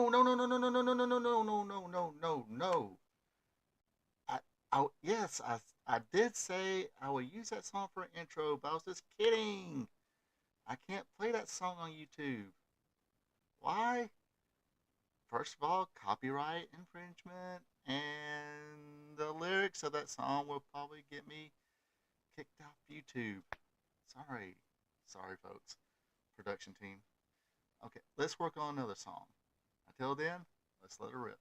no, no, no, no, no, no, no, no, no, no, no, no, no, no, no. I, yes, I did say I will use that song for an intro, but I was just kidding. I can't play that song on YouTube. Why? First of all, copyright infringement, and the lyrics of that song will probably get me kicked off YouTube. Sorry. Sorry, folks. Production team. Okay, let's work on another song. Until then, let's let her rip.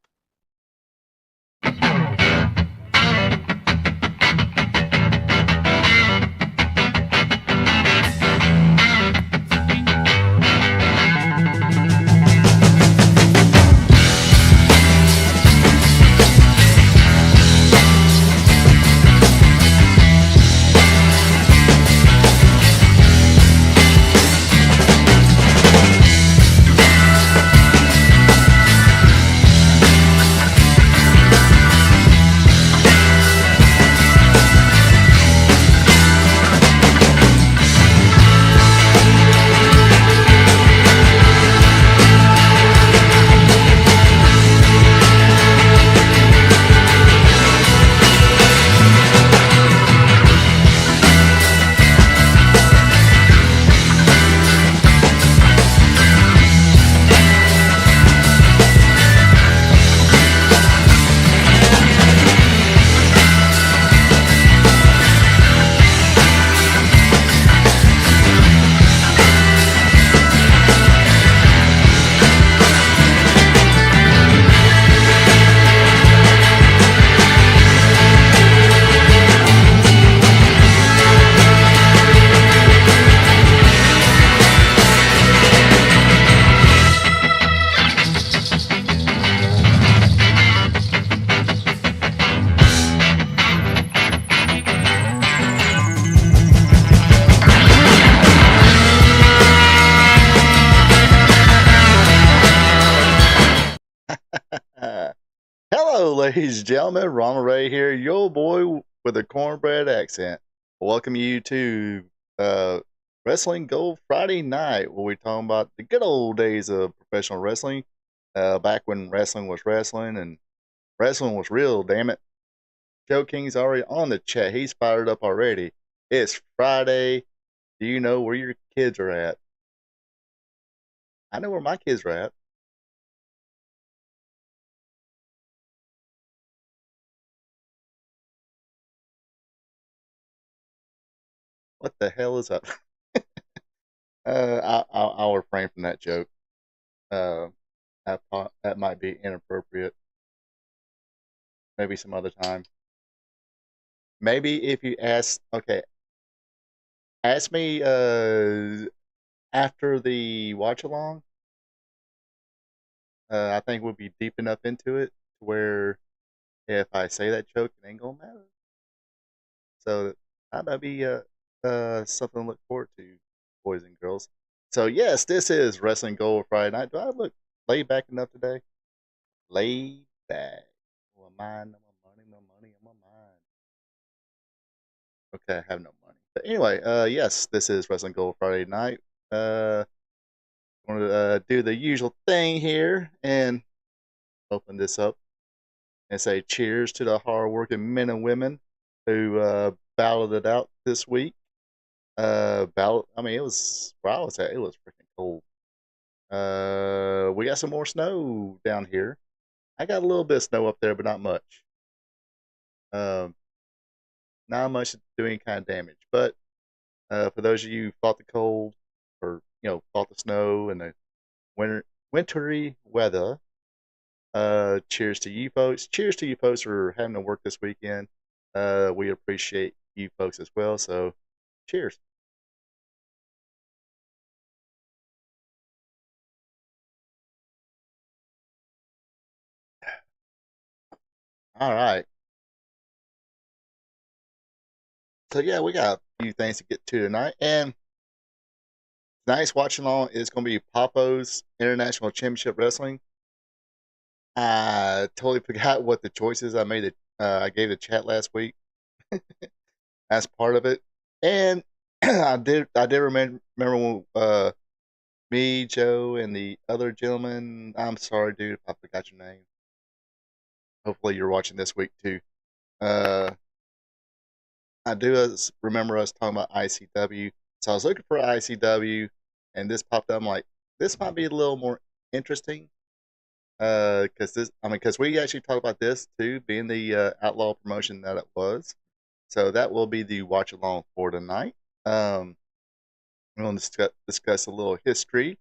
Hello, ladies and gentlemen. Ronald Ray here, yo boy with a cornbread accent. Welcome you to Wrestling Gold Friday Night, where we're talking about the good old days of professional wrestling, back when wrestling was wrestling and wrestling was real. Damn it, Joe King's already on the chat. He's fired up already. It's Friday. Do you know where your kids are at? I know where my kids are at. What the hell is up? I'll refrain from that joke. Uh, that might be inappropriate. Maybe some other time. Maybe if you ask, okay, ask me after the watch along. I think we'll be deep enough into it to where if I say that joke, it ain't gonna matter. So that might be something to look forward to, boys and girls. So yes, this is Wrestling Gold Friday Night. Do I look laid back enough today? Laid back. No mind, no money, no money on my mind. Okay, I have no money. But anyway, yes, this is Wrestling Gold Friday Night. Uh, I want to do the usual thing here and open this up and say cheers to the hardworking men and women who battled it out this week. I mean, it was where I was at. It was freaking cold. We got some more snow down here. I got a little bit of snow up there, but not much. Um, Not much doing kind of damage. But for those of you who fought the cold or fought the snow and the wintry weather, cheers to you folks. Cheers to you folks for having to work this weekend. We appreciate you folks as well. So, cheers. All right. So yeah, we got a few things to get to tonight, and tonight's watching on is going to be Poffo's International Championship Wrestling. I totally forgot what the choices I made. I gave the chat last week as part of it, and I did remember when Me, Joe, and the other gentleman. I'm sorry, dude, if I forgot your name. Hopefully, you're watching this week too. Uh, I do remember us talking about ICW. So I was looking for ICW, and this popped up. I'm like, this might be a little more interesting. Because because we actually talked about this too, being the outlaw promotion that it was. So that will be the watch along for tonight. Um, we're going to discuss a little history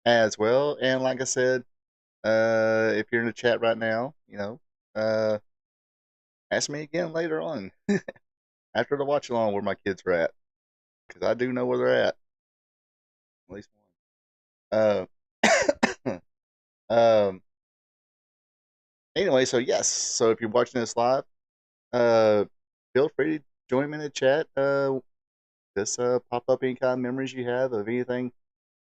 as well. And like I said, if you're in the chat right now, uh, ask me again later on after the watch along where my kids are at, because I do know where they're at least one. Um, anyway, so yes, so if you're watching this live, uh, feel free to join me in the chat. Just pop up any kind of memories you have of anything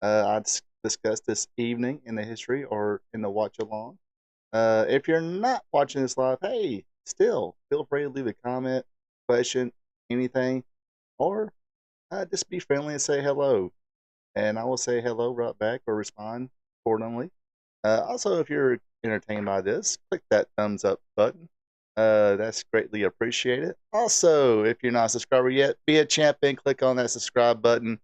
I discussed this evening in the history or in the watch along. If you're not watching this live, hey, still feel free to leave a comment, question, anything, or just be friendly and say hello. And I will say hello right back or respond accordingly. Also, if you're entertained by this, click that thumbs up button. That's greatly appreciated. Also, if you're not a subscriber yet, be a champ and click on that subscribe button.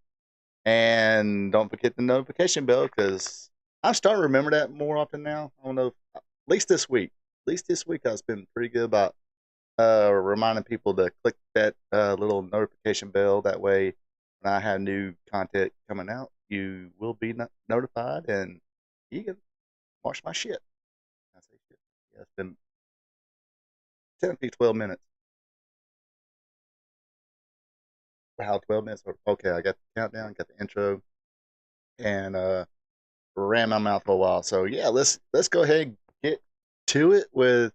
And don't forget the notification bell because I'm starting to remember that more often now. I don't know, at least this week. At least this week, I've been pretty good about reminding people to click that little notification bell. That way, when I have new content coming out, you will be notified and you can watch my shit. I say shit. Yeah, it's been 10 to 12 minutes. Wow, 12 minutes. Okay, I got the countdown, got the intro, and ran my mouth for a while. So yeah, let's go ahead and get to it with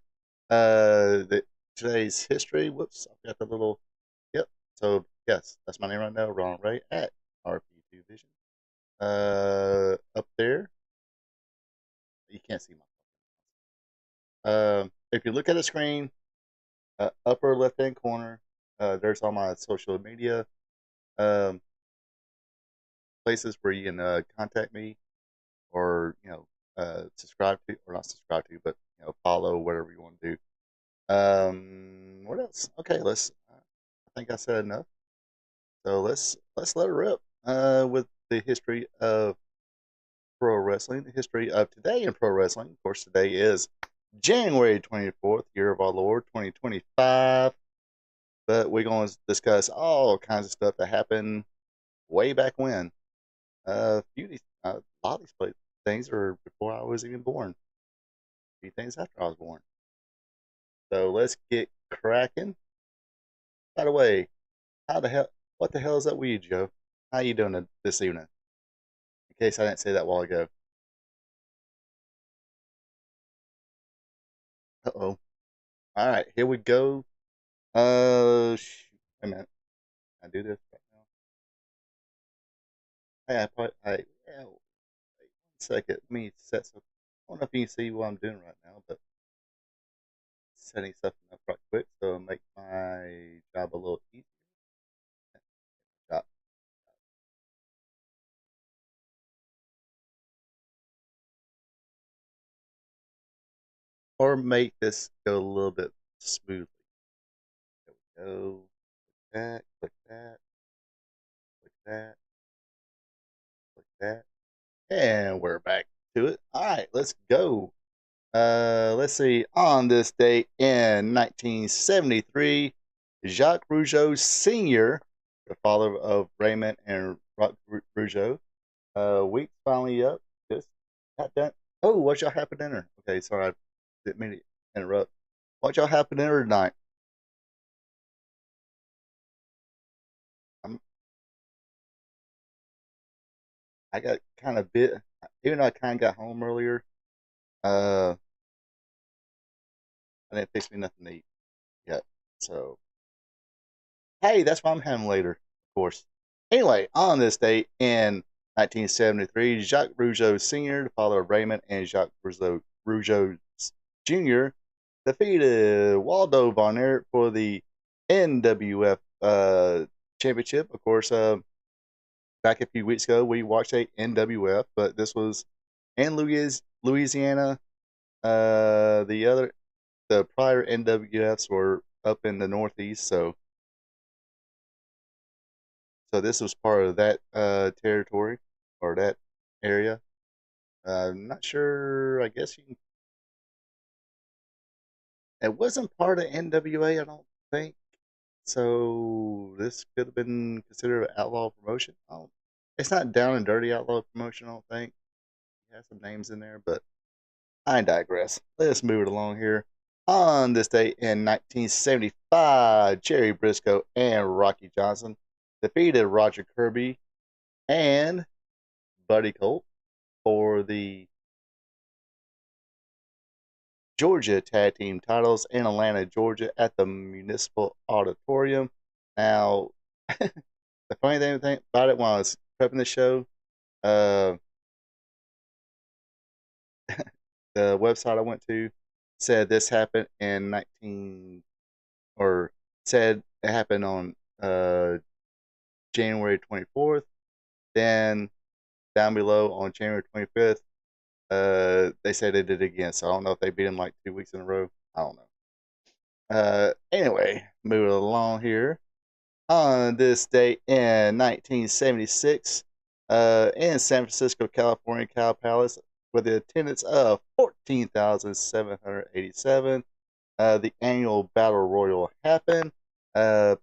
today's history. Whoops, I've got the little yep. So yes, that's my name right now, Ron Ray at RP2 Vision. Up there, you can't see my. If you look at the screen, upper left hand corner, there's all my social media um, places where you can contact me or subscribe to or not subscribe to, but follow whatever you want to do. What else? Okay, let's. I think I said enough. So let's let it rip. With the history of pro wrestling, the history of today in pro wrestling. Of course, today is January 24th, year of our Lord 2025. But we're going to discuss all kinds of stuff that happened way back when. A lot of these things are before I was even born. A few things after I was born. So let's get cracking. By the way, how the hell? What the hell is up with you, Joe? How you doing this evening? In case I didn't say that a while ago. Uh-oh. All right, here we go. Shoot. Wait a minute. Can I do this right now? Hey, yeah, wait 1 second. Let me set some. I don't know if you can see what I'm doing right now, but setting something up right quick so it'll make my job a little easier. Job. Or make this go a little bit smoothly. There we go. Click that, click that, click that. And we're back to it. All right, let's go. Let's see. On this date in 1973, Jacques Rougeau Sr., the father of Raymond and Rock Rougeau, week's finally up. Just got done. Oh, what y'all have for dinner? Okay, sorry, I didn't mean to interrupt. What y'all have for dinner tonight? I'm, I got kind of bit, even though I kind of got home earlier. Uh, I didn't fix me nothing to eat yet. So hey, that's what I'm having later, of course. Anyway, on this date in 1973, Jacques Rougeau Sr., the father of Raymond and Jacques Rougeau Jr., defeated Waldo Von Erich for the NWF championship. Of course, back a few weeks ago, we watched a NWF, but this was in Louisiana. The prior NWFs were up in the Northeast, so this was part of that territory or that area. I'm not sure. I guess it wasn't part of NWA. I don't think so. This could have been considered an outlaw promotion. It's not down and dirty outlaw promotion. I don't think. It has some names in there, but I digress. Let's move it along here. On this day in 1975, Jerry Briscoe and Rocky Johnson defeated Roger Kirby and Buddy Colt for the Georgia Tag Team titles in Atlanta, Georgia at the Municipal Auditorium. Now, the funny thing about it, when I was prepping the show, uh, the website I went to said this happened in 19, or said it happened on January 24th. Then down below on January 25th, they said they did it again. So I don't know if they beat him like 2 weeks in a row. I don't know. Anyway, moving along here. On this day in 1976, in San Francisco, California, Cow Palace, with the attendance of 14,787, the annual Battle Royal happened. Uh,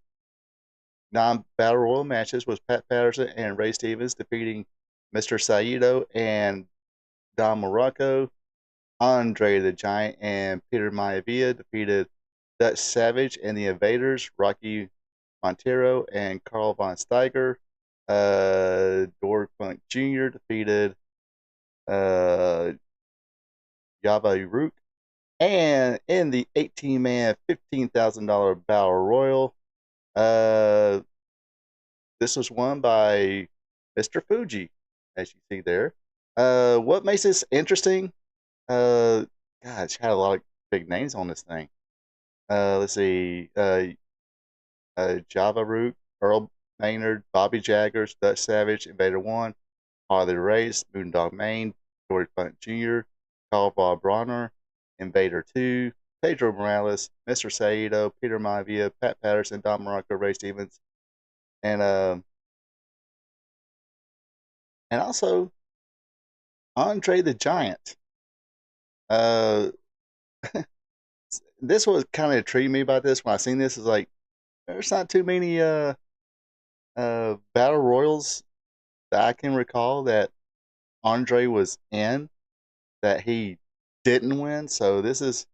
Non-Battle Royal matches was Pat Patterson and Ray Stevens defeating Mr. Saito and Don Morocco. Andre the Giant and Peter Maivia defeated Dutch Savage and the Invaders, Rocky Montero and Carl Von Steiger. Dory Funk Jr. defeated uh, Yaba Rook. And in the 18-man, $15,000 Battle Royal, uh, this was won by Mr. Fuji, as you see there. What makes this interesting? Gosh, had a lot of big names on this thing. Let's see. Java Root, Earl Maynard, Bobby Jaggers, Dutch Savage, Invader 1, Harley Race, Moondog Maine, Dory Funk Jr., Carl Bob Bronner, Invader 2, Pedro Morales, Mr. Saito, Peter Maivia, Pat Patterson, Don Morocco, Ray Stevens, and also Andre the Giant. Uh, this was kind of intrigued me about this when I seen this. Is like there's not too many battle royals that I can recall that Andre was in that he didn't win. So this is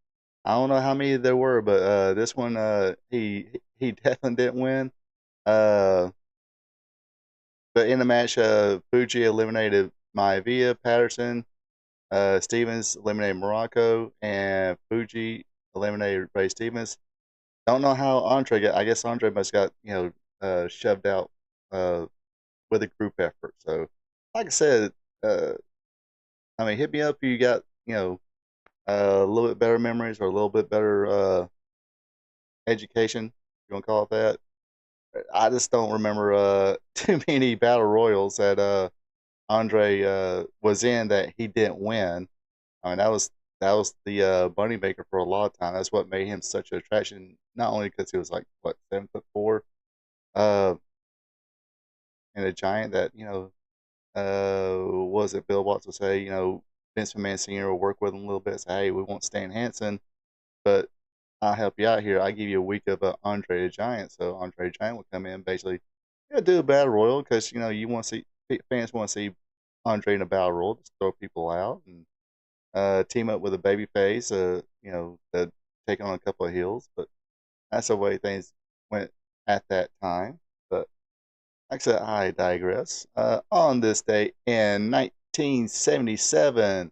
I don't know how many there were, but this one he definitely didn't win. Uh, but in the match, Fuji eliminated Maivia, Patterson, Stevens eliminated Morocco, and Fuji eliminated Ray Stevens. Don't know how Andre got. I guess Andre must got shoved out uh, with a group effort. So, like I said, uh, I mean, hit me up if you got a little bit better memories or a little bit better education. You want to call it that? I just don't remember too many battle royals that Andre was in that he didn't win. I mean, that was the money maker for a lot of time. That's what made him such an attraction. Not only because he was like what 7'4", uh, and a giant that was it Bill Watts would say Vince McMahon Senior will work with him a little bit. Say, hey, we want Stan Hansen, but I'll help you out here. I give you a week of Andre the Giant. So Andre the Giant would come in basically, do a battle royal because you want to see fans want to see Andre in a battle royal, just throw people out and team up with a baby face, to take on a couple of heels. But that's the way things went at that time. But like I said, I digress. On this day in 1977,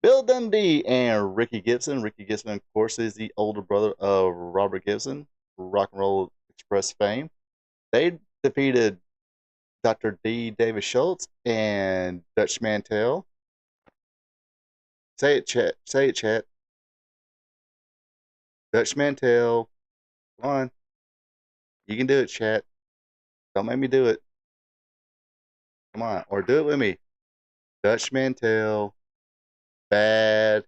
Bill Dundee and Ricky Gibson. Ricky Gibson, of course, is the older brother of Robert Gibson, Rock and Roll Express fame. They defeated Dr. D. David Schultz and Dutch Mantel. Say it, chat. Say it, chat. Dutch Mantel. Come on. You can do it, chat. Don't make me do it. Come on, or do it with me. Dutch Mantel, bad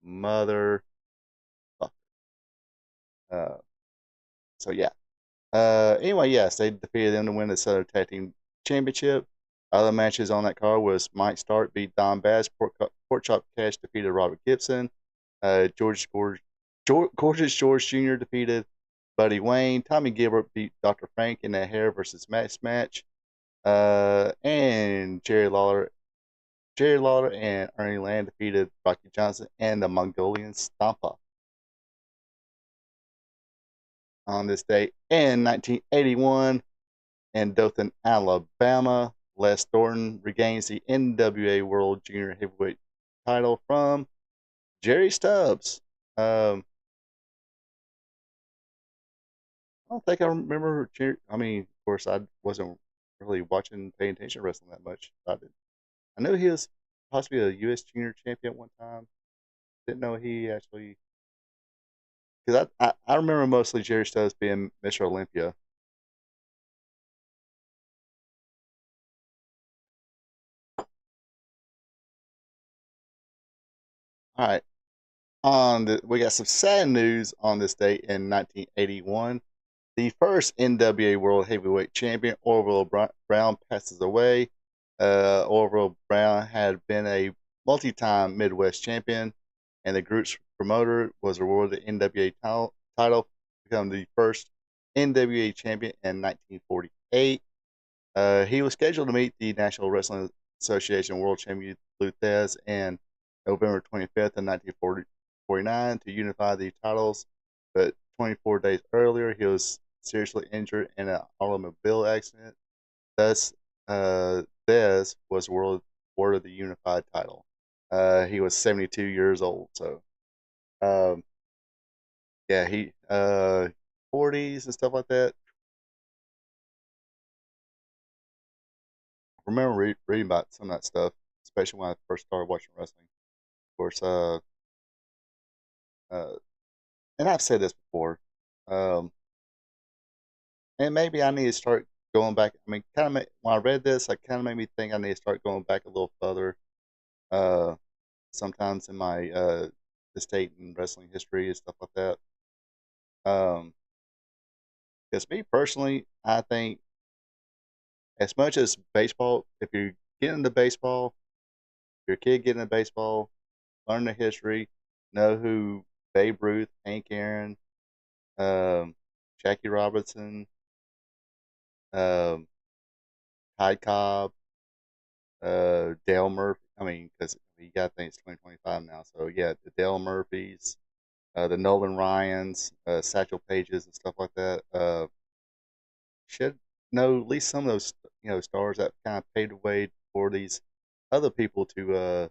mother. Uh, so yeah. Anyway, yes, they defeated them to win the Southern Tag Team Championship. Other matches on that card was Mike Stark beat Don Bass, Pork Chop Cash defeated Robert Gibson, Gorgeous George Jr. defeated Buddy Wayne, Tommy Gilbert beat Dr. Frank in a hair versus match, and Jerry Lawler and Ernie Land defeated Rocky Johnson and the Mongolian Stompa on this day in 1981. In Dothan, Alabama, Les Thornton regains the NWA World Junior Heavyweight title from Jerry Stubbs. I don't think I remember. I mean, of course, I wasn't really watching, paying attention to wrestling that much. I knew he was possibly a U.S. Junior Champion one time. Didn't know he actually. Because I remember mostly Jerry Stubbs being Mr. Olympia. All right. We got some sad news on this date in 1981. The first NWA World Heavyweight Champion, Orville Brown, passes away. Orville Brown had been a multi time Midwest champion, and the group's promoter was awarded the NWA title, become the first NWA champion in 1948. He was scheduled to meet the National Wrestling Association World Champion Lou Thesz on November 25th of 1949 to unify the titles, but 24 days earlier he was seriously injured in an automobile accident. Thus, Thesz was awarded the unified title. He was 72 years old, so um, yeah, he 40s and stuff like that. I remember reading about some of that stuff, especially when I first started watching wrestling. Of course, uh, and I've said this before, um, and maybe I need to start going back. I mean, kind of when I read this, I kind of made me think I need to start going back a little further. Uh, Sometimes in my estate and wrestling history and stuff like that. Um, because me personally, I think as much as baseball, if you get into baseball, your kid get into baseball, learn the history, know who Babe Ruth, Hank Aaron, um, Jackie Robinson, um, Ty Cobb, Dale Murphy. I mean, because you got to think it's 2025 now. So, yeah, the Dale Murphys, the Nolan Ryans, Satchel Pages, and stuff like that. Should know at least some of those stars that kind of paved the way for these other people to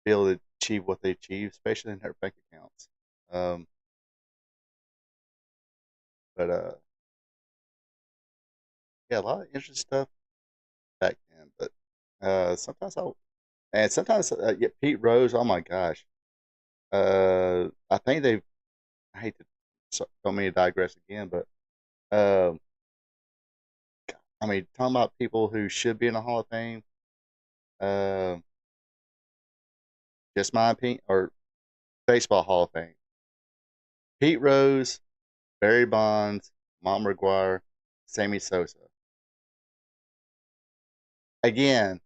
be able to achieve what they achieve, especially in their bank accounts. Um, but yeah, a lot of interesting stuff back then. But sometimes yeah, Pete Rose. Oh my gosh, I think they. I hate to don't mean to digress again, but um, I mean talking about people who should be in the Hall of Fame. Uh, just my opinion, or baseball Hall of Fame. Pete Rose, Barry Bonds, Mom McGuire, Sammy Sosa. Again,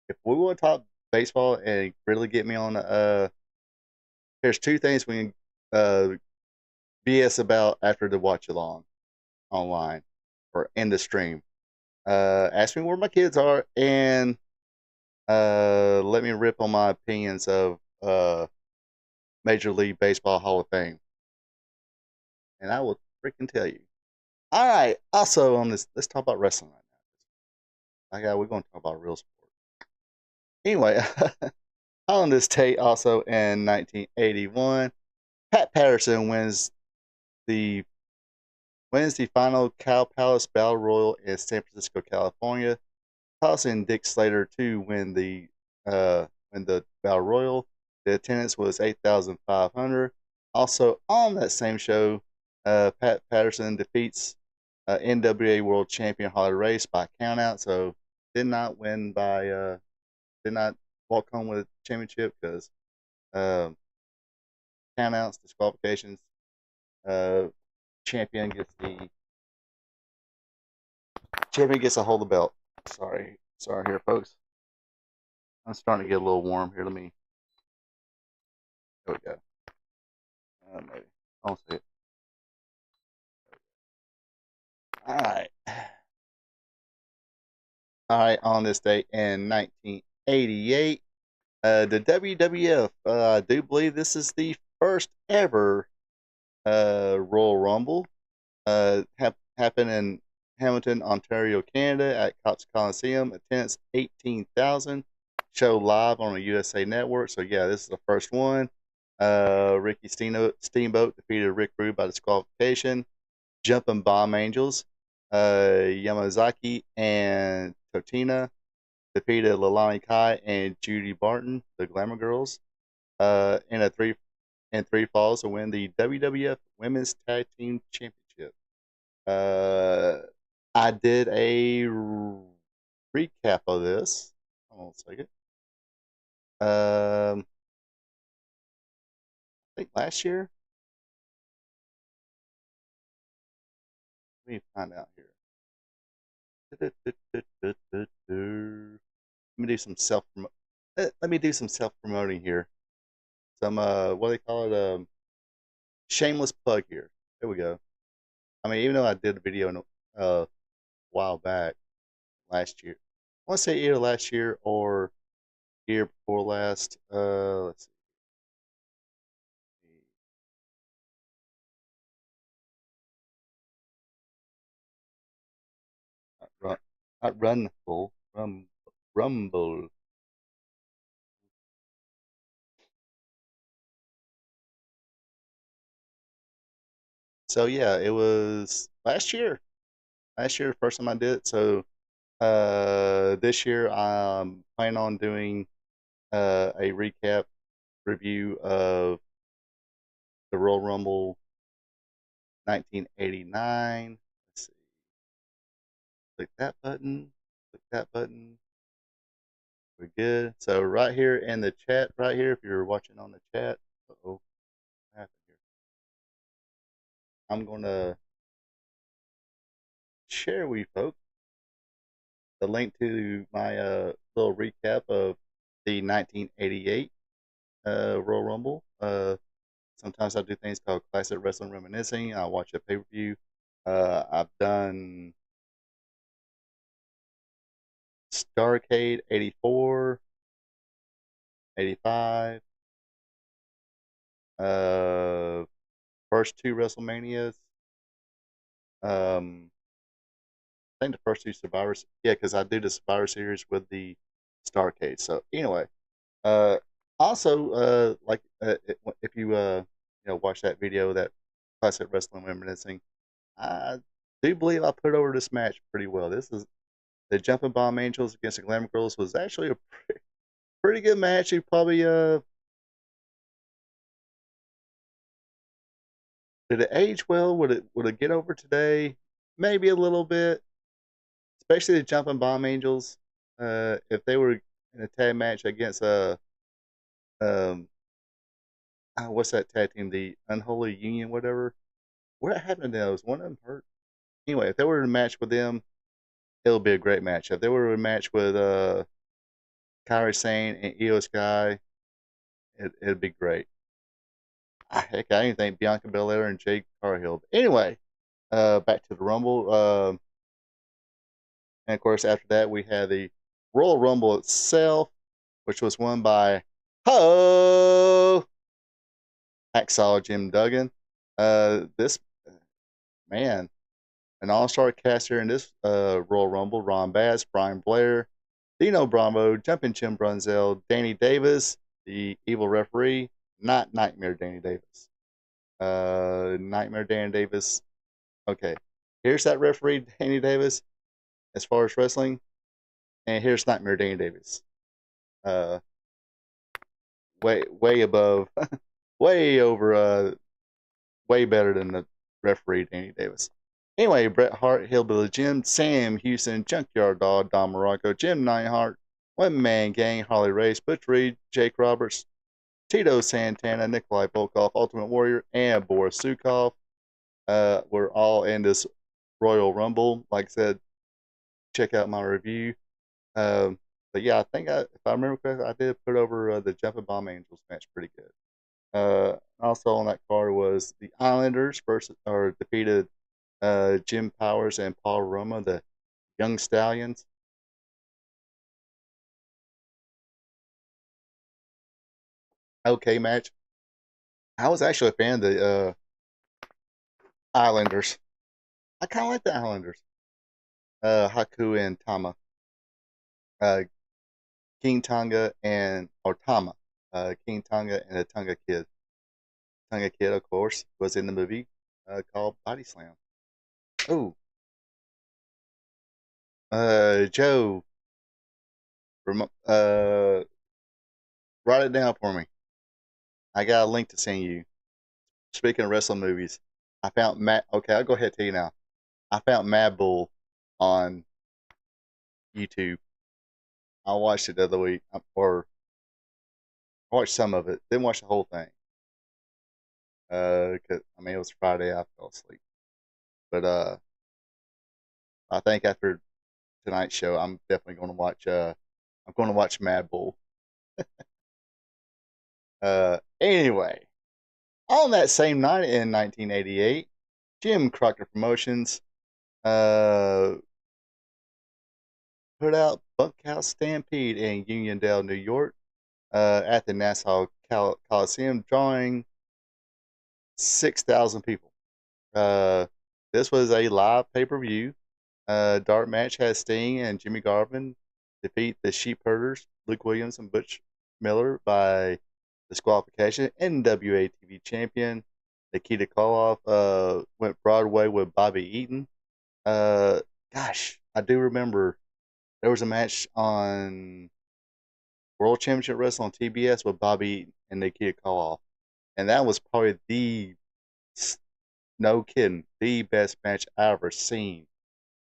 if we want to talk baseball and really get me on the, there's two things we can BS about after the watch along online or in the stream. Ask me where my kids are and let me rip on my opinions of Major League Baseball Hall of Fame, and I will freaking tell you. All right. Also on this, let's talk about wrestling right now. Okay, we're going to talk about real sport. Anyway, on this tape, also in 1981, Pat Patterson the the final Cow Palace Battle Royal in San Francisco, California, tossing Dick Slater to win the Battle Royal. The attendance was 8,500. Also on that same show, Pat Patterson defeats NWA World Champion Harley Race by countout. So did not win by did not walk home with a championship because um, countouts, disqualifications. Uh, champion gets the champion gets a hold of the belt. Sorry here, folks. I'm starting to get a little warm here. Let me. There we go. Maybe I'll see it. All right. All right. On this date in 1988, the WWF. I do believe this is the first ever Royal Rumble. Happened in Hamilton, Ontario, Canada at Cops Coliseum. Attendance 18,000. Show live on the USA Network. So yeah, this is the first one. Ricky Steamboat defeated Rick Rude by disqualification. Jumping Bomb Angels, Yamazaki and Totina defeated Lalani Kai and Judy Barton, the Glamour Girls, in a three falls to win the WWF Women's Tag Team Championship. Uh, I did a recap of this. Hold on a second. I think last year. Let me find out here. Let me do some let me do some self promoting here. Some what do they call it? Shameless plug here. There we go. I mean, even though I did a video a while back last year, I want to say either last year or year before last. Let's see. Not Runful, Rumble. So yeah, it was last year. Last year, the first time I did it. So this year, I'm planning on doing a recap review of the Royal Rumble 1989. Let's see. Click that button. Click that button. We're good. So right here in the chat, right here, if you're watching on the chat, oh, what happened here? I'm gonna share with you folks the link to my little recap of the 1988 Royal Rumble. Sometimes I do things called Classic Wrestling Reminiscing. I watch a pay per view. I've done Starcade 84, 85, uh, first two WrestleManias. I think the first two Survivors. Yeah, because I do the Survivor Series with the Starcade. So anyway, uh, also like if you watch that video, that Classic Wrestling Reminiscing, I do believe I put over this match pretty well. This is the Jumping Bomb Angels against the Glamour Girls was actually a pretty good match. You probably did it age well? Would it get over today? Maybe a little bit, especially the Jumping Bomb Angels. If they were in a tag match against um what's that tag team? The Unholy Union, whatever. What happened to those? One of them hurt. Anyway, if they were in a match with them, it'll be a great match. If they were in a match with Kairi Sane and Io Sky, it'd be great. Heck, I didn't think Bianca Belair and Jade Cargill. But anyway, back to the Rumble. And of course, after that, we had the Royal Rumble itself, which was won by Ho Hacksaw Jim Duggan. This man, an all-star cast here in this Royal Rumble: Ron Bass, Brian Blair, Dino Bravo, Jumping Jim Brunzell, Danny Davis, the evil referee, not Nightmare Danny Davis. Nightmare Danny Davis. Okay, here's that referee Danny Davis as far as wrestling, and here's Nightmare Danny Davis. Uh, way above, way over, way better than the referee Danny Davis. Anyway, Bret Hart, Hillbilly Jim, Sam Houston, Junkyard Dog, Don Morocco, Jim Neidhart, One Man Gang, Harley Race, Butch Reed, Jake Roberts, Tito Santana, Nikolai Volkov, Ultimate Warrior, and Boris Sukov. We're all in this Royal Rumble. Like I said, check out my review. But yeah, I think if I remember correctly, I did put over the Jumping Bomb Angels match pretty good. Also on that card was the Islanders versus or defeated Jim Powers and Paul Roma, the Young Stallions. Okay, match. I was actually a fan of the Islanders. I kind of like the Islanders. Haku and Tama. Uh, King Tonga and or Tama. King Tonga and the Tonga Kid. Tonga Kid, of course, was in the movie called Body Slam. Oh, Joe, uh, write it down for me. I got a link to send you. Speaking of wrestling movies, I found Matt. Okay, I'll go ahead and tell you now. I found Mad Bull on YouTube. I watched it the other week, or I watched some of it. Didn't watch the whole thing. Cause I mean it was Friday. I fell asleep. But I think after tonight's show, I'm definitely going to watch. I'm going to watch Mad Bull. Anyway, on that same night in 1988, Jim Crockett Promotions uh, put out Bunkhouse Stampede in Uniondale, New York, at the Nassau Coliseum, drawing 6,000 people. Uh, this was a live pay per view. Dark match had Sting and Jimmy Garvin defeat the Sheep Herders, Luke Williams and Butch Miller by disqualification. NWA TV champion Nikita Koloff went Broadway with Bobby Eaton. Uh, Gosh, I do remember there was a match on World Championship Wrestling on TBS with Bobby Eaton and Nikita Koloff, and that was probably no kidding, the best match I ever seen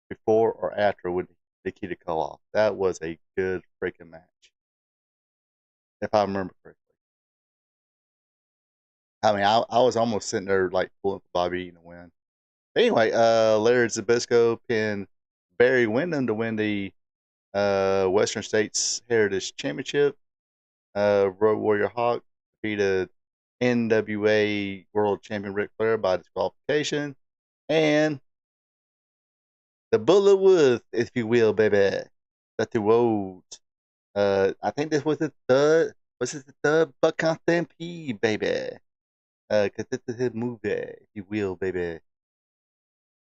before or after with Nikita Koloff. That was a good freaking match, if I remember correctly. I mean, I was almost sitting there like pulling for Bobby Eaton to win. Anyway, Larry Zbyszko pinned Barry Windham to win the Western States Heritage Championship. Road Warrior Hawk defeated NWA World Champion Ric Flair by disqualification. And the Bullet Woods, if you will, baby. Dusty Rhodes. I think this was the third. Was it the third Buckeye Stampede, baby? Cause this is his movie, if you will, baby.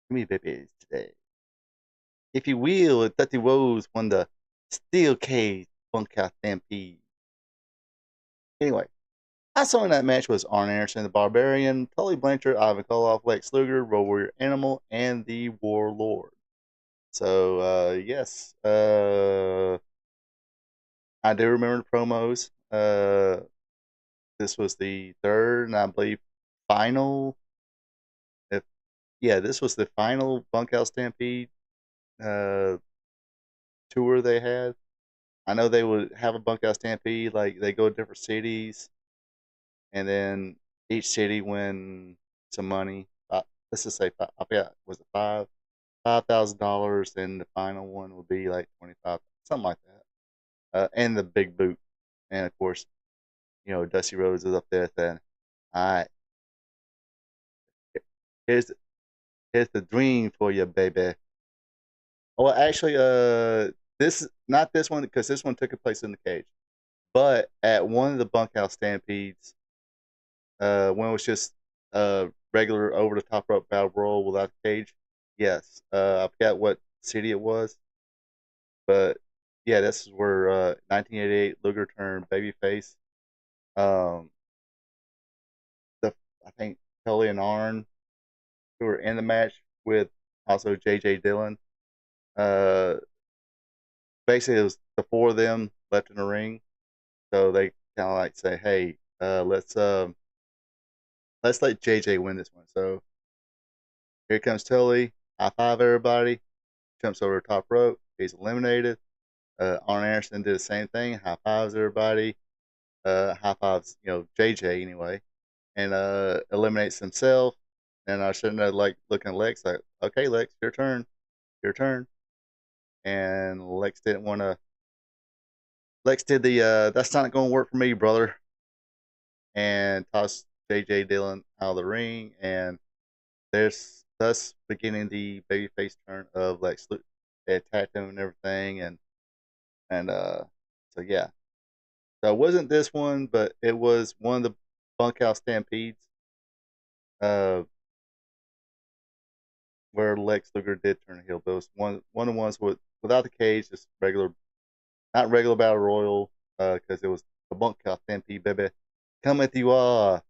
Give me babies today. If you will, Dusty Rhodes won the Steel Cage Bunkhouse Stampede. Anyway, I saw in that match was Arn Anderson, the Barbarian, Tully Blanchard, Ivan Koloff, Lex Luger, Road Warrior Animal, and the Warlord. So, yes, I do remember the promos. This was the third and I believe final. If Yeah, this was the final Bunkhouse Stampede uh, tour they had. I know they would have a Bunkhouse Stampede, like they go to different cities, and then each city win some money. Let's just say I forgot, was it $5,000? Then the final one would be like 25, something like that. And the big boot, and of course, Dusty Rhodes is up there saying, "All right, here's here's the dream for you, baby." Well, actually, this not this one because this one took place in the cage, but at one of the bunkhouse stampedes, when it was just regular over the top rope battle royal without a cage. Yes, I forgot what city it was, but yeah, this is where 1988 Luger turned babyface. Um, the I think Tully and Arn who were in the match with also JJ Dillon. Uh, Basically, it was the four of them left in the ring, so they kind of like say, "Hey, let's let JJ win this one." So here comes Tully. high five everybody, jumps over the top rope, he's eliminated. Arn Anderson did the same thing, high fives everybody, high fives, JJ anyway, and eliminates himself. And I was sitting there like looking at Lex, like, okay, Lex, your turn, your turn. And Lex didn't want to. Lex did the that's not going to work for me, brother, and tossed JJ Dillon out of the ring. And there's thus beginning the babyface turn of Lex Luger. They attacked him and everything, and so yeah. So it wasn't this one, but it was one of the bunkhouse stampedes. Uh, where Lex Luger did turn heel, but it was one of the ones without the cage, just regular, not regular battle royal, because it was the bunkhouse stampede, baby. Come with you all,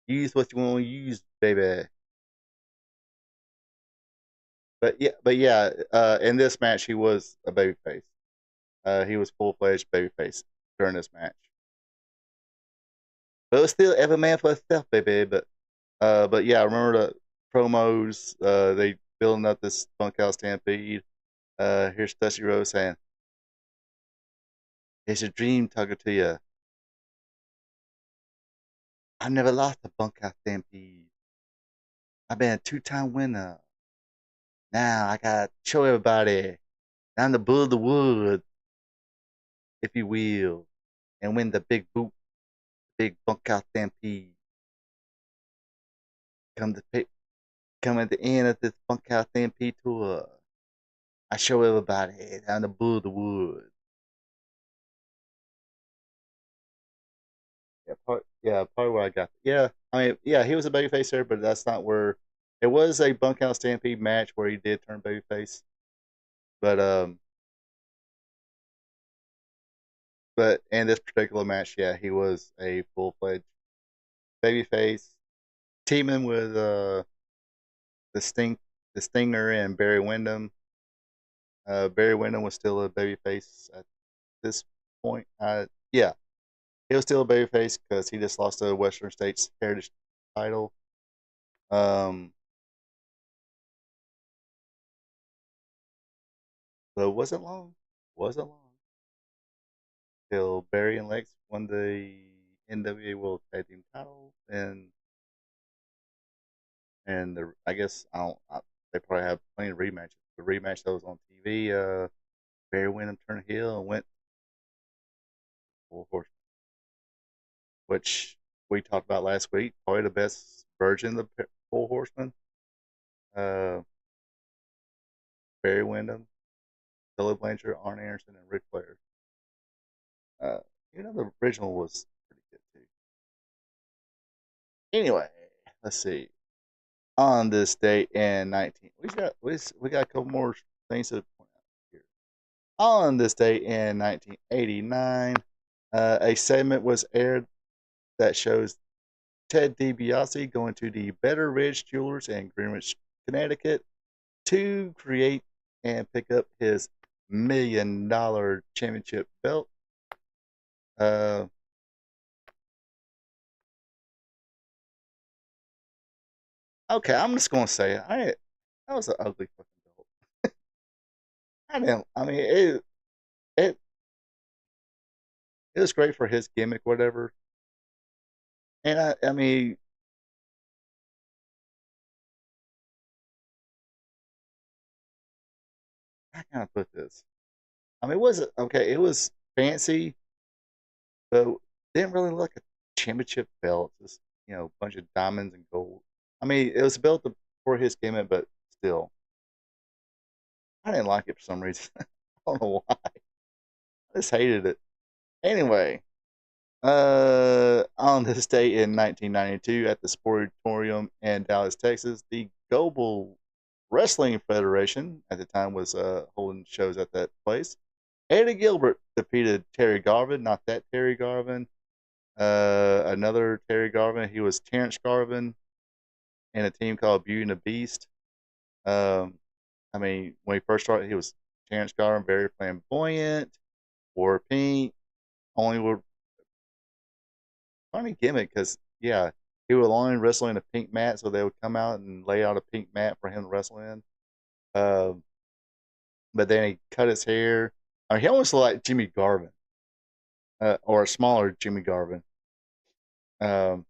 use what you want to use, baby. But yeah, in this match he was a babyface. He was full fledged babyface during this match. But it was still every man for himself, baby. But yeah, I remember the promos. They building up this bunkhouse stampede. Here's Dusty Rose saying, "It's a dream talking to you. I never lost a bunkhouse stampede. I've been a two-time winner. Now I gotta show everybody I'm the bull of the wood, if you will, and win the big boot, big bunkhouse stampede. Come to pick, come at the end of this bunkhouse stampede tour. I show everybody I'm the bull of the wood." Yeah, probably where I got. Yeah, I mean, yeah, he was a babyface there, but that's not where. It was a bunkhouse stampede match where he did turn babyface, but but in this particular match, yeah, he was a full fledged babyface, teaming with the Sting, the Stinger, and Barry Windham. Barry Windham was still a babyface at this point. Yeah, he was still a babyface because he just lost the Western States Heritage title. Um, but it wasn't long. Wasn't long till Barry and Lex won the NWA World Tag Team title, and I guess they probably have plenty of rematches. The rematch that was on TV, Barry Windham turned heel and went full horse, which we talked about last week. Probably the best version of the Four Horsemen. Uh, Barry Windham, Billy Blanchard, Arn Anderson, and Ric Flair. Uh, the original was pretty good too. Anyway, let's see. On this date in 19, we got a couple more things to point out here. On this date in 1989, a segment was aired that shows Ted DiBiase going to the Better Ridge Jewelers in Greenwich, Connecticut to create and pick up his $1 million championship belt. Uh, okay, I'm just gonna say it. That was an ugly fucking belt. I didn't. I mean, it it was great for his gimmick, whatever. And I mean, how can I put this? I mean, it was okay. It was fancy, but didn't really look like a championship belt. Just a bunch of diamonds and gold. I mean, it was built for his gimmick, but still, I didn't like it for some reason. I don't know why. I just hated it. Anyway, on this day in 1992 at the Sportatorium in Dallas, Texas, the Global Wrestling Federation at the time was holding shows at that place. Eddie Gilbert defeated Terry Garvin, not that Terry Garvin, another Terry Garvin. He was Terrence Garvin in a team called Beauty and the Beast. Um, I mean, when he first started, he was Terrence Garvin, very flamboyant, wore pink, only wore funny gimmick because yeah, he would only wrestle in a pink mat, so they would come out and lay out a pink mat for him to wrestle in. Um, but then he cut his hair. I mean, he almost looked like Jimmy Garvin, or a smaller Jimmy Garvin. Um,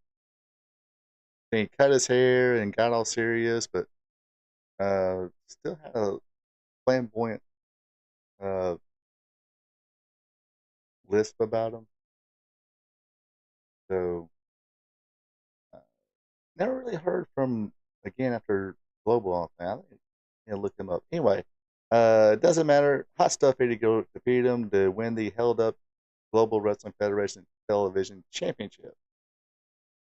then he cut his hair and got all serious, but still had a flamboyant uh, lisp about him. So uh, never really heard from again after Global on thing. I think look him up. Anyway, it doesn't matter. Hot Stuff had to go defeat him to win the held up Global Wrestling Federation Television Championship.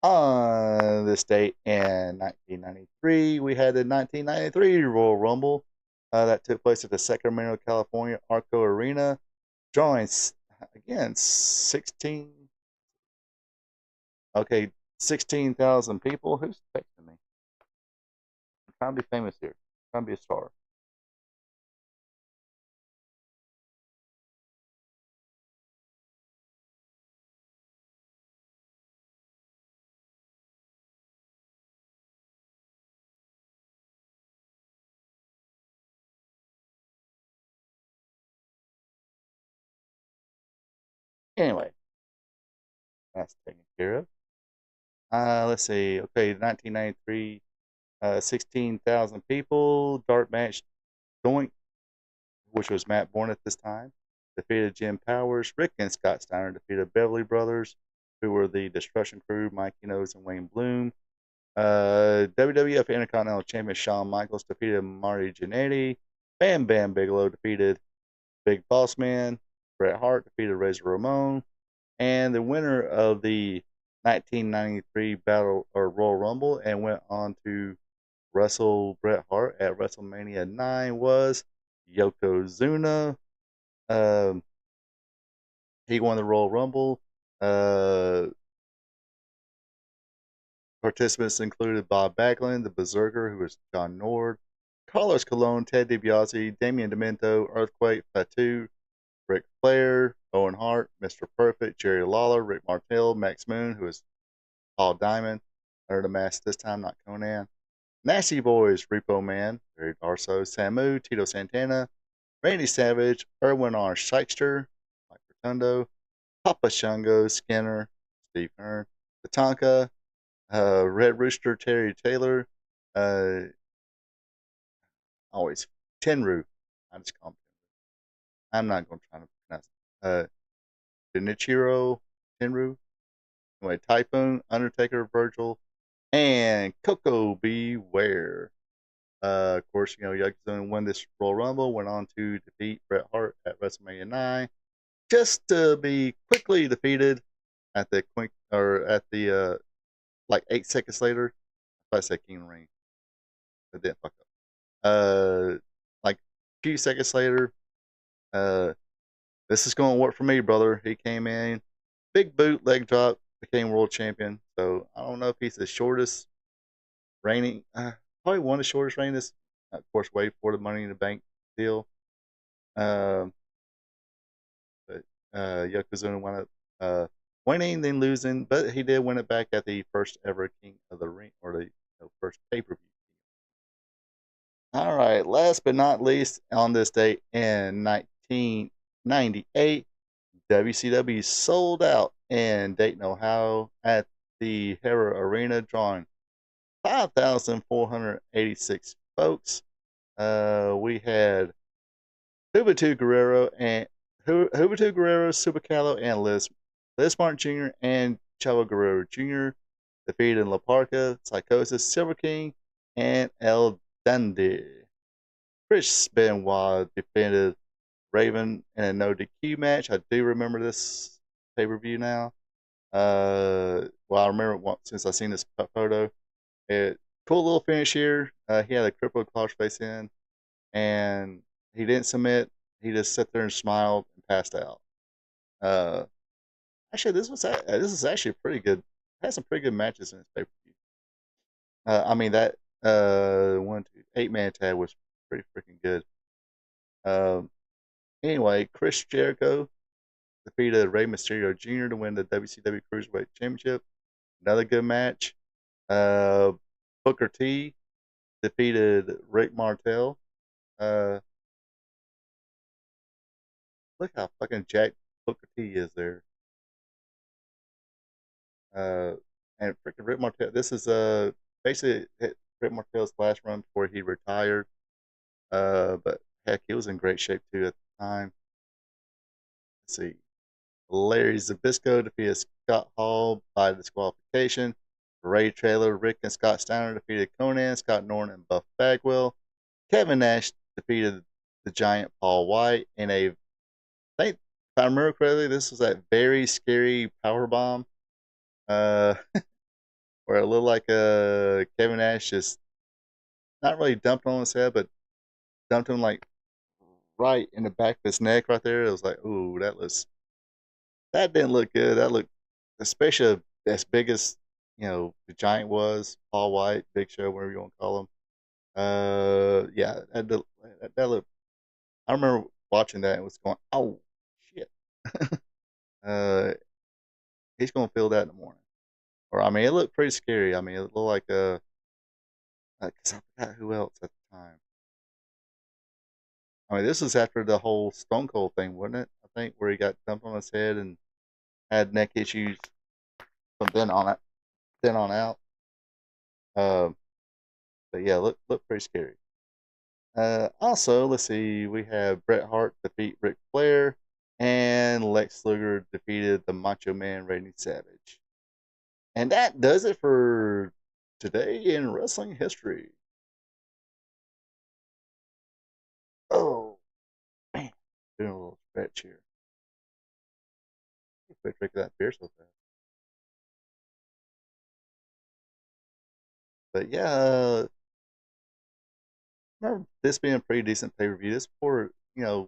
On this date in 1993, we had the 1993 Royal Rumble that took place at the Sacramento, California Arco Arena, drawing again 16,000 people. Who's texting me? I'm trying to be famous here. I'm trying to be a star. Anyway, that's taken care of. Let's see. Okay, 1993, 16,000 people. Dark match. Doink, which was Matt Bourne at this time, defeated Jim Powers. Rick and Scott Steiner defeated Beverly Brothers, who were the Destruction Crew, Mikey Nose and Wayne Bloom. WWF Intercontinental Champion Shawn Michaels defeated Marty Jannetty. Bam Bam Bigelow defeated Big Boss Man. Bret Hart defeated Razor Ramon. And the winner of the 1993 Battle or Royal Rumble and went on to wrestle Bret Hart at WrestleMania 9 was Yokozuna. Um, he won the Royal Rumble. Uh, Participants included Bob Backlund, the Berserker, who was John Nord, Carlos Colon, Ted DiBiase, Damien Demento, Earthquake, Fatu, Ric Flair, Owen Hart, Mr. Perfect, Jerry Lawler, Rick Martel, Max Moon, who was Paul Diamond, under the mask this time, not Conan. Nasty Boys, Repo Man, Barry Darso, Samu, Tito Santana, Randy Savage, Erwin R. Shyster, Mike Rotundo, Papa Shango, Skinner, Steve Hearn, Tatanka, Red Rooster, Terry Taylor, uh, always Tenru. I just call him. I'm not going to try to pronounce it. Denichiro Tenru. Anyway, Typhoon, Undertaker, Virgil, and Coco Beware. Of course, Yokozuna won this Royal Rumble, went on to defeat Bret Hart at WrestleMania 9, just to be quickly defeated at the like 8 seconds later. I said King Ring, but didn't fuck up. Like a few seconds later, uh, this is going to work for me, brother. He came in, big boot, leg drop, became world champion. So I don't know if he's the shortest reigning, probably one of the shortest reigning. Of course, wait for the Money in the Bank deal. Um, but Yokozuna wound up winning, then losing, but he did win it back at the first ever King of the Ring, or the first pay per view. All right, last but not least, on this date in 1998, WCW sold out in Dayton, Ohio at the Hera Arena, drawing 5,486 folks. We had Juventud Guerrero and Juventud Guerrero, Super Calo, and Liz Martin Jr. and Chavo Guerrero Jr. defeated La Parca, Psychosis, Silver King, and El Dandy. Chris Benoit defended Raven in a no DQ match. I do remember this pay per view now. Well, I remember since I seen this photo. Cool little finish here. He had a crippled clutch face in, and he didn't submit. He just sat there and smiled and passed out. Uh, Actually, this is actually pretty good. Had some pretty good matches in this pay per view. I mean that 8-man tag was pretty freaking good. Um, anyway, Chris Jericho defeated Rey Mysterio Jr. to win the WCW Cruiserweight Championship. Another good match. Uh, Booker T defeated Rick Martel. Uh, look how fucking jacked Booker T is there. Uh, and freaking Rick Martel. This is basically Rick Martel's last run before he retired. But heck, he was in great shape too at the time. Let's see. Larry Zbyszko defeated Scott Hall by disqualification. Ray Traylor, Rick, and Scott Steiner defeated Conan, Scott Norton, and Buff Bagwell. Kevin Nash defeated the Giant Paul White in a, I think, if I remember correctly, this was that very scary power bomb, uh, where it looked like Kevin Nash just not really dumped on his head, but dumped him like right in the back of his neck right there. It was like, ooh, that didn't look good. That looked, especially as big as the Giant was, Paul White, Big Show, whatever you want to call him. Yeah, that looked. I remember watching that and was going, oh shit. uh, he's gonna feel that in the morning. Or I mean, it looked pretty scary. I mean, it looked like cause I forgot who else at the time. I mean, this was after the whole Stone Cold thing, wasn't it? I think where he got dumped on his head and had neck issues from then on out. Um, but yeah, look pretty scary. Also, let's see, we have Bret Hart defeat Ric Flair, and Lex Luger defeated the Macho Man Randy Savage. And that does it for today in wrestling history. Oh man, doing a little stretch here. Quit drinking that beer so fast. But yeah, remember this being a pretty decent pay per view. This for yeah,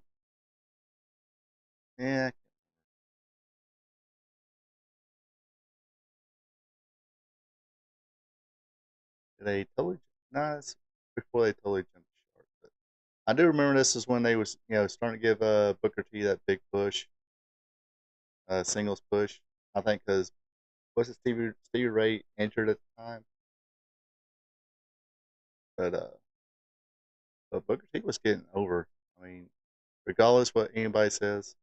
they totally nah, it's before they totally jumped the shark. But I do remember this is when they was starting to give Booker T that big push, singles push. I think because was it Stevie Ray entered at the time, but Booker T was getting over. I mean, regardless what anybody says,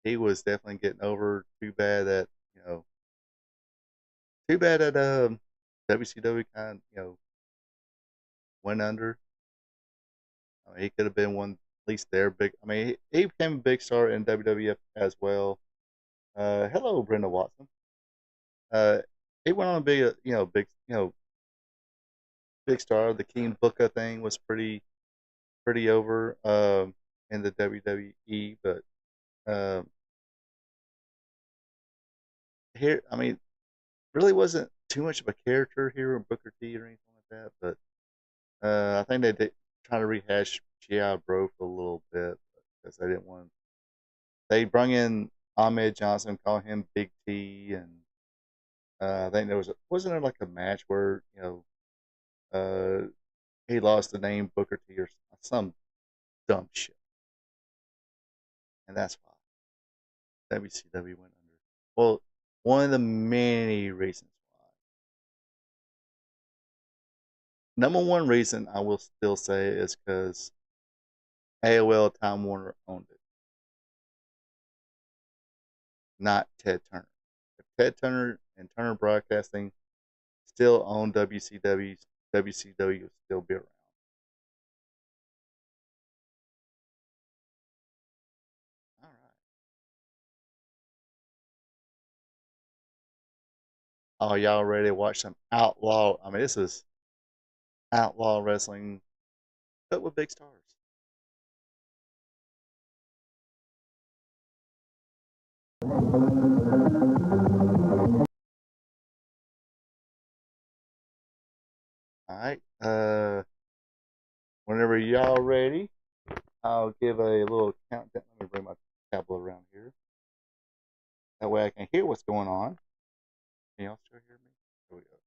he was definitely getting over. Too bad that WCW kind of went under. I mean, he could have been one at least there big. I mean, he became a big star in WWF as well. Hello, Brenda Watson. Uh, he went on a big, big star. The King Booker thing was pretty over in the WWE, but um, here, I mean, really wasn't too much of a character here in Booker T or anything like that. But I think they did try to rehash G.I. Bro for a little bit because they didn't want. They brung in Ahmed Johnson, call him Big T, and I think wasn't there like a match where uh, he lost the name Booker T or some dumb shit, and that's why WCW went under. Well, one of the many reasons why. Number one reason I will still say is because AOL Time Warner owned it, not Ted Turner. If Ted Turner and Turner Broadcasting still own WCW, WCW would still be around. All right. Oh, y'all ready to watch some outlaw? I mean, this is outlaw wrestling, but with big stars. All right. Whenever y'all ready, I'll give a little countdown. Let me bring my tablet around here. That way I can hear what's going on. Can y'all still hear me? Here we go.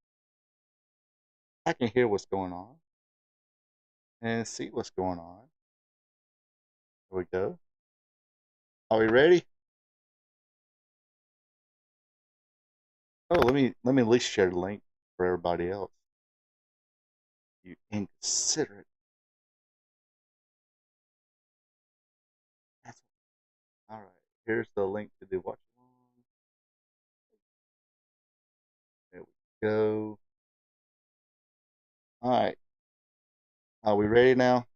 I can hear what's going on and see what's going on. Here we go. Are we ready? Oh, let me at least share the link for everybody else. You inconsiderate. Here's the link to the watch along. There we go. All right. Are we ready now?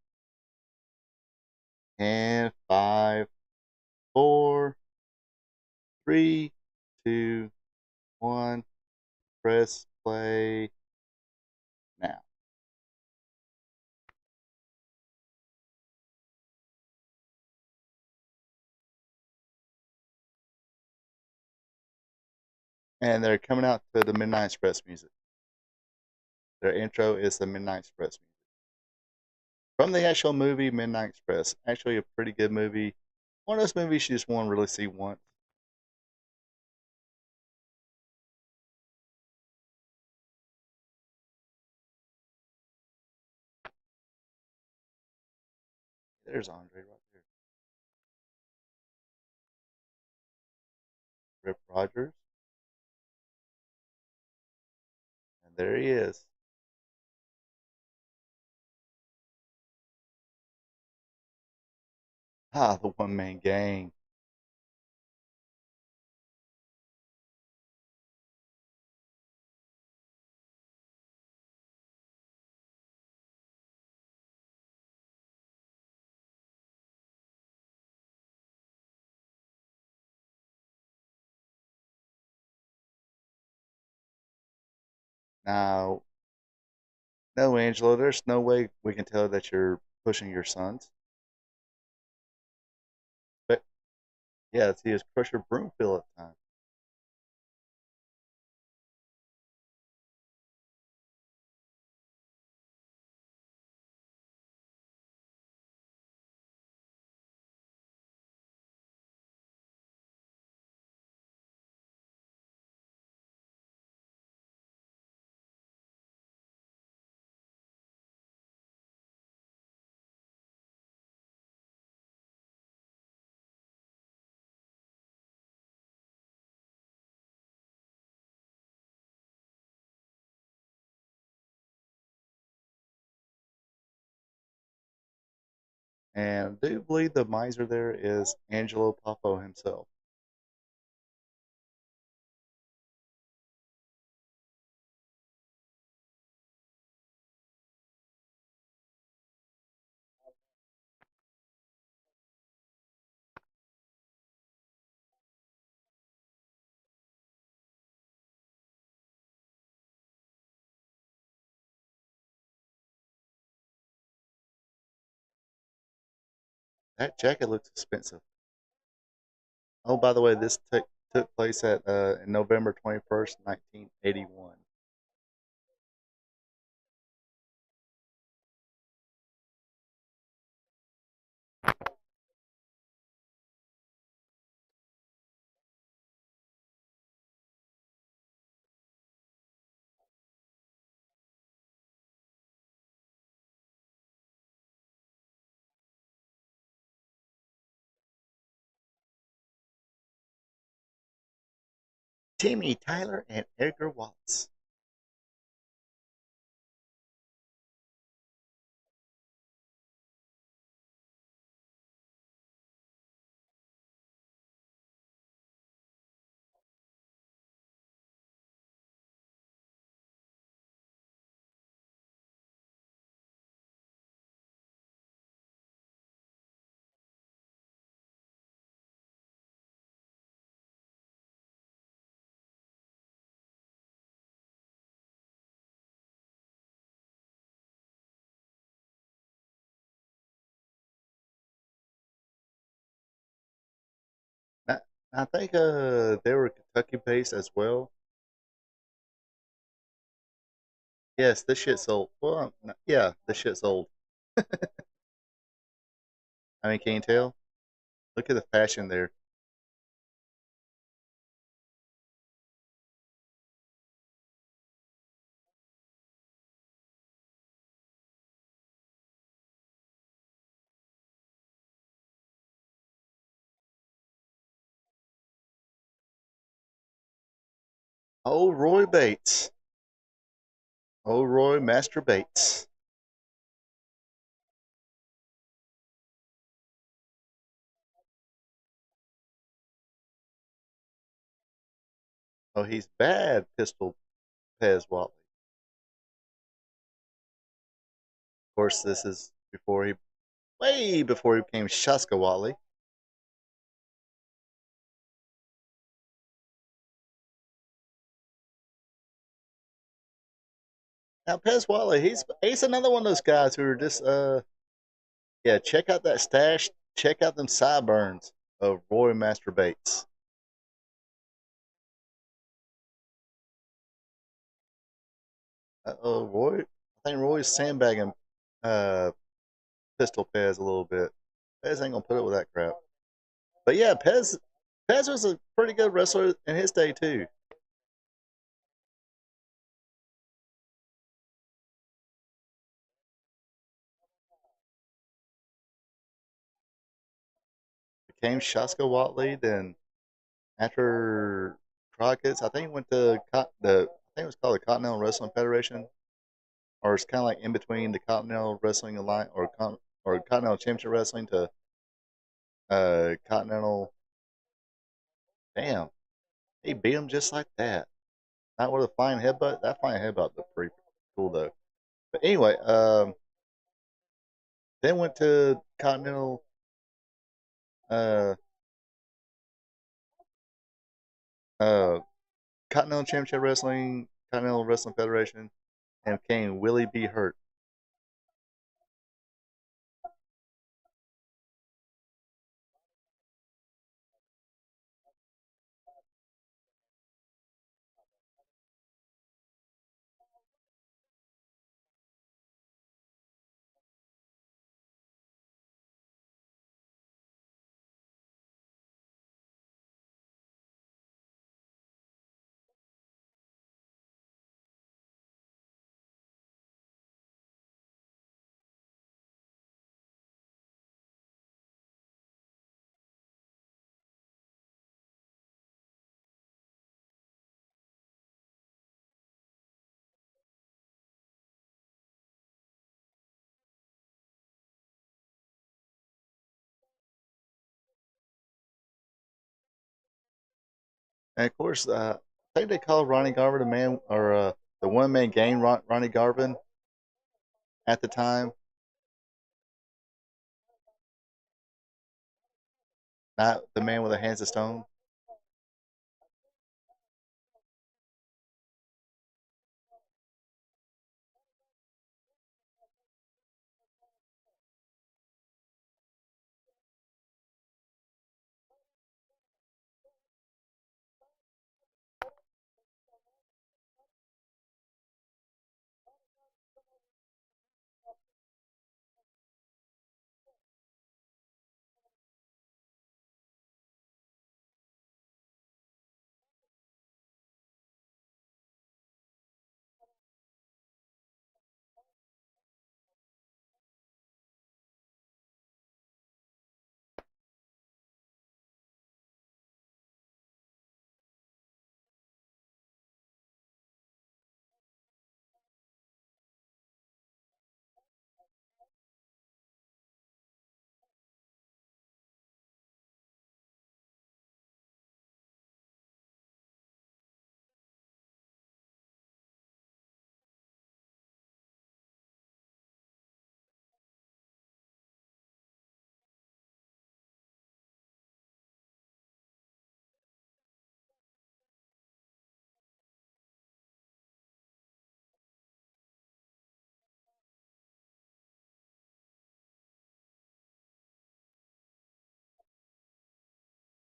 And five, four, three, two, one. Press play now. And they're coming out to the Midnight Express music. Their intro is the Midnight Express music. From the actual movie Midnight Express. Actually, a pretty good movie. One of those movies you just want to really see once. There's Andre right there. Rip Rogers. And there he is. Ah, the one man gang. Now, no, Angelo, there's no way we can tell that you're pushing your sons. But yeah, he is Crusher Broomfield at the time. And I do believe the miser there is Angelo Poffo himself. That jacket looks expensive. Oh, by the way, this took place at November 21st, 1981. Timmy Tyler and Edgar Wallace. I, I think they were Kentucky based as well. Yes, this shit's old. Well, yeah, this shit's old. I mean, can you tell? Look at the fashion there. Oh, Roy Bates. Oh, Roy Master Bates. Oh, he's bad, Pistol Pez Watley. Of course, this is before he, way before he became Shaska Watley. Now, Pez Watley, he's another one of those guys who are just yeah. Check out that stash. Check out them sideburns of Roy Masturbates. Oh, Roy. I think Roy's sandbagging uh, Pistol Pez a little bit. Pez ain't gonna put up with that crap. But yeah, Pez was a pretty good wrestler in his day too. Became Shaska Watley, then after Crockett's, I think he went to the I think it was called the Continental Wrestling Federation, or it's kind of like in between the Continental Wrestling Alliance or Continental Championship Wrestling to Continental. Damn, he beat him just like that. Not with a flying headbutt. That flying headbutt looked pretty cool though. But anyway, then went to uh, uh, Continental Championship Wrestling, Continental Wrestling Federation, and became Willie B. Hurt. And of course, I think they called Ronnie Garvin the man or the one man gang Ronnie Garvin at the time, not the man with the hands of stone.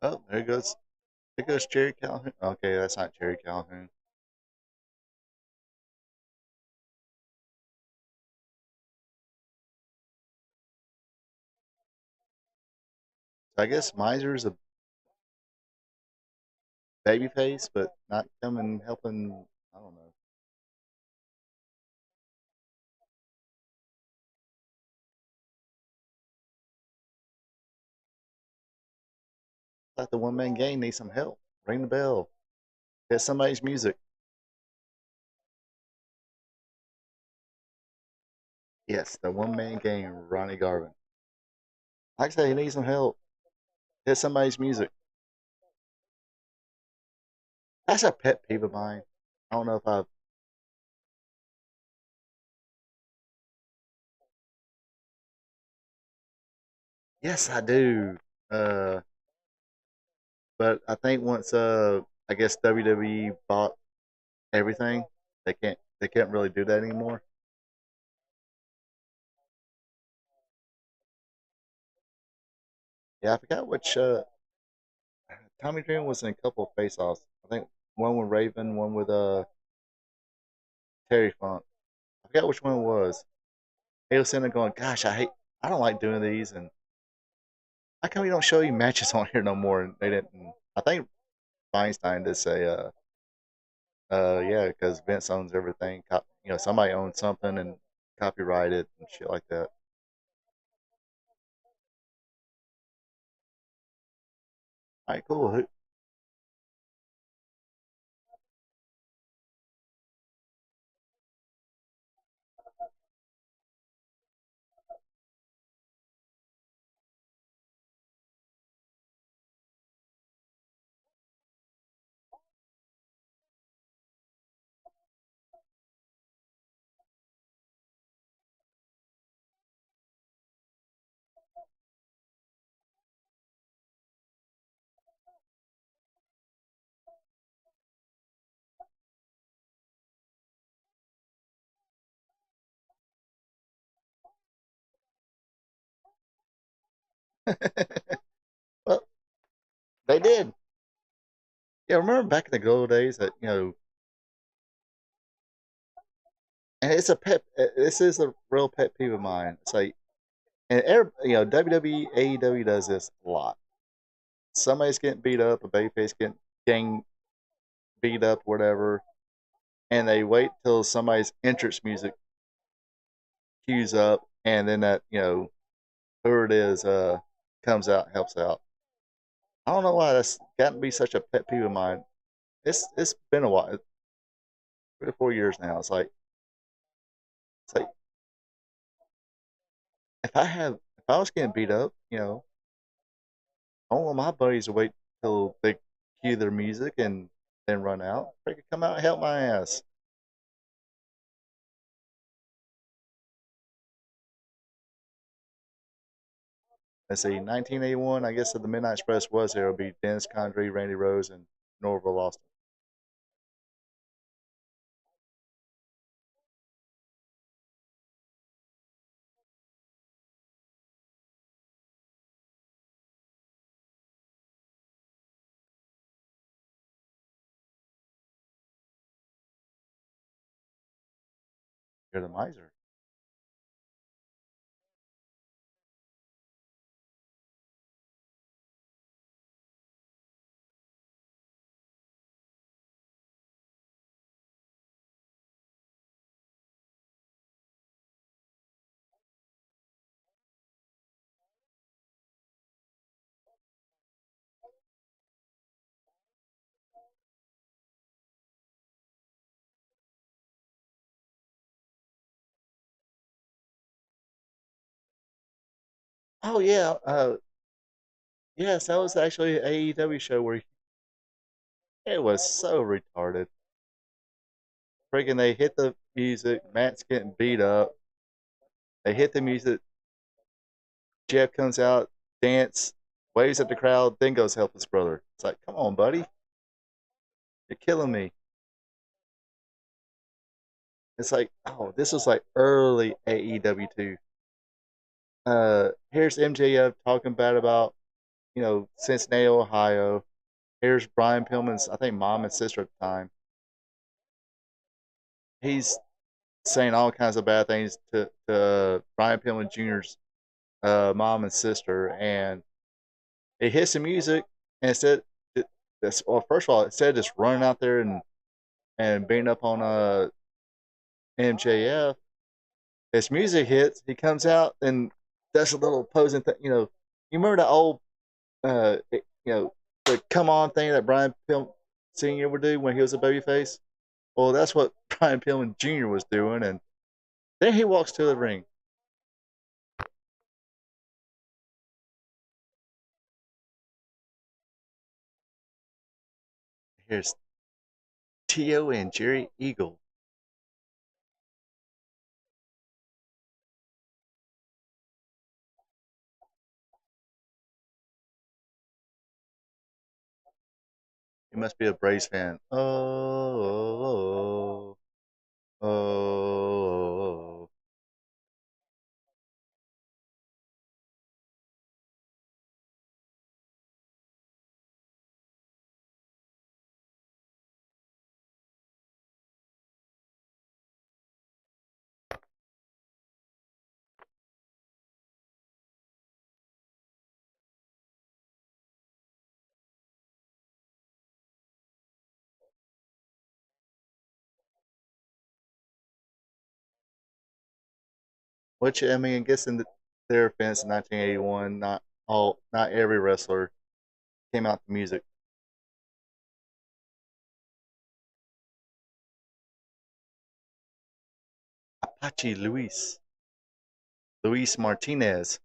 Oh, there goes Jerry Calhoun. Okay, that's not Jerry Calhoun. So I guess Miser's a baby face, but not coming helping. I don't know. Like the one man gang needs some help. Ring the bell. Hit somebody's music. Yes, the one man gang, Ronnie Garvin. Like I say, he needs some help. Hit somebody's music. That's a pet peeve of mine. I don't know if I've. Yes, I do. Uh, but I think once I guess WWE bought everything, they can't really do that anymore. Yeah, I forgot which Tommy Dreamer was in a couple of face offs. I think one with Raven, one with Terry Funk. I forgot which one it was. He was sitting there going, "Gosh, I don't like doing these, and how come we don't show you matches on here no more?" And they didn't. I think Feinstein did say, yeah, because Vince owns everything. Somebody owns something and copyrighted and shit like that. All right, cool. Well, they did. Yeah, remember back in the good old days that and it's a pet. This is a real pet peeve of mine. It's like, and WWE, AEW does this a lot. Somebody's getting beat up, a babyface getting beat up, whatever, and they wait till somebody's entrance music cues up, and then that whoever it is comes out and helps out. I don't know why that's gotten to be such a pet peeve of mine. It's been a while, 3 or 4 years now. It's like if I was getting beat up, I don't want my buddies to wait till they cue their music and then run out. They could come out and help my ass. Let's see, 1981. I guess if the Midnight Express was there, it would be Dennis Condrey, Randy Rose, and Norville Austin. You're the miser. Oh yeah, yes, that was actually an AEW show where it was so retarded. Freaking, they hit the music. Matt's getting beat up. They hit the music. Jeff comes out, dance, waves at the crowd, then goes help his brother. It's like, come on, buddy, you're killing me. It's like, oh, this was like early AEW too. Here's MJF talking bad about Cincinnati, Ohio. Here's Brian Pillman's, I think, mom and sister at the time. He's saying all kinds of bad things to Brian Pillman Jr.'s mom and sister, and it hits the music, and instead, well, first of all, instead of just running out there and beating up on MJF, his music hits, he comes out and does a little posing thing. You remember the old, uh, the come on thing that Brian Pillman Senior would do when he was a babyface. Well, that's what Brian Pillman Jr. was doing, and then he walks to the ring. Here's Tio and Jerry Eagle. You must be a Braves fan. Oh, oh, oh. Which I mean, I guess in their offense, in 1981, not every wrestler came out to music. Apache Luis Martinez.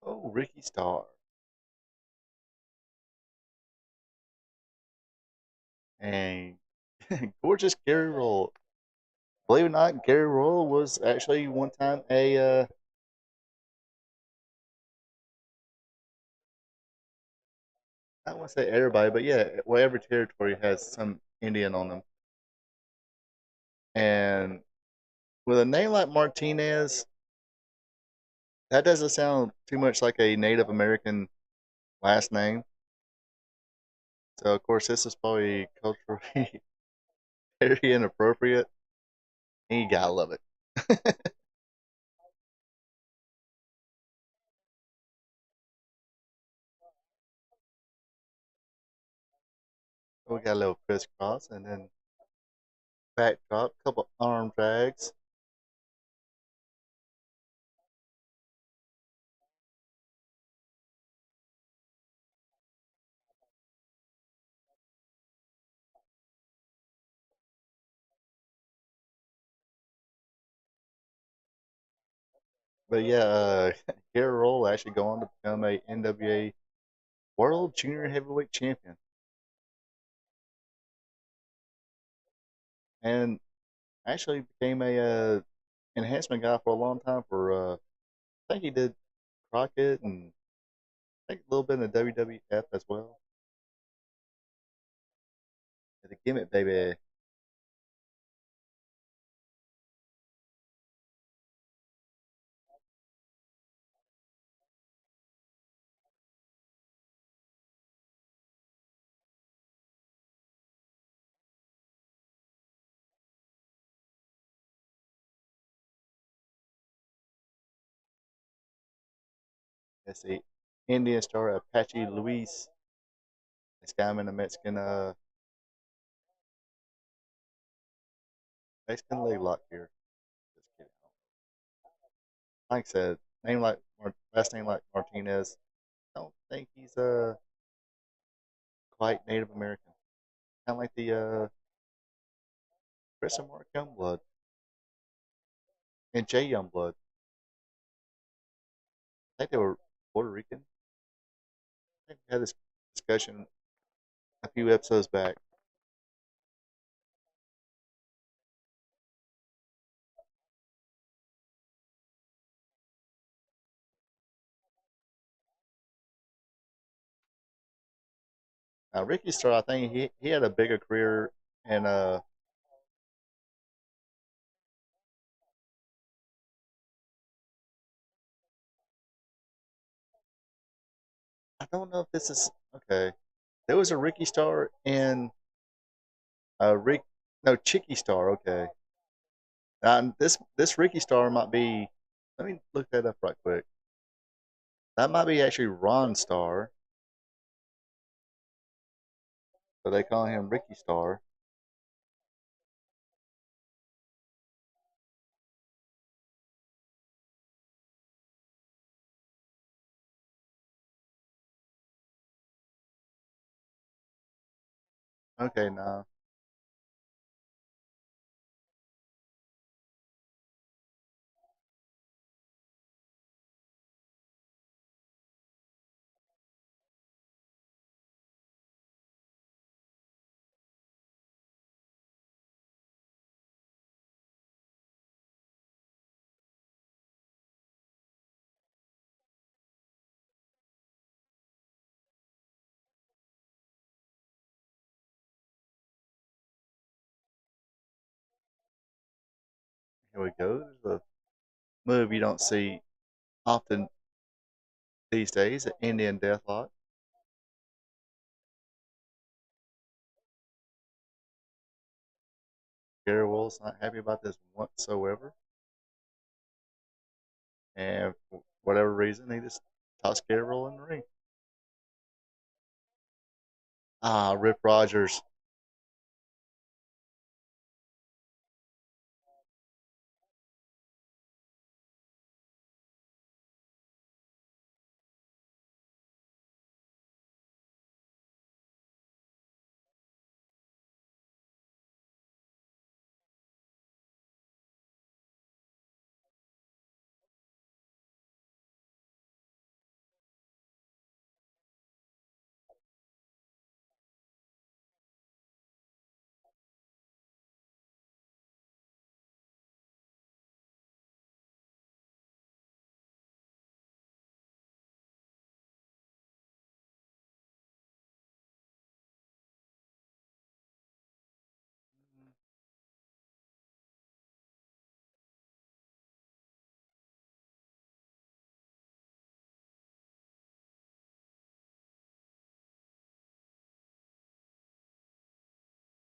Oh, Ricky Starr and gorgeous Gary Roll. Believe it or not, Gary Roll was actually one time I don't want to say everybody, but yeah, whatever territory has some Indian on them. And with a name like Martinez, that doesn't sound too much like a Native American last name. So of course this is probably culturally very inappropriate. And you gotta love it. We got a little crisscross and then backdrop, couple arm drags. But yeah, Gary Roll actually go on to become a NWA World Junior Heavyweight Champion, and actually became a enhancement guy for a long time. For I think he did Crockett and I think a little bit in the WWF as well. The gimmick, baby. Let's see, Indian star Apache Luis. This guy in the Mexican leg lock here. Just kidding. Like I said, last name like Martinez. I don't think he's quite Native American. Kind of like the Chris and Mark Youngblood and Jay Youngblood. I think they were Puerto Rican. I think we had this discussion a few episodes back. Ricky Starr, I think he had a bigger career in I don't know if this is okay. There was a Ricky Star and a Rick, no Chicky Star. Okay, this Ricky Star might be. Let me look that up right quick. That might be actually Ron Star, but they call him Ricky Star. Okay, now here we go. There's a move you don't see often these days, an Indian Deathlock. Gary Wolf's not happy about this whatsoever, and for whatever reason, he just tossed Gary Wolf in the ring. Ah, Rip Rogers.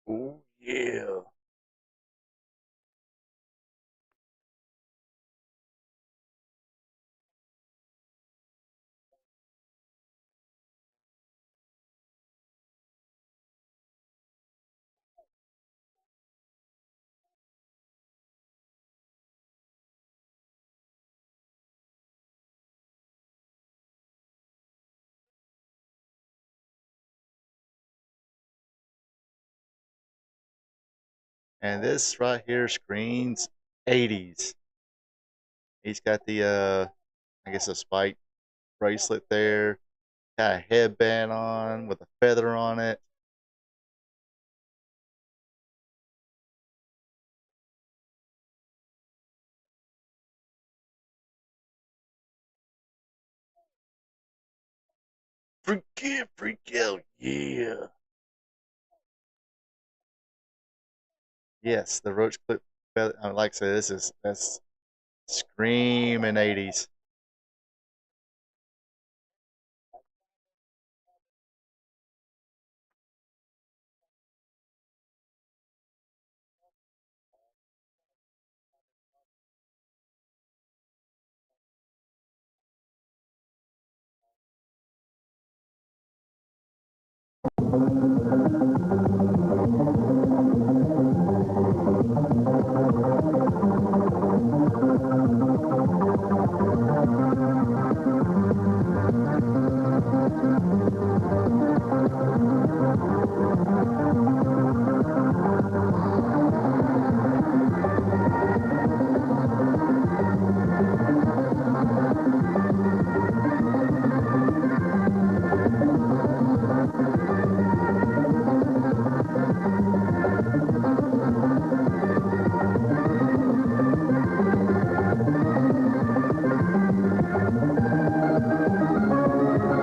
Oh yeah. And this right here screams 80s. He's got the I guess a spike bracelet there, got a headband on with a feather on it. Freak out, yeah. Yes, the roach clip feather. Like I said, that's screaming 80s.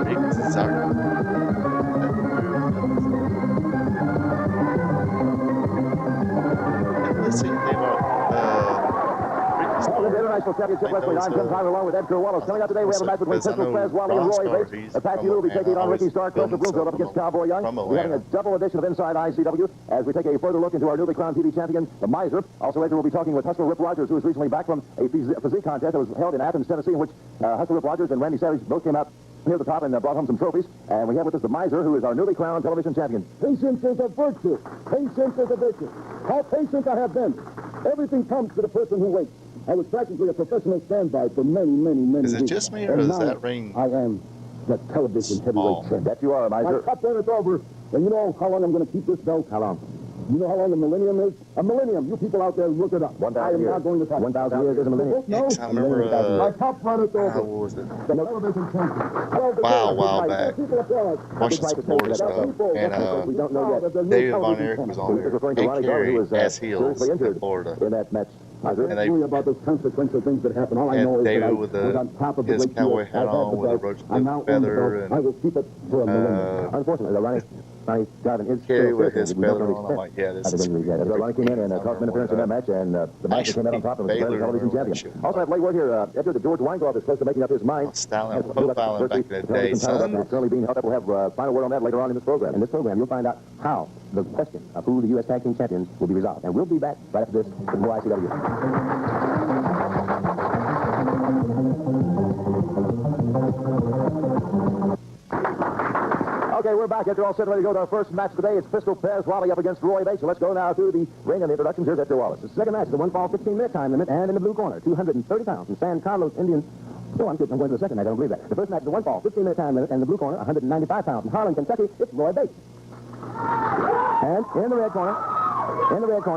Rick Zarko. That move. International Championship Wrestling. I'm Tim Tyler along with Edgar Wallace. Coming up today, we have a match between Pistol Perez Wally and Roy Bates. Apache will be taking on Ricky Stark. Joseph Bloomfield up against Cowboy Young. We're having a double edition of Inside ICW as we take a further look into our newly crowned TV champion, the Miser. Also, Edgar will be talking with Hustler Rip Rogers, who is recently back from a physique contest that was held in Athens, Tennessee, in which Hustler Rip Rogers and Randy Savage both came out here at the top and brought home some trophies. And we have with us the Miser, who is our newly crowned television champion. Patience is a virtue. Patience is a virtue. How patient I have been. Everything comes to the person who waits. I was practically a professional standby for many Is it weeks. just me, or is that ring? I am the television heavyweight champion. That you are, Miser. My cup run is over. And you know how long I'm going to keep this belt? How long? You know how long a millennium is? A millennium. You people out there, look it up. 1,000 years. I am not going to touch 1,000 years is a millennium. No. I remember, My cup run is over. what was it? The television champion. Wow, back. Watching some Florida stuff, and we don't know yet. David Von Erich was on He was referring to there. Ronnie They Garvin, who was carried as heels seriously in injured Florida. in that match. I don't And they- worry about those consequential things that happen. All I know is that David I with was on top of the his great cowboy deal. hat I've had on the with a belt. roach I'm now on the feather belt. I will keep it for a millennium. Unfortunately, Ronnie Garvin is Carey still with sick, his and we don't feather know on. the I'm like, yeah, extent this of is injuries yet. Ronnie came in and caused an interference in that match, and the Miser came out on top and was declared the television champion. Also, I have late word here. Edgar, the George Weingolf is close to making up his mind. Styling and profiling back in the day, It's son. currently being held up. We'll have final word on that later on in this program. In this program, you'll find out how the question of who the U.S. Tag Team Champions will be resolved. And we'll be back right after this with more ICW. Okay, we're back. Edgar all set, ready to go to our first match today. It's Pistol Perez Wally up against Roy Bates. So let's go now to the ring and the introductions. Here's Edgar Wallace. The second match, the 1-fall 15-minute time limit, and in the blue corner, 230 pounds from San Carlos, Indian. Oh, I'm going to the second match. I don't believe that. The first match, the 1-fall 15-minute time limit, and in the blue corner, 195 pounds from Harlan, Kentucky. It's Roy Bates. And in the red corner,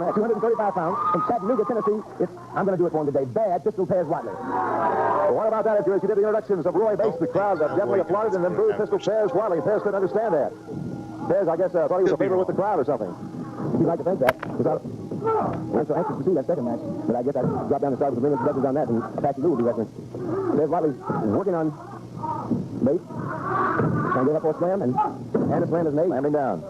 at 235 pounds, from Chattanooga, Tennessee, it's, I'm going to do it for him today, bad Pistol Perez Wally. Well, what about that, Edgar? As you did the introductions of Roy Bates, the crowd definitely applauded and then booed Pistol Perez Wally. Perez couldn't understand that. Perez, I guess, thought he was a favorite with the crowd or something. You'd like to think that. I'm so anxious to see that second match, but I guess I drop down and start with the ring introductions on that, and Apache Lou will be wrestling. Perez Wally working on Bates. Trying to get up for a slam, and a slam is made. Slamming down.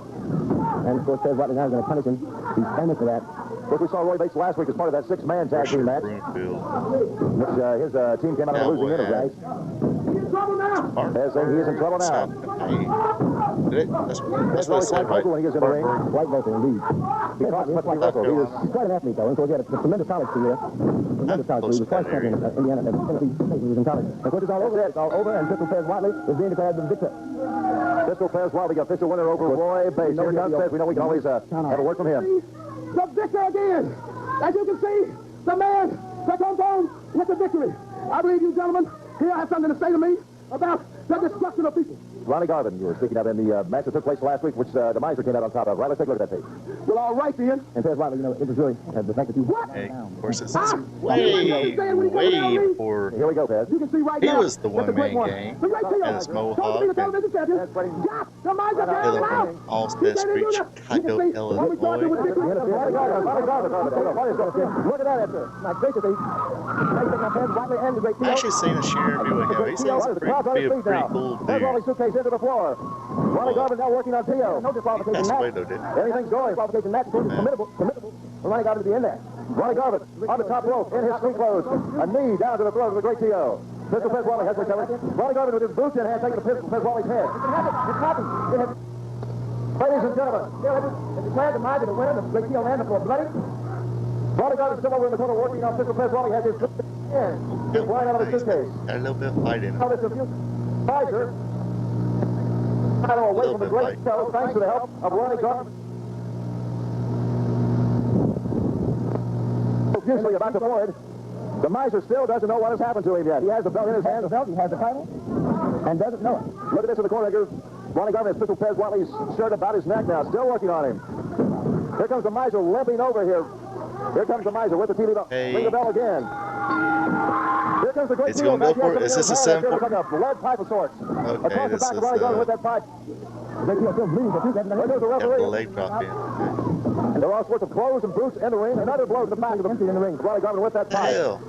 And, of course, Perez Wally now is going to punish him. He's famous for that. Of course, we saw Roy Bates last week as part of that 6-man tag team match, which his team came out on a losing end, guys. Perez saying he is in trouble now. That's what I said, right? When he gets in the ring. Quite vocal, indeed. He talks much like Russell. He's quite an athlete, though. And so he had a tremendous college career. Tremendous college career. He was twice champion in Indiana, Tennessee State when he was in college. Of course, it's all over. It's all over, and Pistol Perez Wally is being declared the victor. Pistol Perez Wally, official winner over Roy Bates. Here comes Perez. We know we can always have a word from him. The victor again. As you can see, the man that comes on with the victory. I believe you gentlemen here have something to say to me about the destruction of people. Ronnie Garvin, you were speaking of in the match that took place last week, which the Miser came out on top of. Right, let's take a look at that tape. Well, all right, then. And Perez Wally, you know, it was really the fact that you... What? Hey, of course, this is Ah! way before Here we go, Perez. You can see right he now was the one-man gang, the great Tio. and his mohawk, Supposed to be the television champion. Got the Miser down now. Allsted Street, Chicago, Illinois. Look at that, Edgar. My gracious, I actually seen a sheer interview with him. He seems to be a pretty cool There's Wally's dude. suitcase into the floor. Ronnie Garvin now working on Tio. No disqualification Passed away match. though, didn't he? Everything's going. Disqualification match. Formidable. Ronnie Garvin to be in there. Ronnie Garvin on the top rope in his street clothes. A knee down to the throat of the great Tio. Pistol Perez Wally has recovered. Ronnie Garvin with his boots in hand taking the Pistol Perez Wally's head. It's happened. Ladies and gentlemen, it's declared the Miser the winner. The great Tio land before bloody. Ronnie Garvin still over in the corner working on Pistol Perez Wally has his hand. Just flying out of his suitcase. Got a little bit of fight in him. Now this is Miser. Away from the great show, thanks to the help of Ronnie Garvin. Usually about to forward. The Miser still doesn't know what has happened to him yet. He has the belt in his hand. He has the title, and doesn't know it. Look at this in the corner. Ronnie Garvin has Pistol Perez Wally's shirt about his neck now, still working on him. Here comes the Miser limping over here. Here comes the Miser with the TV bell. Hey. Ring the bell again. Here comes the great Is he going to go for it? Is this a simple? Like a lead pipe of sorts. Okay, Across the this back of is Ronnie Garvin with that pipe. There goes the got referee. the leg drop in. And there are all sorts of blows and boots in the ring, and other blows in the back of the ring. Ronnie Garvin with that pipe. Hell.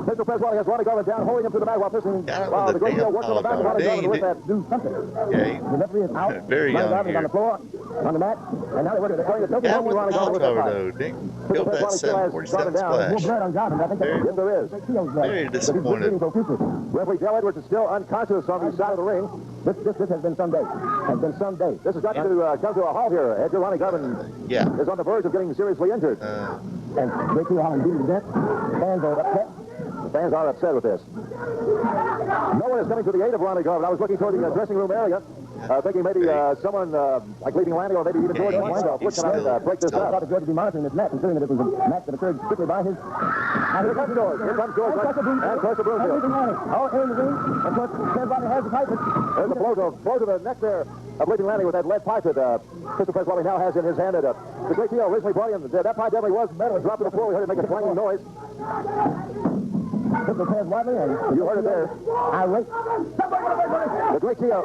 Mr. Peswally has Ronnie Garvin down, holding him to the mat while pissing. While the great deal works on the back of Ronnie Garvin with that do something. Yeah, The referee is out. very Ronnie young Garvin's on the floor, on the mat, and now they're going to Yeah, with Ronnie the Garvin mouth with that cover, fight. though. Didn't Mr. go that Peswally still has 747 Garvin down. More splash. blood on Garvin. I think yes, there is. Very disappointed. Referee Dale Edwards is still unconscious on the side of the ring. This has been some day. This has got to come to a halt here. Edgar Ronnie Garvin is on the verge of getting seriously injured. And Ricky Holland beating to death. Fans are upset. The fans are upset with this. No one is coming to the aid of Ronnie Garvin. I was looking toward the dressing room area, thinking maybe someone like Leading Landy or maybe even George Weingoff would come out and break this up. I thought that George would be monitoring this match, considering that it was a match that occurred strictly by his... Here comes George. Here comes George. And Closer Broomfield. All in the ring. Of course, Ken Rodney has the pipe. There's a blow to the neck there of Leading Landy with that lead pipe that Christopher Peswally now has in his hand. The great deal originally brought him. That pipe definitely was metal. It dropped to the floor. We heard it make a clanging noise. Mr. Peswally, and you heard it there. The great deal.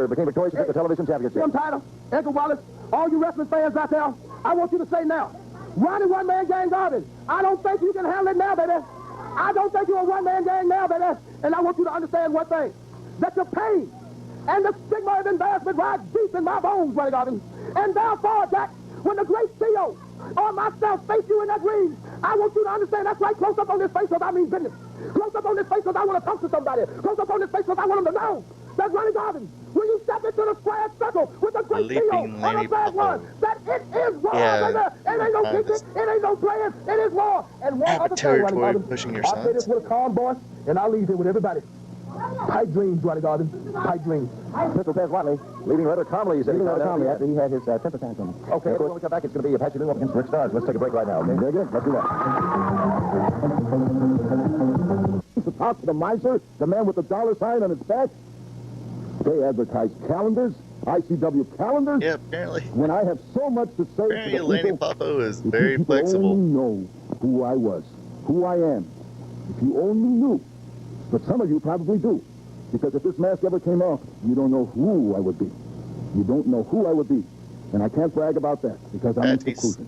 Became victorious to get the television championship. Jim Title, Edgar Wallace, all you wrestling fans out there, I want you to say now, Ronnie one-man gang Garvin. I don't think you can handle it now, baby. I don't think you're a one-man gang now, baby. And I want you to understand one thing, that the pain and the stigma of embarrassment rides deep in my bones, Ronnie Garvin. And therefore, Jack, when the great CEO or myself face you in that ring, I want you to understand that's right, close up on this face because I mean business. Close up on this face because I want to talk to somebody. Close up on this face because I want them to know that Ronnie Garvin, when you step into the square circle with the great CEO on the bad one, that it is war, baby. It ain't no kicking, it ain't no playing, it is war. And one other thing, Ronnie Garvin, I'll say this with a calm voice, and I'll leave it with everybody. Pipe dreams, Ronnie Garvin. Pipe dreams. Mr. Peswally leaving rather calmly. He's leaving rather calmly after he had his temper tantrum. Okay, when we come back, it's going to be Apache Lou up against Rick Stars. Let's take a break right now, okay? Very good. Let's do that. To talk to the miser, the man with the dollar sign on his back. They advertise calendars, ICW calendars. Yeah, apparently. When I have so much to say Apparently, to the Lanny people, Poffo is if you very people flexible. only know who I was, who I am. If you only knew. But some of you probably do. Because if this mask ever came off, you don't know who I would be. You don't know who I would be. And I can't brag about that because I'm in seclusion.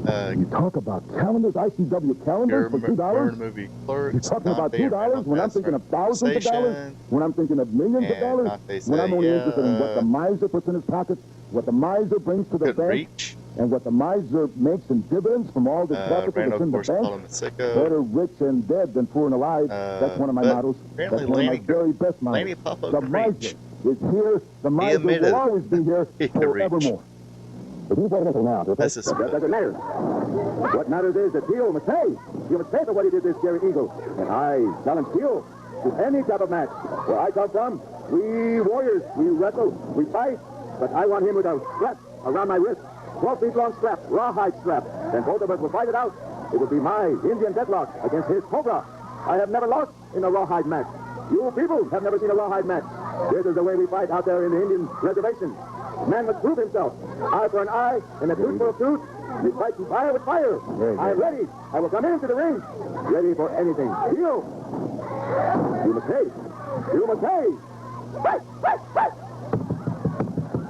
You talk about calendars, ICW calendars for $2? Movie Clerks, You're talking about $2 when I'm thinking of thousands of dollars, when I'm thinking of millions of dollars, when I'm only interested in what the miser puts in his pocket, what the miser brings to the bank, and what the miser makes in dividends from all the capital that's in the bank. Better rich and dead than poor and alive. That's one of my mottos. That's one of my very best mottos. The miser is here. The miser will always be here forevermore. If you get now, that doesn't matter. What matters is that Theo must pay. You must pay for what he did this Jerry Eagle. And I challenge Theo to any type of match. Where I come from, we warriors, we wrestle, we fight. But I want him with a strap around my wrist. 12 feet long strap, rawhide strap. Then both of us will fight it out. It will be my Indian deadlock against his Cobra. I have never lost in a rawhide match. You people have never seen a rawhide match. This is the way we fight out there in the Indian reservation. Man must prove himself. Eye for an eye, and a tooth for a tooth. We fight fire with fire. I'm ready. I will come into the ring. Ready for anything. You must pay. You must pay. Right, right, right.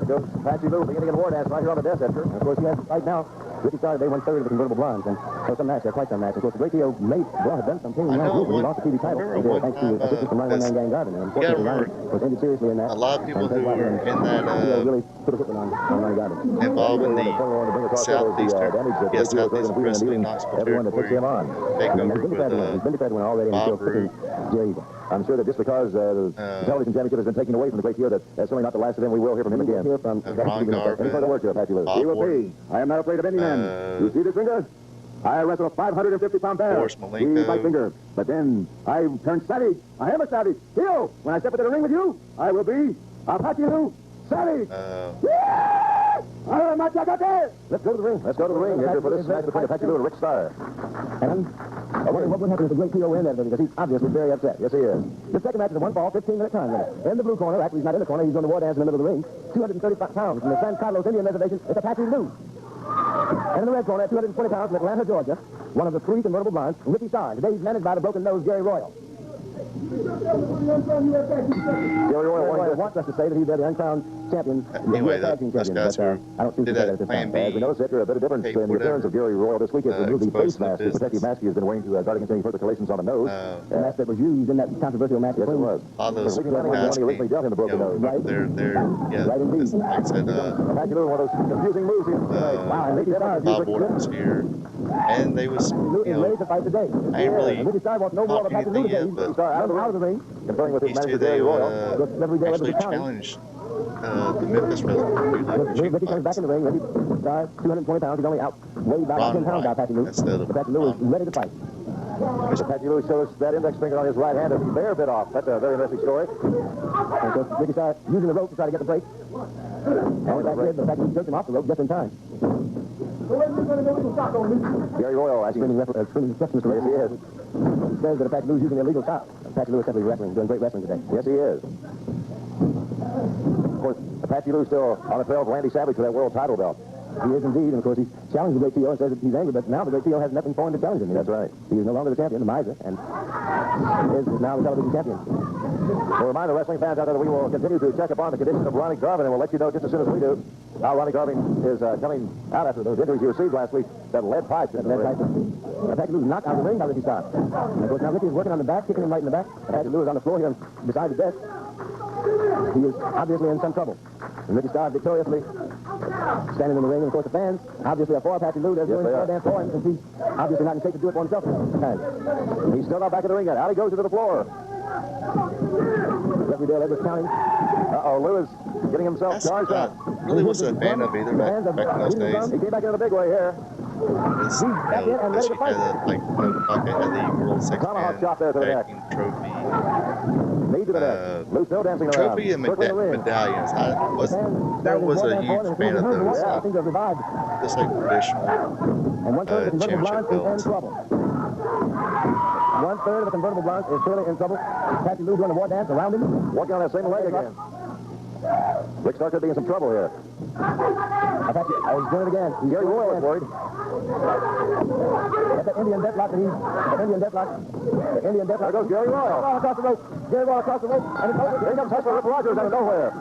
There goes Apache Lou beginning an war dance right here on the desk center. Of course, he has to fight now. Ricky started day 1/3 of the convertible blondes, and for some match, quite some match. Of course, a great deal made had done some thing last week when he lost the TV title. Thanks to assistance from Ronnie One Man Gang Garvin. And unfortunately, Ronnie was ended seriously in that. A lot of people who were in that really put a whipping on Ronnie Garvin. involved in the Southeastern Wrestling Knoxville territory takeover He's been declared one already, and he's still picking Jerry Eagle. I'm sure that just because the television championship has been taken away from the great deal, that that's certainly not the last of them. We will hear from him again. Hear from Ron Garvin, any further words here, Apache Lou? He will pay. I am not afraid of any man. You see this finger? I wrestle a 550-pound bear. He's my finger. But then I turn savage. I am a savage. Theo, when I step into the ring with you, I will be Apache Lou savage. Let's go to the ring. Let's go to the ring here for this match between Apache Lou and Rick Starr. And what would happen if the great Theo in there? Because he's obviously very upset. Yes, he is. The second match is a 1-fall, 15-minute time limit. In the blue corner, actually he's not in the corner, he's on the war dance in the middle of the ring. 235 pounds from the San Carlos Indian Reservation, it's Apache Lou. And in the red corner, at 220 pounds from Atlanta, Georgia, one of the 3 convertible blondes, Ricky Starr. Today he's managed by the broken-nosed Gary Royal. Jerry Royal wants us to say that he's the uncrowned champion. Anyway, those guys who I don't did that Plan B. As we notice, Victor, a bit of difference in the appearance of Jerry Royal this week is the movie face mask. The protective mask he has been wearing to guard against any further collations on the nose. The mask that was used in that controversial match. Yes, it was. All those masks originally dealt him the broken nose. Right? Yeah. Right indeed. Like I said, Patty Lou, one of those confusing moves here. Wow, and Bob Orton was here, and they was, ready to fight today. I ain't really Ricky Stein wants no more of Patty Lou today. He's out of the ring, conferring with his manager Jerry Royal. Actually challenged the Memphis wrestler. Ricky comes back in the ring. Ricky Stein, 220 pounds. He's only out way back 10 pounds by Patty Lou. Patty Lou is ready to fight. Patty Lou shows that index finger on his right hand, and the bear bit off. That's a very interesting story. And so Ricky Stein using the rope to try to get the break. And back here, the fact he jerked him off the rope just in time. Gary Royal asking screaming instructions today. Yes, he is. Says that Patty Lou's using illegal shot. Patty Lou is simply wrestling, doing great wrestling today. Yes, he is. Of course, Patty Lou's still on the trail of Randy Savage for that world title belt. He is indeed, and of course he's challenged the Great T.O. and says that he's angry, but now the Great T.O. has nothing for him to challenge him. That's right. He is no longer the champion, the miser, and is now the television champion. We'll remind the wrestling fans out there that we will continue to check upon the condition of Ronnie Garvin, and we'll let you know just as soon as we do how Ronnie Garvin is coming out after those injuries he received last week. That lead pipe. Patty Lou knocked out of the ring by Ricky Stein. Of course, now Ricky is working on the back, kicking him right in the back. Patty Lou is on the floor here beside the desk. He is obviously in some trouble. And Ricky Stein victoriously standing in the ring, and of course the fans obviously are for Patty Lou. They're doing a dance for him, since he's obviously not in shape to do it for himself. He's still not back in the ring yet. Out he goes into the floor. Referee Dale Edwards counting. Uh-oh, Lou is getting himself charged up. Really wasn't a fan of either back in those days. He came back in a big way here. He's back in and ready to fight. Like the World Sex Tomahawk chop there to the neck. Trophy. Knee to the neck. Lou still dancing around. Trophy and medallions. That was a huge fan of those. Just like traditional and one-third of the convertible blonde is in trouble. One-third of the convertible blonde is clearly in trouble. Patty Lou doing the war dance around him. Working on that same leg again. Rick Stark could be in some trouble here. He's doing it again. Gary Royal is worried. That's the Indian deathlock that the Indian deathlock. The Indian deathlock. There goes Gary Royal. Across the rope. Gary Royal across the rope. And here comes Hustler Rip Rogers out of nowhere.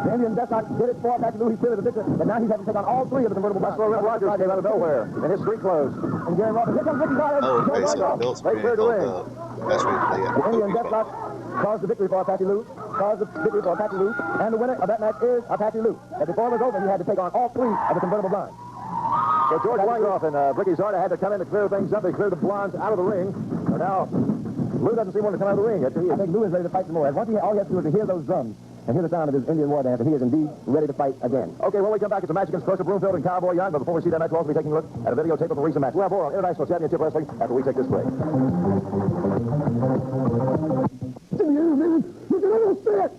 The Indian deathlock did it for Patty Lou. He's clearly the victor. But now he's having to take on all three of the convertible blocks. Hustler Rip Rogers came out of nowhere in his street clothes. And Gary Royal. Here comes Ricky Rogers. They cleared the ring. The Indian deathlock caused the victory for Patty Lou. Caused the victory for Patty Lou. And the winner of that match is Patty Lou. And before it was over, he had to take on all three of the convertible blondes. So George Weinroth and Ricky Zarda had to come in to clear things up. They cleared the blondes out of the ring. So now, Lou doesn't seem want to come out of the ring. I think Lou is ready to fight some more. And all he has to do is to hear those drums and hear the sound of his Indian war dance, and he is indeed ready to fight again. Okay, when we come back, it's a match against Crusher Broomfield and Cowboy Young. But before we see that match, we'll also be taking a look at a videotape of a recent match. We'll have more on International Championship Wrestling after we take this break. Man, look at all that.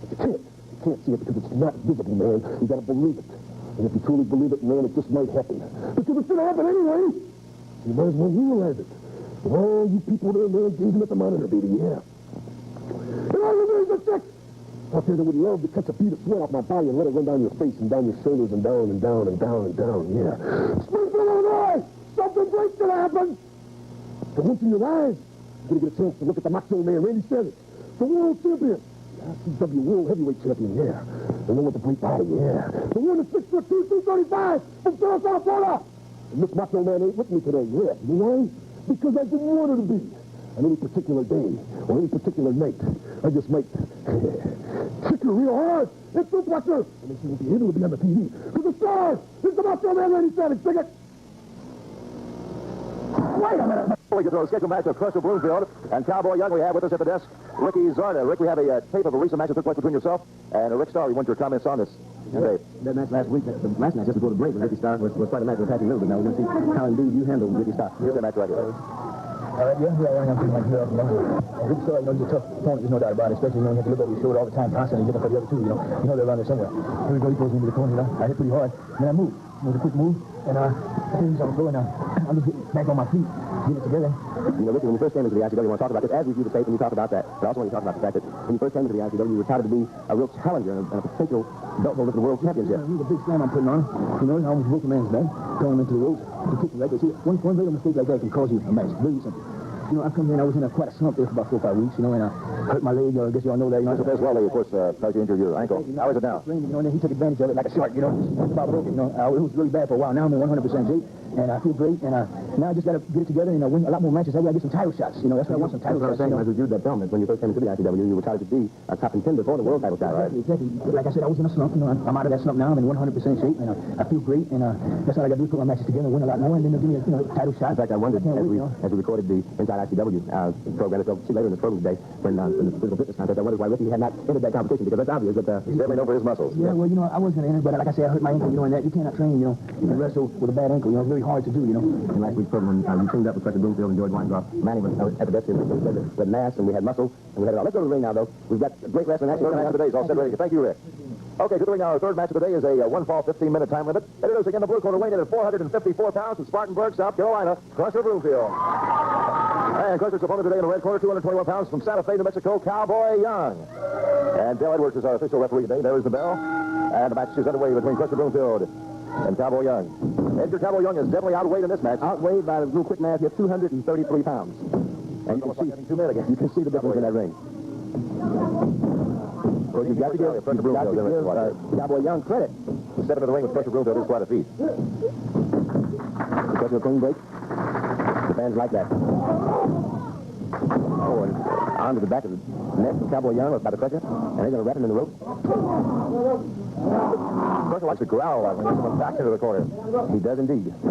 But you can't see it because it's not visible, man. You gotta believe it. And if you truly believe it, man, it just might happen. Because it's gonna happen anyway. You might as well realize it. And all you people there, man, gazing at the monitor, baby, yeah. And all of there's a chick out there that would love to catch a bead of sweat off my body and let it run down your face and down your shoulders and down and down and down and down, yeah. Springfield, Illinois! Something great's gonna happen! But once in your eyes, you're gonna get a chance to look at the macho man, Randy Savage, the world champion, CW World Heavyweight Champion, yeah. The one with the great body, yeah. The one that's 6'2", 235 from Sarasota, Florida. And this macho man ain't with me today, yeah. You know why? Because I didn't want her to be. On any particular day or any particular night, I just might kick her real hard and suplex her. And then she won't be able to be on the TV. Because the star is the macho man, Randy Savage. Dig it? Wait a minute. We get to a scheduled match of Crusher Bloomfield and Cowboy Young. We have with us at the desk Ricky Zarda. Rick, we have a tape of a recent match that took place between yourself and Rick Starr. We want your comments on this tape. That match last week, the last match just before the break with Ricky Starr was quite a match with Patty Lou. But now we're going to see how indeed you handle Ricky Starr. Here's that match right here. Yeah, I'm pretty much nervous, you know. Ricky Starr, he's a tough opponent, there's no doubt about it, especially, you have to look over your shoulder all the time, constantly looking for the other two, You know they're around there somewhere. Here we go, he goes into the corner, I hit pretty hard, and then I move. It was a quick move, and I think he's on the floor now. I'm just getting back on my feet, getting it together. You know, Ricky, when you first came into the ICW, we want to talk about this as we do the tape, and you talk about that. But I also want to talk about the fact that when you first came into the ICW, you were touted to be a real challenger and a potential belt holder for the World Championship. Yeah, it was a big slam I'm putting on him. You know, I almost broke a man's back, throwing him into the ropes, to kick the leg. See, one little mistake like that can cause you a match. Really simple. You know, I come in, I was in quite a slump there for about 4 or 5 weeks, you know, and I hurt my leg. I guess you all know that, you know. Mr. Wally, of course, tried to injure your ankle. How is it now? You know, and then he took advantage of it like a shark, you know. Just about broke it, you know. It was really bad for a while. Now I'm in 100% shape, and I feel great, and now I just got to get it together and win a lot more matches. I got to get some title shots, you know. That's what I want, some title shots. I was reviewed that film, when you first came into the ICW, you were touted to be a top contender for the world title shot, right? Exactly. Like I said, I was in a slump, you know. I'm out of that slump now. I'm in 100% shape, and I feel great, and that's all I got to do is put my matches together and win a lot more, and then they'll give me a title shot. In fact, I wondered, as we recorded the Inside ICW program, so see later in the program today, when the physical fitness contest, I wondered why Ricky had not entered that competition, because that's obvious that he's definitely known for his muscles. Yeah, well, you know, I was going to enter, but like I said, I hurt my ankle, you know, and that you cannot train, you know, you can wrestle with a bad ankle, you know, it's very hard to do, you know. In last week's program, we teamed up with Fletcher Broomfield and George Weingroff. Manny was at the desk, we had mass, and we had muscle, and we had it all. Let's go to the ring now, though. We've got great wrestling action coming out today. It's all set ready. Thank you, Rick. Okay, to the ring now. Our third match of the day is a one-fall, 15-minute time limit. It is again the blue corner, weighing in at 454 pounds from Spartanburg, South Carolina, Crusher Broomfield. And Crusher's opponent today in the red corner, 221 pounds from Santa Fe, New Mexico, Cowboy Young. And Dale Edwards is our official referee today. There is the bell. And the match is underway between Crusher Broomfield and Cowboy Young. Edgar Cowboy Young is definitely outweighed in this match. Outweighed by the real quick math here, 233 pounds. And you can see 2 men again. You can see the difference in that ring. Well, you've got to give Cowboy Young credit. Stepping to the ring with Crusher Broomfield is quite a feat. Crusher clean break. The fans like that. Oh, and on to the back of the net from Cowboy Young by the Crusher. And they're going to wrap him in the rope. Crusher likes to growl when he comes back into the corner. He does indeed. Of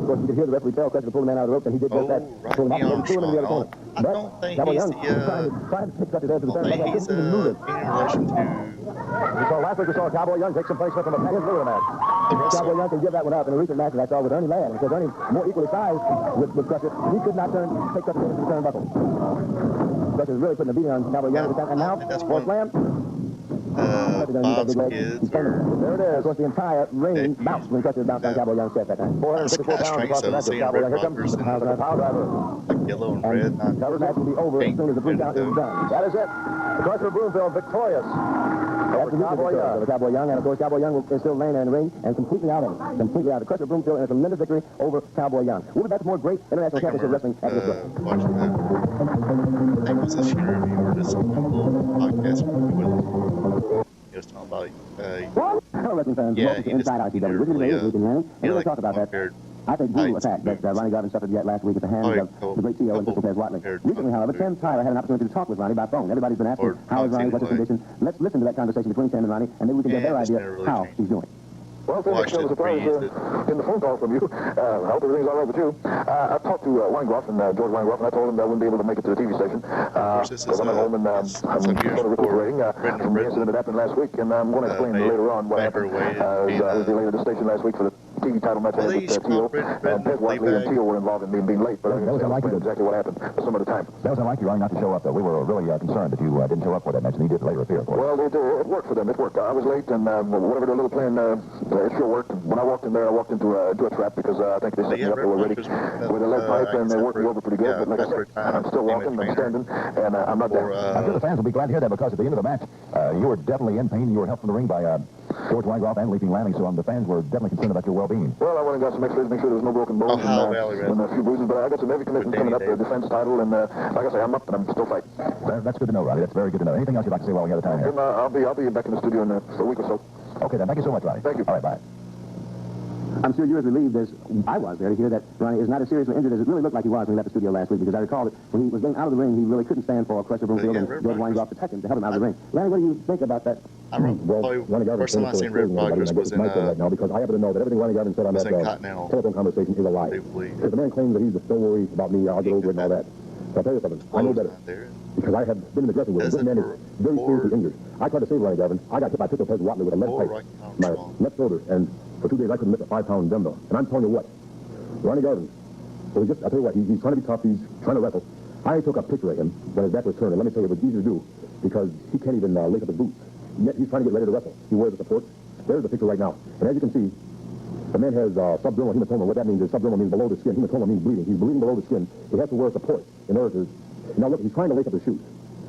course, you could hear the referee tell Crusher to pull the man out of the rope, and he did just that. Pull him up and threw him in the other corner. I don't think Cowboy he's Young trying to pick up his head to the center. I think he's in relation to... We saw last week, we saw Cowboy Young take some punishment from a package lower match. Cowboy Young can give that one up. In a recent match that I saw with Ernie Ladd, because Ernie, more equally sized with Crusher, he could not take Crusher into the turnbuckle. Crusher's really putting a beating on Cowboy Young. And now, for a slam. Bob's kids there it is. Of course, the entire ring bounced when Crusher bounced on Cowboy Young's chest that time. 454 pounds across the match of Cowboy Young. Here comes the power driver. Like yellow and red. Cover match will be over as soon as the 3 count is done. That is it. Crusher Broomfield victorious. That's the Cowboy Young, and of course Cowboy Young is still laying there in the ring and completely out of it. Completely out of it. Crusher Broomfield in a tremendous victory over Cowboy Young. We'll be back with more great international championship wrestling after this break. Watching that. I think it was this interview or just some little podcast he was talking about. Hello, wrestling fans. Welcome to Inside ICW. With me today is Luke and Lenny, and we're going to talk about that. I think brutal attack that Ronnie Garvin suffered yet last week at the hands of the great CEO and Pistol Pez Watley. Recently, however, Tim Tyler had an opportunity to talk with Ronnie by phone. Everybody's been asking, how is Ronnie, what's his condition? Let's listen to that conversation between Tim and Ronnie, and maybe we can get a better idea how he's doing. Well, Felix, I was surprised in the phone call from you. I hope everything's all right with you. I talked to Weingroff and George Weingroff, and I told him that I wouldn't be able to make it to the TV station. Because I'm at home and I'm sort of recuperating from the incident that happened last week, and I'm going to explain later on what happened. I was delayed at the station last week for the TV title match I had with Tio. Pez Watley and Tio were involved in being late, but I can explain exactly what happened some other time. That was unlike you, Ronnie, not to show up, though. We were really concerned that you didn't show up for that match, and he did later appear for it. Well, it worked for them. It worked. I was late, and whatever their little plan, it sure worked. When I walked in there, I walked into a trap because I think they set me up. They were ready with a lead pipe, and they worked me over pretty good. But like I said, I'm still walking, I'm standing, and I'm not there. I'm sure the fans will be glad to hear that, because at the end of the match, you were definitely in pain. You were helped from the ring by George Weingroff and Leaping Lanning, so the fans were definitely concerned about your well-being. Well, I went and got some x-rays to make sure there was no broken bones and a few bruises, but I got some heavy commitments coming up, the defense title, and like I say, I'm up and I'm still fighting. That's good to know, Ronnie. That's very good to know. Anything else you'd like to say while we have the time here? I'll be back in the studio in a week or so. Okay, then. Thank you so much, Ronnie. Thank you. All right, bye. I'm sure you're as relieved as I was there to hear that Ronnie is not as seriously injured as it really looked like he was when he left the studio last week, because I recall that when he was getting out of the ring, he really couldn't stand for Crusher Broomfield and George Weingroff to touch him to help him out of the ring. Lanny, what do you think about that? I remember first time I seen Red Rogers was in right now, because I happen to know that everything Ronnie Garvin said on that telephone conversation is a lie. If the man claims that he's don't worry about me, I'll get over it and all that. So I'll tell you something. I know better. Because I have been in the dressing room. This man is very seriously injured. I tried to save Ronnie Garvin. I got hit by Pistol Pez Watley with a lead pipe. My left shoulder, and for 2 days I couldn't lift a 5-pound dumbbell. And I'm telling you what, Ronnie Garvin, I'll tell you what, he's trying to be tough, he's trying to wrestle. I took a picture of him when his back was turned, and let me tell you, it was easy to do, because he can't even link up his boots. Yet he's trying to get ready to wrestle. He wears the support. There's the picture right now. And as you can see, the man has subdermal hematoma. What that means is subdermal means below the skin. Hematoma means bleeding. He's bleeding below the skin. He has to wear support in order to... Now look, he's trying to link up his shoes.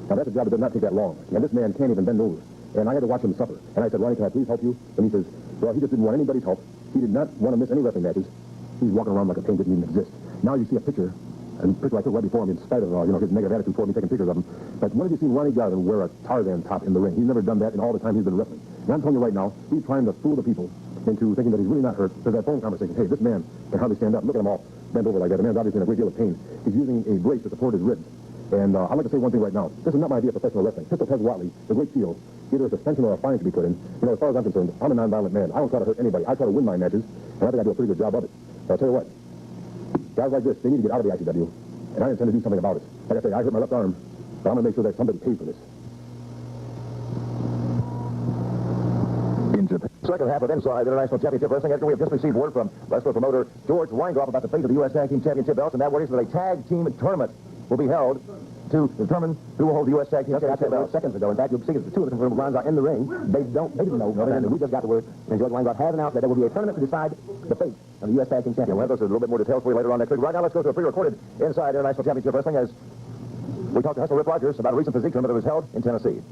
Now that's a job that does not take that long. And this man can't even bend over. And I had to watch him suffer. And I said, Ronnie, can I please help you? And he says, well, he just didn't want anybody's help. He did not want to miss any wrestling matches. He's walking around like a pain didn't even exist. Now you see a picture and picture I took right before him in spite of his negative attitude for me taking pictures of him. But when have you seen Ronnie Garvin wear a Tarzan top in the ring? He's never done that in all the time he's been wrestling. And I'm telling you right now, he's trying to fool the people into thinking that he's really not hurt. There's that phone conversation. Hey, this man can hardly stand up. Look at him all bent over like that. The man's obviously in a great deal of pain. He's using a brace to support his ribs. And I'd like to say one thing right now. This is not my idea of professional wrestling. Pistol Pez Watley, the great shield, either a suspension or a fine to be put in. As far as I'm concerned, I'm a non-violent man. I don't try to hurt anybody. I try to win my matches, and I think I do a pretty good job of it. But I'll tell you what, guys like this, they need to get out of the ICW, and I intend to do something about it. Like I say, I hurt my left arm, but I'm going to make sure that somebody pays for this. Second half of Inside International Championship Wrestling. After we have just received word from wrestler promoter George Weingroff about the fate of the U.S. Tag Team Championship belts, and that word is that a tag team tournament will be held to determine who will hold the U.S. Tag Team Championship belts seconds ago. In fact, you'll see that the two of the convertible bronze are in the ring. They didn't know. We just got the word. And George Weingroff has announced that there will be a tournament to decide the fate of the U.S. Tag Team Champion. We'll have those a little bit more details for you later on next week. Right now, let's go to a pre-recorded Inside International Championship Wrestling as we talk to Hustler Rip Rogers about a recent physique tournament that was held in Tennessee.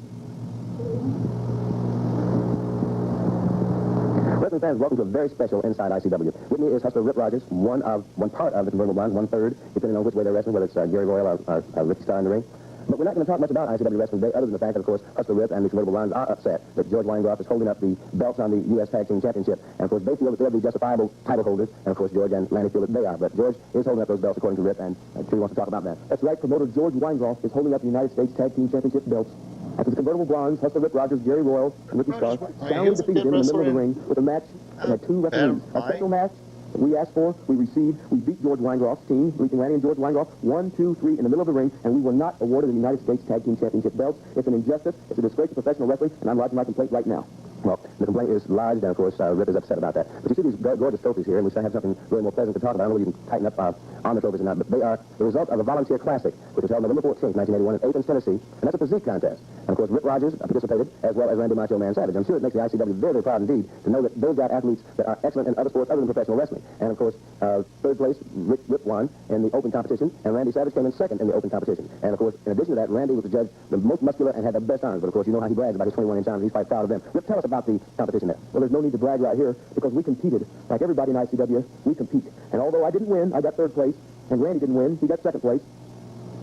Wrestling fans, welcome to a very special Inside ICW. With me is Hustler Rip Rogers, one part of the convertible bronze, 1/3, depending on which way they're wrestling, whether it's Gary Royal or Ricky Starr in the ring. But we're not going to talk much about ICW wrestling today, other than the fact that, of course, Hustler Rip and the convertible bronze are upset that George Weingroff is holding up the belts on the U.S. Tag Team Championship. And, of course, they feel that they're the justifiable title holders, and, of course, George and Lanny feel that they are. But George is holding up those belts, according to Rip, and he wants to talk about that. That's right, promoter George Weingroff is holding up the United States Tag Team Championship belts. After the convertible bronze, Hustler Rip Rogers, Gary Royal, and Ricky Starr soundly defeated him in the middle of the ring with a match that had two referees. A special match that we asked for, we received. We beat George Weingroff's team, Leaping Lanny and George Weingroff, 1, 2, 3 in the middle of the ring, and we were not awarded the United States Tag Team Championship belts. It's an injustice. It's a disgrace to professional wrestling, and I'm lodging my complaint right now. Well, the complaint is lodged, and of course, Rip is upset about that. But you see these gorgeous trophies here, and we have something really more pleasant to talk about. I don't know if you can tighten up on the trophies or not, but they are the result of a volunteer classic, which was held November 14th, 1981 in Athens, Tennessee, and that's a physique contest. And of course, Rip Rogers participated, as well as Randy Macho Man Savage. I'm sure it makes the ICW very, very proud indeed to know that they've got athletes that are excellent in other sports other than professional wrestling. And of course, third place, Rip won in the open competition, and Randy Savage came in second in the open competition. And of course, in addition to that, Randy was the judge, the most muscular and had the best arms. But of course, you know how he brags about his 21-inch arms. He's quite proud of them. Rip, tell us about the competition there. Well, there's no need to brag right here because we competed. Like everybody in ICW, we compete. And although I didn't win, I got third place, and Randy didn't win, he got second place.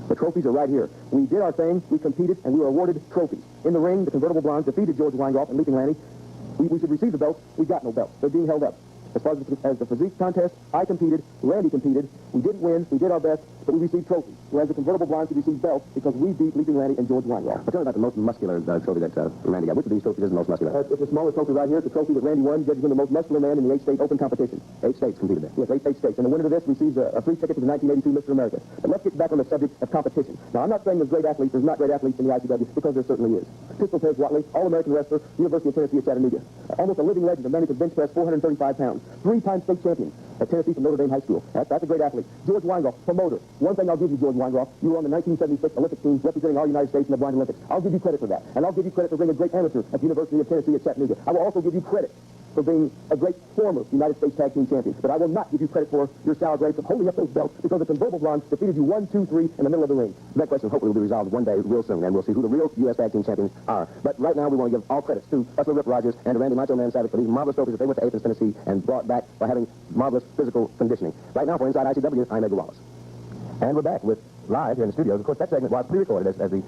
The trophies are right here. We did our thing, we competed, and we were awarded trophies. In the ring, the convertible bronze defeated George Weingroff and Leaping Lanny. We should receive the belts. We got no belts. They're being held up. As far as the physique contest, I competed, Randy competed. We didn't win, we did our best, but we received trophies. Whereas the convertible bronze we received belts because we beat Leaping Lanny and George Weingroff. But tell me about the most muscular trophy that Randy got. Which of these trophies is the most muscular? It's the smallest trophy right here. It's the trophy that Randy won, judging him the most muscular man in the 8-state open competition. 8 states competed there. Yes, 8 states. And the winner of this receives a free ticket to the 1982 Mr. America. But let's get back on the subject of competition. Now, I'm not saying there's great athletes, there's not great athletes in the ICW, because there certainly is. Pistol Pez Watley, All-American wrestler, University of Tennessee at Chattanooga. Almost a living legend of men who could bench press 435 pounds. 3-time state champion at Tennessee from Notre Dame High School. That's a great athlete. George Weingroff, promoter. One thing I'll give you, George Weingroff, you were on the 1976 Olympic team representing our United States in the Blind Olympics. I'll give you credit for that. And I'll give you credit for being a great amateur at the University of Tennessee at Chattanooga. I will also give you credit for being a great former United States Tag Team Champion. But I will not give you credit for your sour grapes of holding up those belts because the convertible bronze defeated you 1, 2, 3 in the middle of the ring. That question hopefully will be resolved one day real soon, and we'll see who the real U.S. Tag Team Champions are. But right now we want to give all credits to Hustler Rip Rogers and to Randy Macho Man Savage for these marvelous trophies that they went to Athens, Tennessee and brought back by having marvelous physical conditioning. Right now for Inside ICW, I'm Edgar Wallace. And we're back with live here in the studios. Of course, that segment was pre-recorded, as the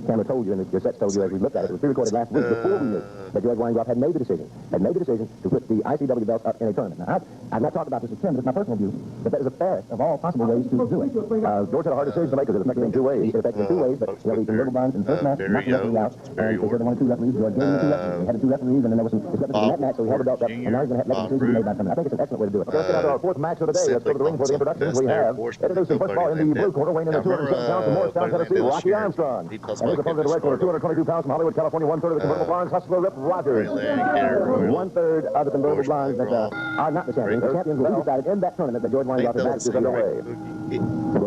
camera told you and your sets told you as we looked at it. It was pre-recorded last week before we knew that George Weingroff had made the decision to put the ICW belts up in a tournament. Now, I've not talked about this with Tim, but it's my personal view that is the fairest of all possible ways to do it. George had a hard decision to make because it affected him in two ways. It affected him in two ways, but the convertible bronze in the first match knocked the referee out. And they said they wanted 2 referees. George gave him 2 referees. He had the 2 referees, and then there was some discrepancy in that match, so he held the belts up, and now he's going to let the decision be made by someone. I think it's an excellent way to do it. Let's get out to our 4th match of the day. Let's go to the ring for the introductions. We have introducing first of all in the blue corner, weighing in at 207 pounds from Morristown, Tennessee, Rocky Armstrong. And his opponent at the red corner, 222 pounds from Hollywood, California, 1/3 of the convertible bronze, Hustler Rip Rogers. 1/3 of the convertible bronze that are not the champions. The champions will be decided in that tournament that George Weingroff's match is underway.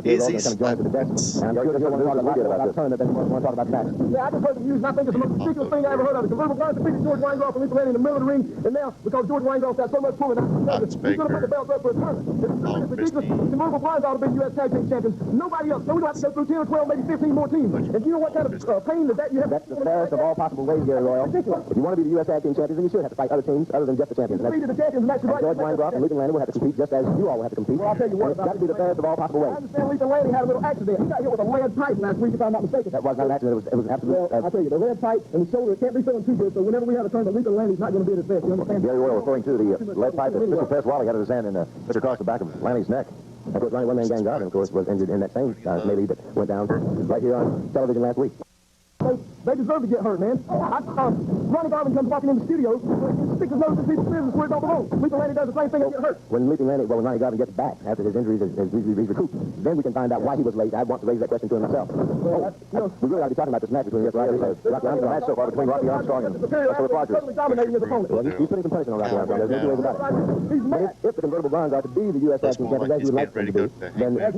Is he going to join to the best? And I'm sure he'll want to talk about the tournament, then we'll want to talk about the match. Yeah, I just heard the news, and I think it's the most ridiculous thing I ever heard of. The convertible bronze defeated George Weingroff and Leaping Lanny in the middle of the ring, and now, because George Weingroff got so much pulling out, he's going to put the belts up for a tournament. It's ridiculous. The convertible bronze ought to be U.S. Tag Team Champions. Nobody else. So we don't have to go through 10 or 12, maybe 15 more teams. And you know what kind of pain that you have? That's the fairest of all possible ways, Gary Royal. If you want to be the U.S. Tag Team Champions, then you should have to fight other teams other than just the champions. George Weingroff and Lethan Landy will have to compete just as you all will have to compete. Well, I'll tell you what. It's got to be the fairest of all possible ways. I understand Lethan Landy had a little accident. He got hit with a lead pipe last week, if I'm not mistaken. That was not an accident. It was absolutely. Well, I'll tell you, the lead pipe and the shoulder can't be feeling too good, so whenever we have a tournament, Lethan Landy's not going to be at his best. You understand? Gary Royal referring to the lead pipe that Mr. Press Wally had in his hand and put across the back of Landy's neck. Of course, Ronnie One-Man Gang Garvin, of course, was injured in that same melee that went down right here on television last week. They deserve to get hurt, man. Ronnie Garvin comes walking in the studio, sticks his nose in people's business where it don't belong. Lethan Landy does the same thing and get hurt. When Ronnie Garvin gets back after his injuries is recouped, then we can find out why he was late. I want to raise that question to him myself. We really ought to be talking about this match between Rocky Armstrong. Rocky Armstrong match so far between Rocky Armstrong and Russell Rogers. Well, he's putting some pressure on Rocky Armstrong. There's no two ways about it. But if the convertible bronze are to be the U.S. Tag Team Champions, as you would like them to be, then as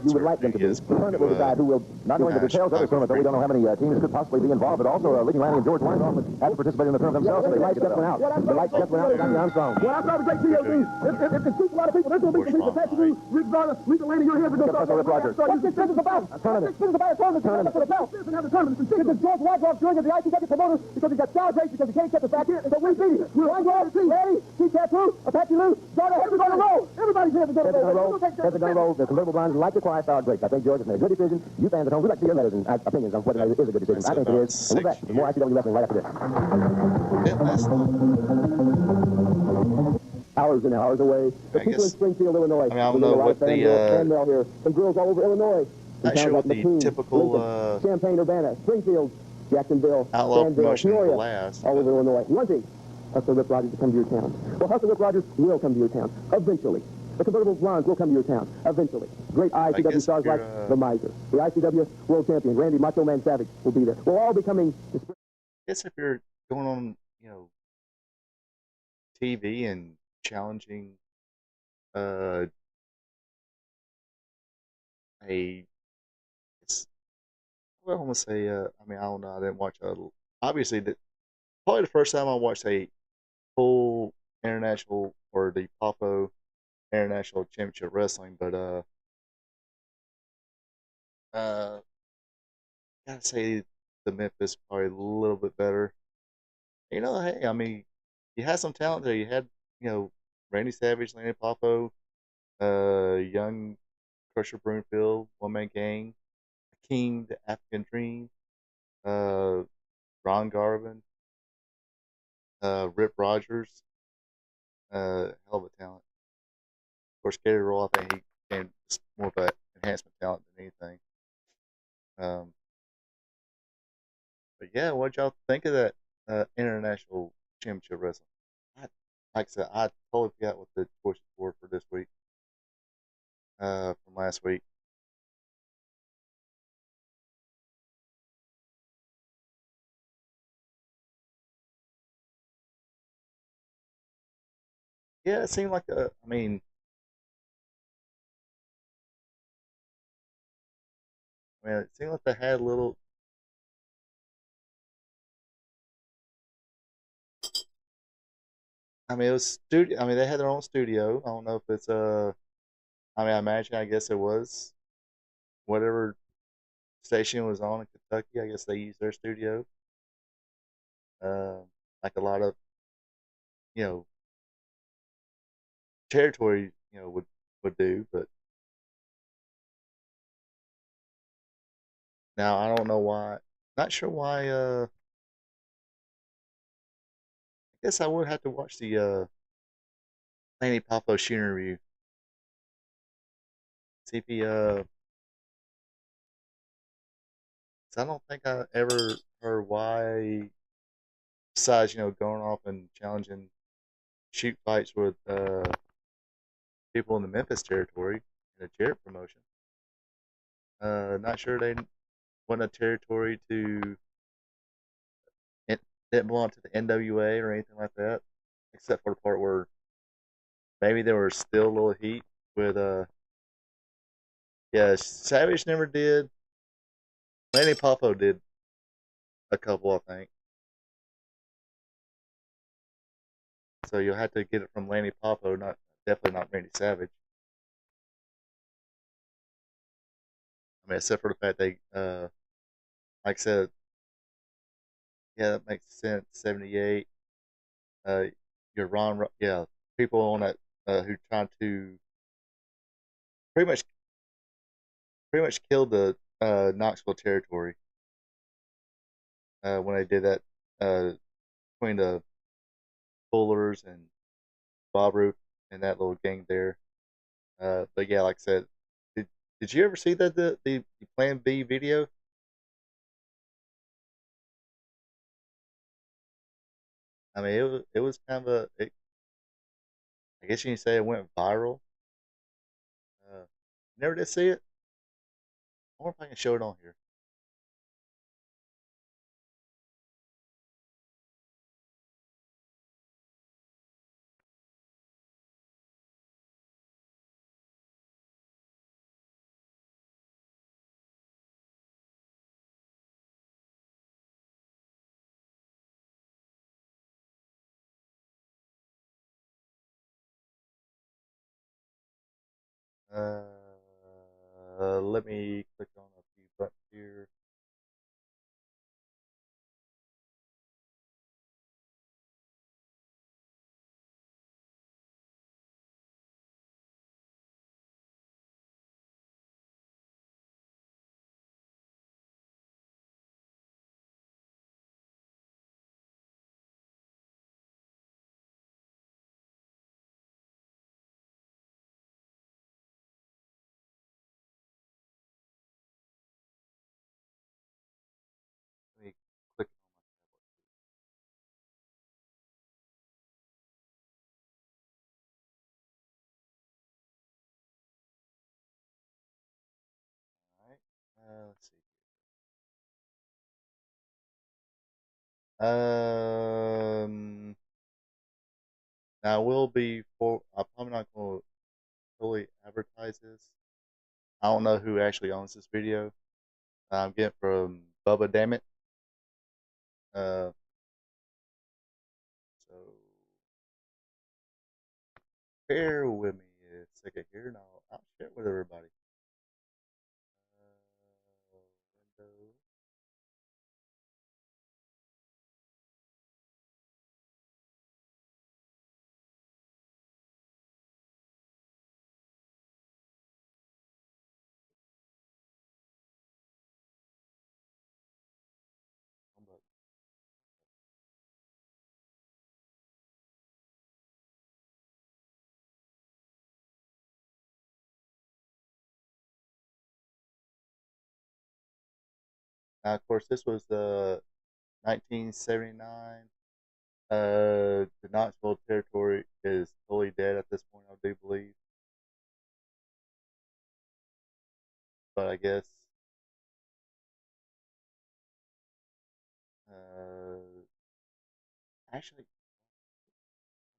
you would like them to be, the tournament will decide who will, not knowing the details of the tournament, though we don't know how many teams could possibly be involved, but also Lethan Landy and George Weingroff have to participate in the tournament themselves, so they like just went out. The lights just went out for Rocky Armstrong. What I'm trying to say to you is, if it suits a lot of people, there's going to be some people attached to you, Lethan Landy, your hands are going to start. What's this business about? What's this business about a tournament? Tournament for the belt. This have the tournament. Because George Weingroff joined the ICW promoters because he got star breaks because he can't get the back here, and so we beat him. We're Weingroff, Landy, T-Tattoo, Apache Lou, Donna, everybody roll. Everybody's here to go. Heads are going to roll. The convertible bronze like to acquire star breaks. I think George has made a good decision. You fans at home, we'd like to hear your letters and opinions on whether it is a good decision. I think it is. And we'll be back with more ICW wrestling right after this. Hours and hours away. The people in Springfield, Illinois. I don't know what the fan mail here. Some girls all over Illinois. Not sure what the typical Lincoln, Champaign, Urbana, Springfield, Jacksonville, outlaw Danville, promotion Peoria, will last. all over Illinois. Wanting Hustler Rip Rogers to come to your town. Well, Hustler Rip Rogers will come to your town eventually. The convertible bronze will come to your town eventually. Great ICW stars like the Miser, the ICW World Champion Randy Macho Man Savage will be there. We'll all be coming. I guess if you're going on, TV and challenging I want to say, I don't know, I didn't watch obviously, probably the first time I watched a full international or the Poffo International Championship Wrestling, but gotta say the Memphis probably a little bit better. Hey, you had some talent there. You had, Randy Savage, Lanny Poffo, young Crusher Broomfield, One Man Gang, King, the African Dream, Ron Garvin, Rip Rogers, hell of a talent. Of course, Gary Roll, I think he came just more of an enhancement talent than anything. But yeah, what y'all think of that international championship wrestling? Like I said, I totally forgot what the choices were for this week, from last week. Yeah, it seemed like it seemed like they had a little. It was studio. They had their own studio. I don't know if it's I imagine. I guess it was whatever station was on in Kentucky. I guess they used their studio. Like a lot of you know territory would do, but now I don't know why. Not sure why. I guess I would have to watch the Lanny Poffo shooting review. See if he 'cause I don't think I ever heard why. Besides, going off and challenging shoot fights with people in the Memphis territory in a Jarrett promotion. Not sure they won a territory it didn't belong to the NWA or anything like that, except for the part where maybe there was still a little heat with yeah, Savage never did. Lanny Poffo did a couple, I think. So you'll have to get it from Lanny Poffo, definitely not Randy Savage. I mean, except for the fact they, like I said, yeah, that makes sense. 78. Uh, your yeah, people on that who trying to pretty much pretty much killed the Knoxville territory when they did that uh, between the Fullers and Bob Roop and that little gang there. But yeah, like I said, did did you ever see that the Plan B video? I mean, it was kind of I guess you can say it went viral. Never did see it. I wonder if I can show it on here. Let me click on a few buttons here. Let me click on my tablet. All right. Let's see. Now will be for. I'm probably not going to fully advertise this. I don't know who actually owns this video. I'm getting from Bubba Dammit. Uh, so bear with me a second here, and I'll share it with everybody. Window. Now, of course, this was the 1979. The Knoxville territory is totally dead at this point, I do believe. But I guess uh, actually,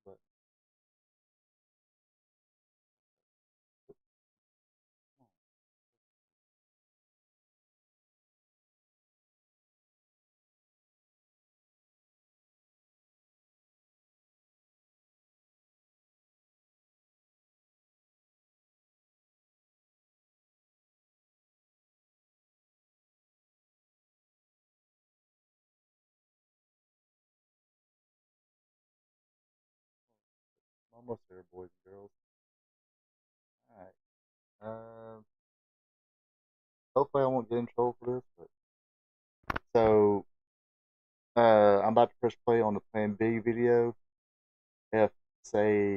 but almost there, boys and girls. All right. Hopefully, I won't get in trouble for this. But so I'm about to press play on the Plan B video. If say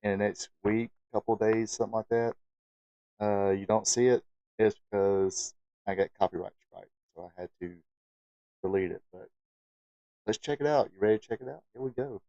in the next week, couple days, something like that, you don't see it, it's because I got copyright strike, so I had to delete it. But let's check it out. You ready to check it out? Here we go.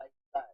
Dang.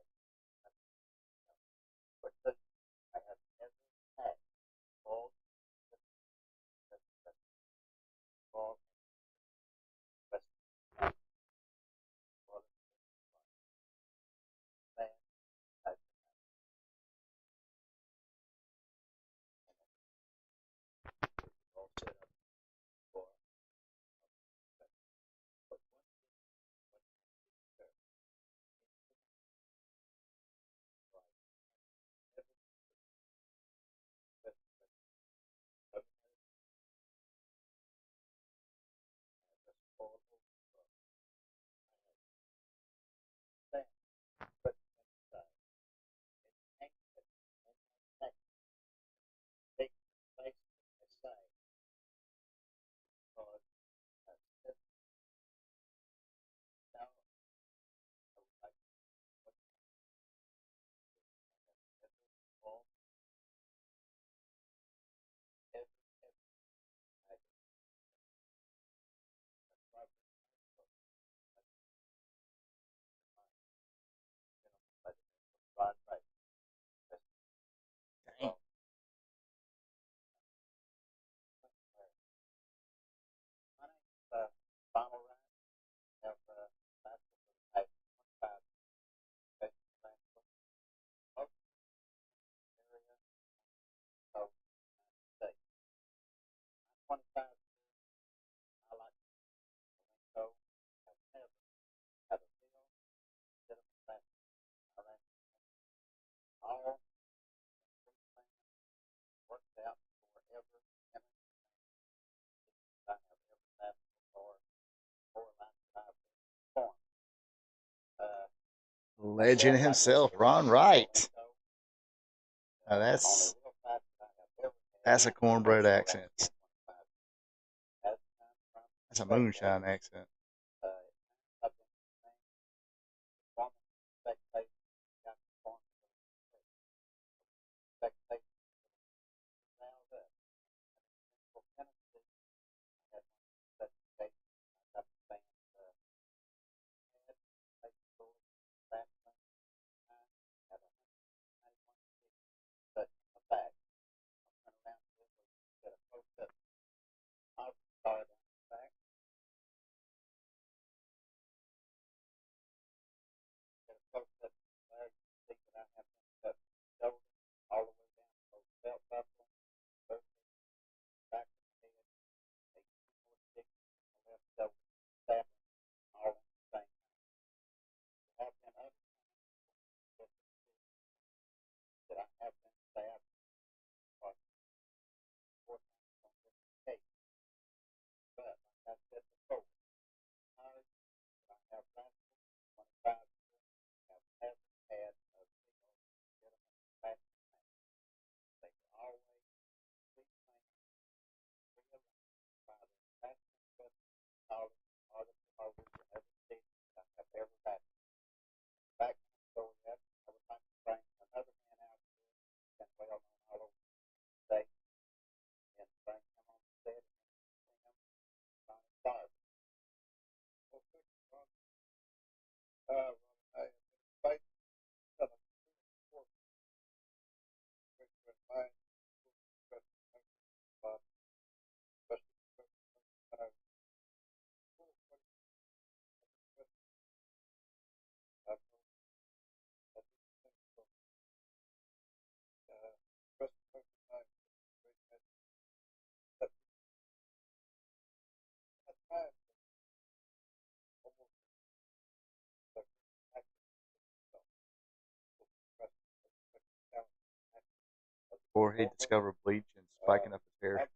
Legend himself, Ron Wright. Now that's a cornbread accent. That's a moonshine accent. Before he discovered bleach and spiking up his hair.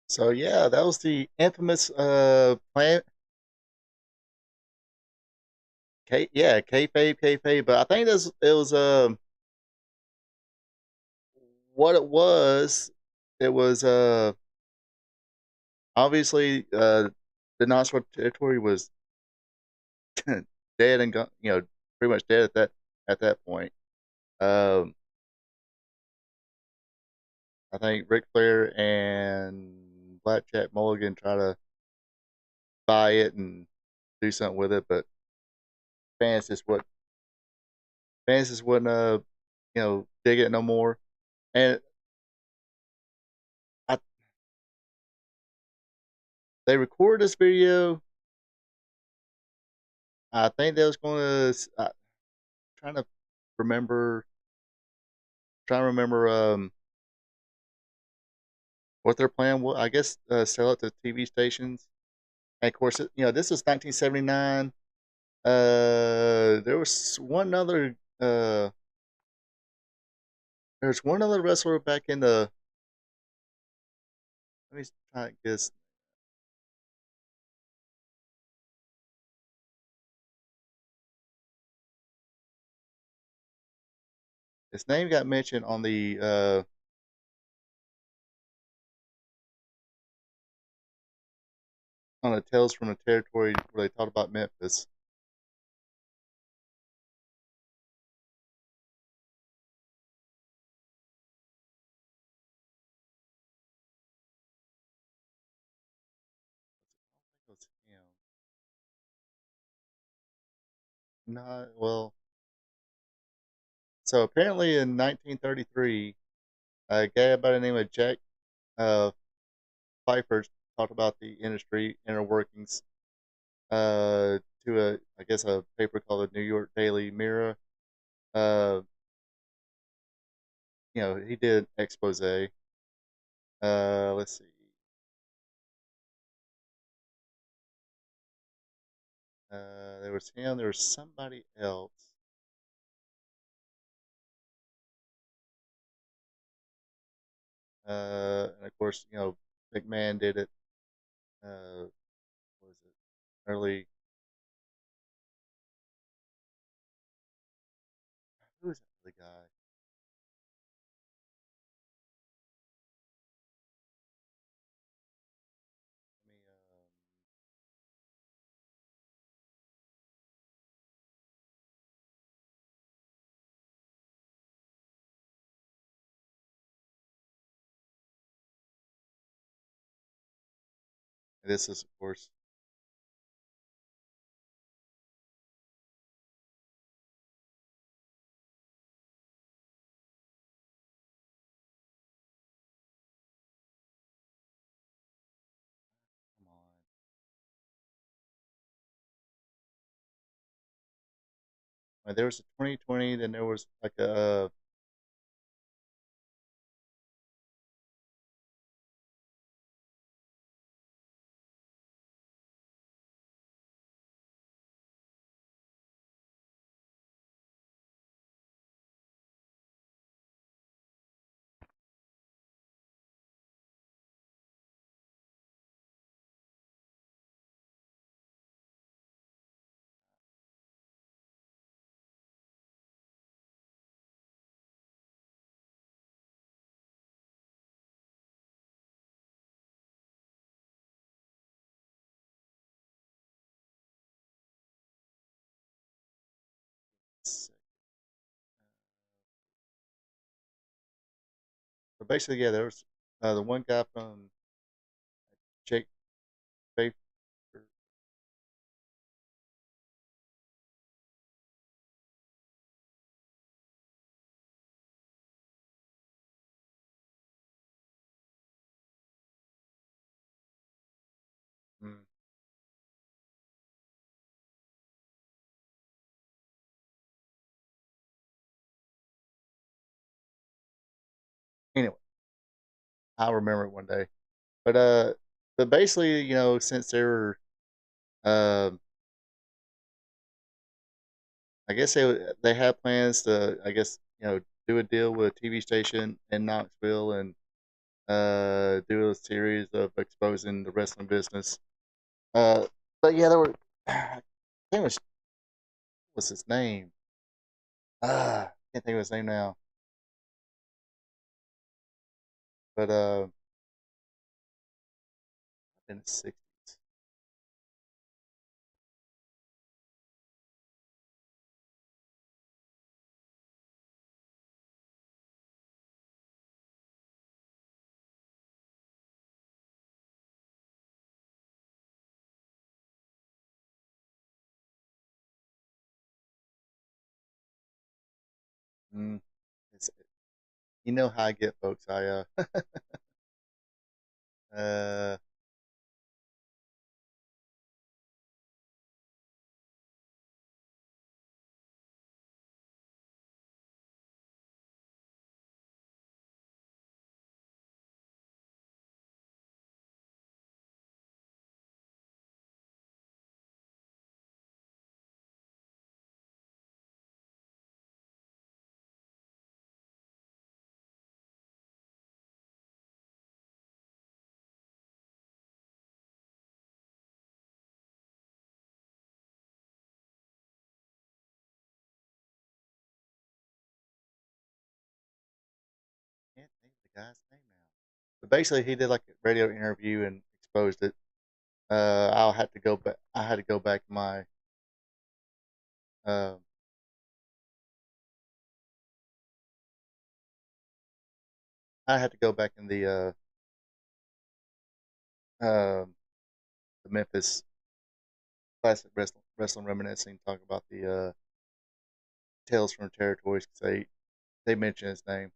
So yeah, that was the infamous plan. Yeah, kayfabe. But I think it was what it was. It was obviously the Knoxville territory was dead and gone, pretty much dead at that point. Um, I think Ric Flair and Blackjack Mulligan try to buy it and do something with it, but fans just what fans just wouldn't dig it no more. And I, they recorded this video. I think they was going to trying to remember trying to remember what their plan was. I guess sell it to TV stations. And of course, this was 1979. There was one other. There's one other wrestler back in the. Let me try to guess. His name got mentioned on the Tales from the Territory where they talked about Memphis. I don't think it was him. Not well. So apparently in 1933, a guy by the name of Jack uh, Pfeiffer talked about the industry inner workings to I guess a paper called the New York Daily Mirror. Uh, he did expose. Let's see. There was him. There was somebody else. And of course, McMahon did it. Was it early? Who was that other guy? Let me. This is of course. Come on. There was a 2020. Then there was like a. But basically, yeah, there was the one guy from Jake Faith. Mm. Anyway, I'll remember it one day. But basically, since they were, um, I guess they had plans to, I guess, do a deal with a TV station in Knoxville, and do a series of exposing the wrestling business. Uh, but yeah, there were. I think it was his name? Can't think of his name now. But in the 60s. Mm, it's, you know how I get, folks. Uh, can't think of the guy's name now. But basically, he did like a radio interview and exposed it. I'll have to go back. I had to go back to my. Uh, I had to go back in um the Memphis classic wrestling reminiscing, talk about the tales from the territories because they mention his name.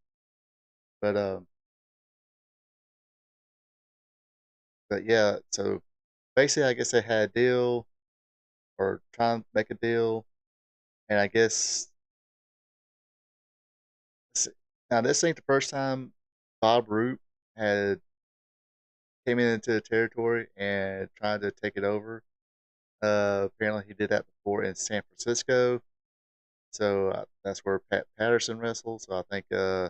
But but yeah, so basically, I guess they had a deal or trying to make a deal, and I guess now this ain't the first time Bob Root had came into the territory and tried to take it over. Apparently, he did that before in San Francisco. So that's where Pat Patterson wrestled. So I think uh,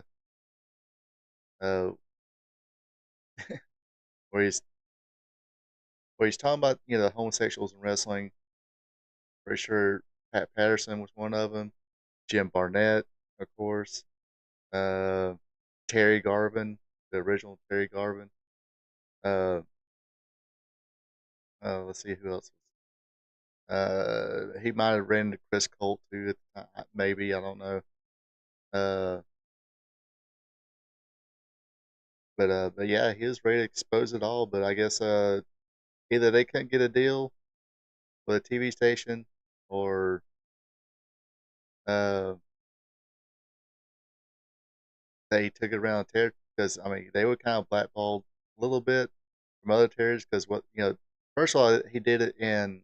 where he's where he's talking about the homosexuals in wrestling. Pretty sure Pat Patterson was one of them. Jim Barnett, of course. Uh, Terry Garvin, the original Terry Garvin. Uh, let's see who else. He might have ran into Chris Colt too at the time. Maybe I don't know. Uh, but yeah, he was ready to expose it all. But I guess either they couldn't get a deal with a TV station, or uh, they took it around the territory because I mean they were kind of blackballed a little bit from other territories because first of all he did it in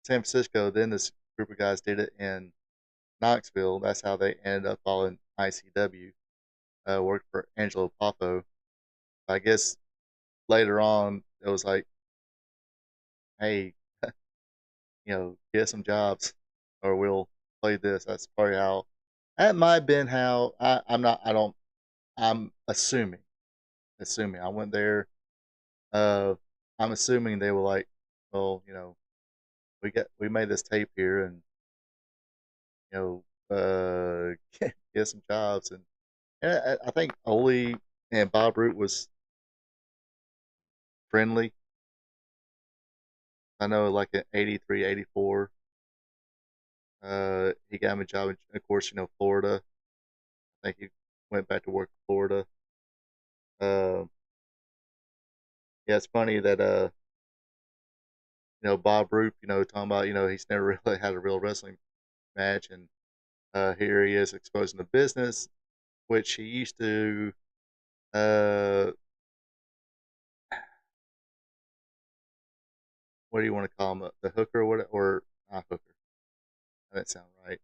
San Francisco, then this group of guys did it in Knoxville. That's how they ended up all in ICW. Worked for Angelo Poffo. I guess later on it was like, hey, get some jobs or we'll play this. That's probably how. That might have been how. I'm not. I don't. I'm assuming. Assuming I went there. Uh, I'm assuming they were like, well, we made this tape here, and get some jobs, and I think Ole and Bob Root was friendly. I know, like in '83, '84, he got him a job. Of course, Florida. I think he went back to work in Florida. Uh, yeah, it's funny that Bob Roop, talking about he's never really had a real wrestling match, and here he is exposing the business, which he used to. Uh, what do you want to call him? The hooker, or what? Or not hooker? That sound right.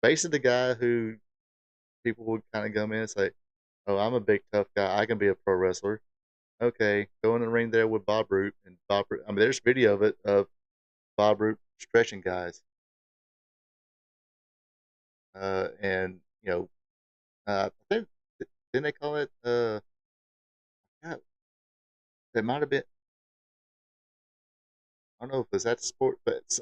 Basically, the guy who people would kind of come in and say, "Oh, I'm a big tough guy. I can be a pro wrestler." Okay, go in the ring there with Bob Root, and Bob Root. I mean, there's video of it of Bob Root stretching guys, and I think didn't they call it? Yeah, it might have been. I don't know if it was at the sport, but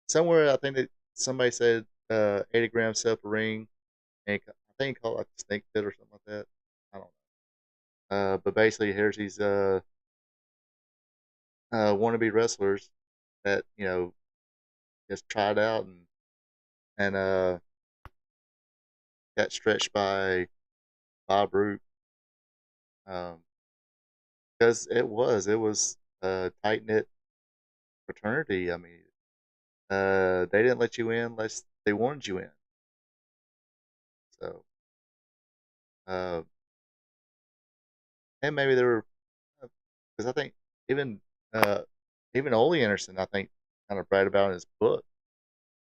somewhere I think that somebody said 80 grams set up a ring, and I think he called it like a snake pit or something like that. I don't know. But basically, here's these wannabe wrestlers that just tried out and got stretched by Bob Root, because it was a tight knit fraternity. I mean, they didn't let you in unless they wanted you in. So, uh, and maybe they were, because I think even uh, even Ole Anderson, I think, kind of bragged about in his book.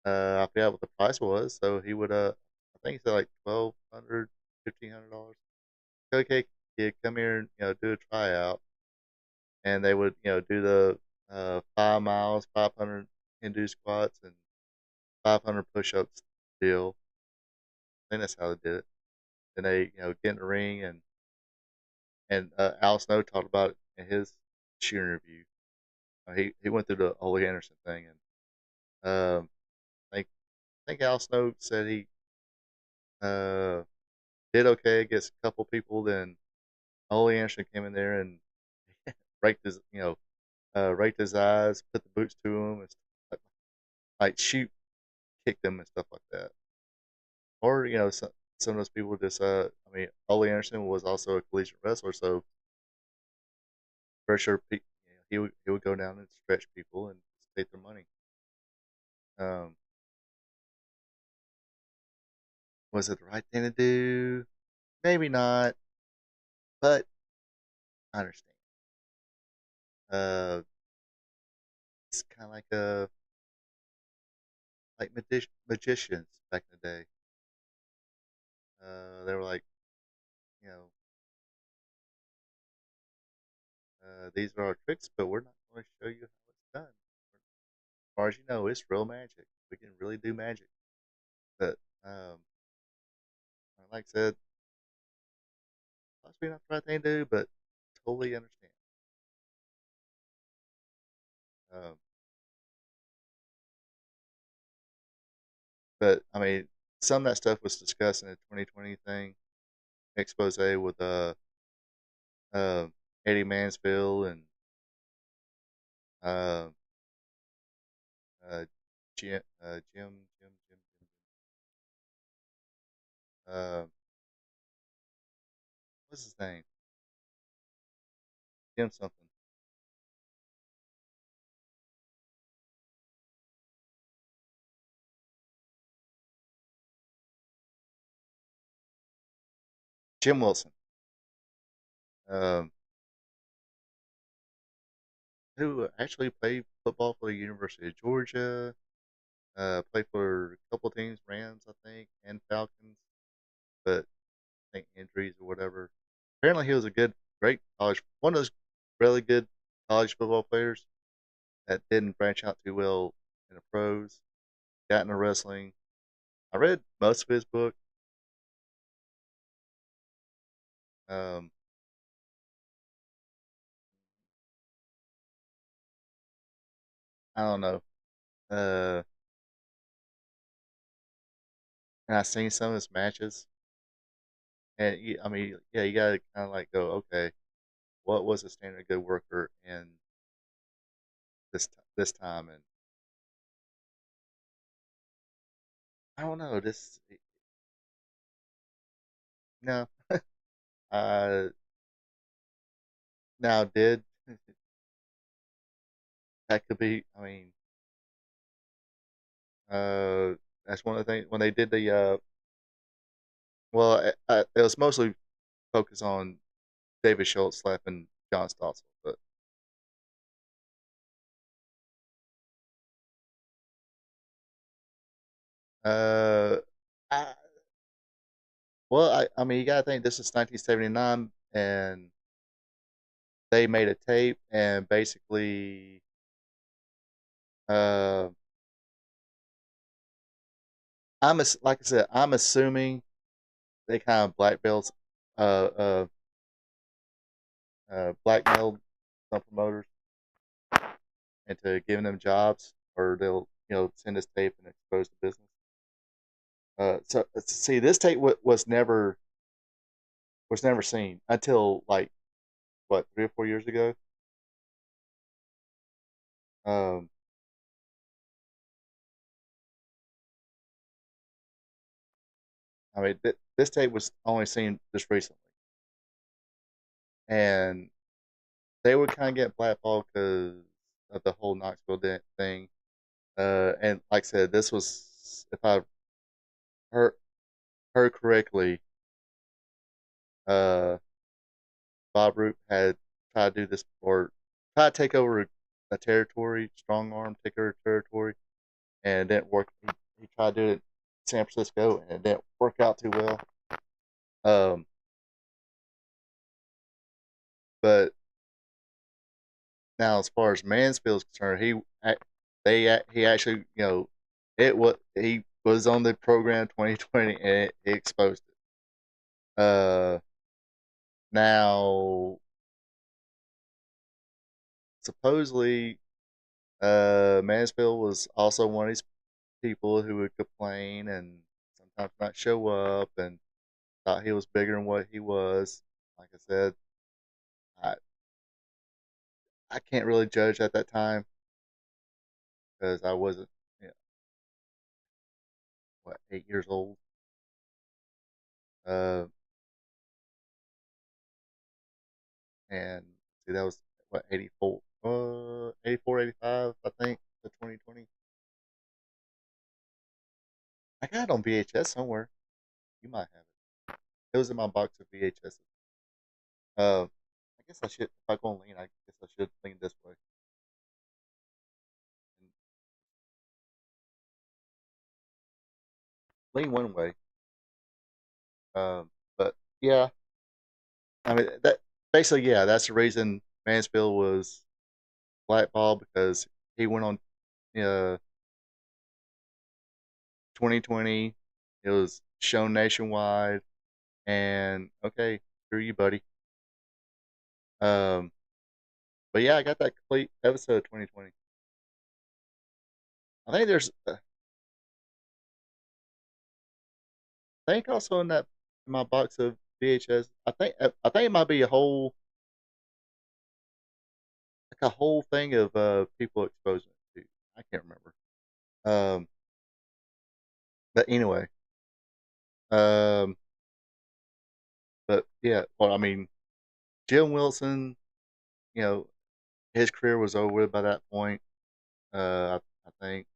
I forgot what the price was, so he would I think he said like 1,200, $1,500. Okay, kid, come here and do a tryout, and they would do the 5 miles, 500 Hindu squats and 500 push-ups deal. I think that's how they did it. Then they get in the ring, and Al Snow talked about it in his shoe interview. He went through the Ole Anderson thing, and I think Al Snow said he uh, did okay against a couple people. Then Ole Anderson came in there and raked his eyes, put the boots to him, and like shoot, kicked him and stuff like that. Or some of those people just I mean, Ole Anderson was also a collegiate wrestler, so for sure he would go down and stretch people and take their money. Um, was it the right thing to do? Maybe not, but I understand. Uh, it's kind of like magicians back in the day. They were like, you know, these are our tricks, but we're not going to show you how it's done. As far as you know, it's real magic. We can really do magic. But like I said, possibly not the right thing to do, but totally understand. Um, but I mean, some of that stuff was discussed in the 2020 thing expose with uh, Eddie Mansfield and uh, Jim. What's his name? Jim something. Jim Wilson. Um, who actually played football for the University of Georgia. Played for a couple teams, Rams, I think, and Falcons, but I think injuries or whatever. Apparently, he was a great one of those really good college football players that didn't branch out too well in the pros. Got into wrestling. I read most of his book. Um, I don't know. Uh, and I seen some of his matches, and I mean, yeah, you gotta kind of like go, okay, what was a standard good worker in this time? And I don't know. This no, uh, now did that could be? I mean, uh, that's one of the things when they did the well, it was mostly focused on David Schultz slapping John Stossel, but uh, I, well, I mean, you gotta think this is 1979, and they made a tape, and basically, uh, like I said, I'm assuming they kind of blackmailed uh, blackmailed some promoters into giving them jobs, or they'll send us tape and expose the business. So see, this tape was never seen until like what 3 or 4 years ago. Um, I mean, this tape was only seen just recently, and they would kind of get blackballed because of the whole Knoxville thing. And like I said, this was, if I heard heard correctly, uh, Bob Roop had tried to do this or try to take over a territory, strong arm, take over a territory, and it didn't work. He tried to do it in San Francisco, and it didn't work out too well. Um, but now, as far as Mansfield is concerned, he actually he was on the program 2020, and he exposed it. Now supposedly, Mansfield was also one of these people who would complain and sometimes not show up and thought he was bigger than what he was. Like I said, I I can't really judge at that time because I wasn't, you know, what, 8 years old. Uh, and see, that was what 84, 84, 85, I think, the 2020. I got it on VHS somewhere. You might have it. It was in my box of VHS. I guess I should, if I go and lean, I guess I should lean this way. And lean one way. But yeah, I mean that basically, yeah, that's the reason Mansfield was blackballed because he went on uh 2020. It was shown nationwide, and okay, screw you, buddy. Um, but yeah, I got that complete episode of 2020. I think I think also in that in my box of VHS, I think it might be a whole like a whole thing of people exposing it to. I can't remember. Um, but anyway, um, but yeah, well, I mean, Jim Wilson, you know, his career was over with by that point. I think.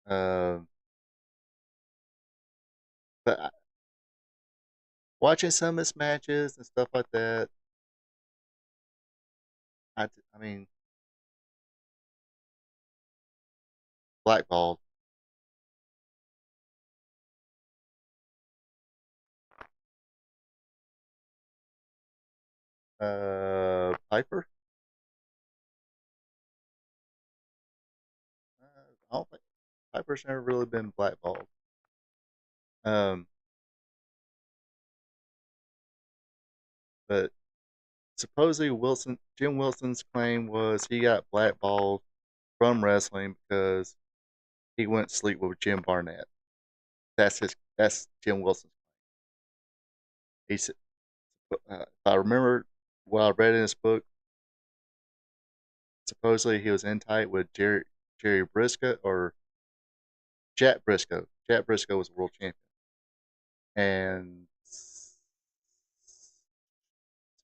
Um, but watching some of his matches and stuff like that, I mean, blackballed. Piper. I don't think Piper's never really been blackballed. Um, but supposedly Jim Wilson's claim was he got blackballed from wrestling because he went to sleep with Jim Barnett. That's Jim Wilson's. He said, if I remember what I read in his book, supposedly he was in tight with Jerry Briscoe or Jack Briscoe. Jack Briscoe was world champion, and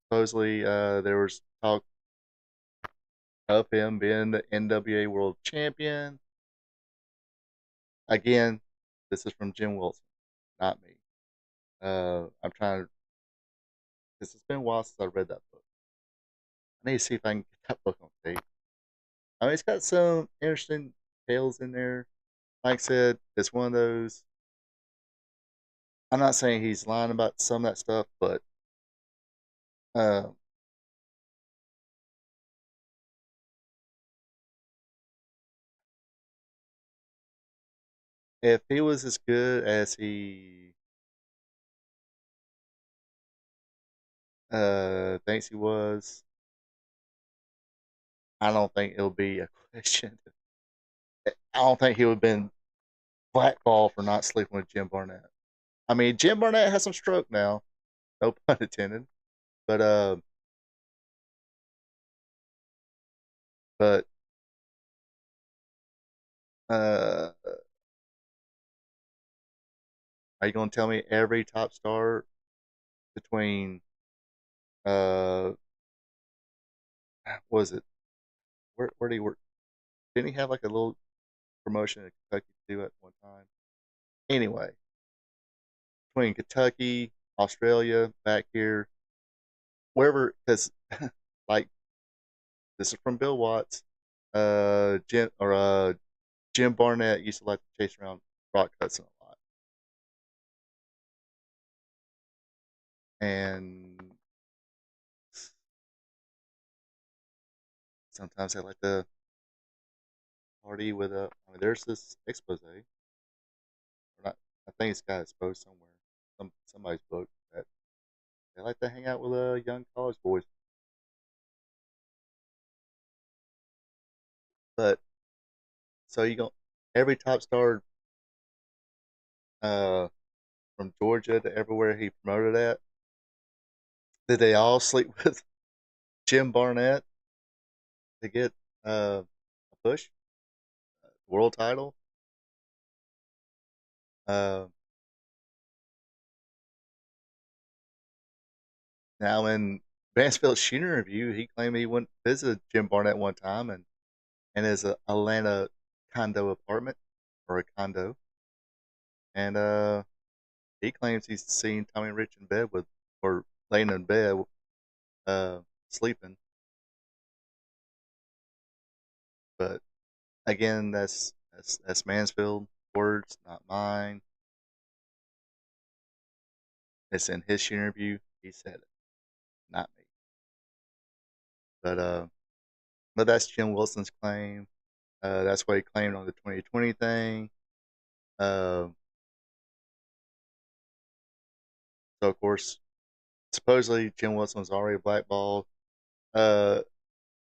supposedly there was talk of him being the NWA world champion. Again, this is from Jim Wilson, not me. I'm trying to. This has been a while since I read that book. I need to see if I can get that book on tape. I mean, it's got some interesting tales in there. Like I said, it's one of those. I'm not saying he's lying about some of that stuff, but uh, if he was as good as thinks he was. I don't think it'll be a question. I don't think he would have been blackballed for not sleeping with Jim Barnett. I mean, Jim Barnett has some stroke now, no pun intended. But but uh, are you gonna tell me every top star between uh, what was it? Where did he work? Didn't he have like a little promotion in Kentucky too at one time? Anyway, between Kentucky, Australia, back here, wherever, because like this is from Bill Watts. Jim Barnett used to like to chase around Rock Hudson a lot, and sometimes they like to party with a. I mean, there's this expose. Or not, I think it's got exposed somewhere, somebody's book that they like to hang out with young college boys. But so you go every top star uh, from Georgia to everywhere he promoted at. Did they all sleep with Jim Barnett to get a push, world title? Uh, Now in Mansfield's shooting review, he claimed he went to visit Jim Barnett one time and in his Atlanta condo apartment or a condo, and he claims he's seen Tommy Rich in bed with or laying in bed uh, sleeping. But again, that's Mansfield words, not mine. It's in his interview. He said it, not me. But uh, but that's Jim Wilson's claim. That's what he claimed on the 2020 thing. Uh, so of course, supposedly Jim Wilson was already blackballed. Uh,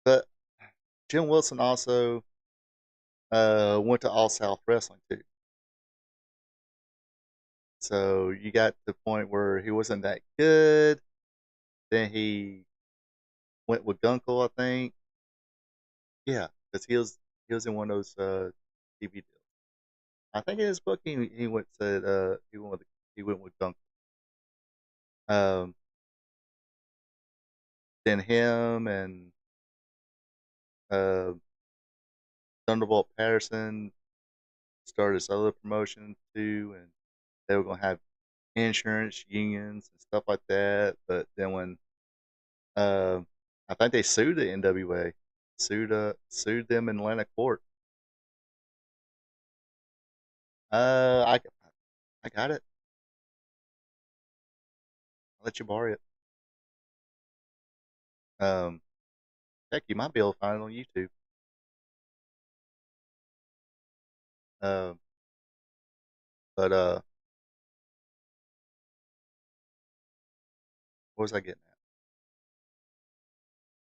but Jim Wilson also went to All South Wrestling too. So you got to the point where he wasn't that good. Then he went with Gunkel, I think. Yeah, because he was in one of those TV deals. I think in his book he went said he went with Gunkel. Um, then him and uh, Thunderbolt Patterson started this other promotion too, and they were gonna have insurance unions and stuff like that. But then when uh, I think they sued the NWA, sued them in Atlanta court. Uh, I I got it. I'll let you borrow it. Um, Heck, you might be able to find it on YouTube. Um, but what was I getting at?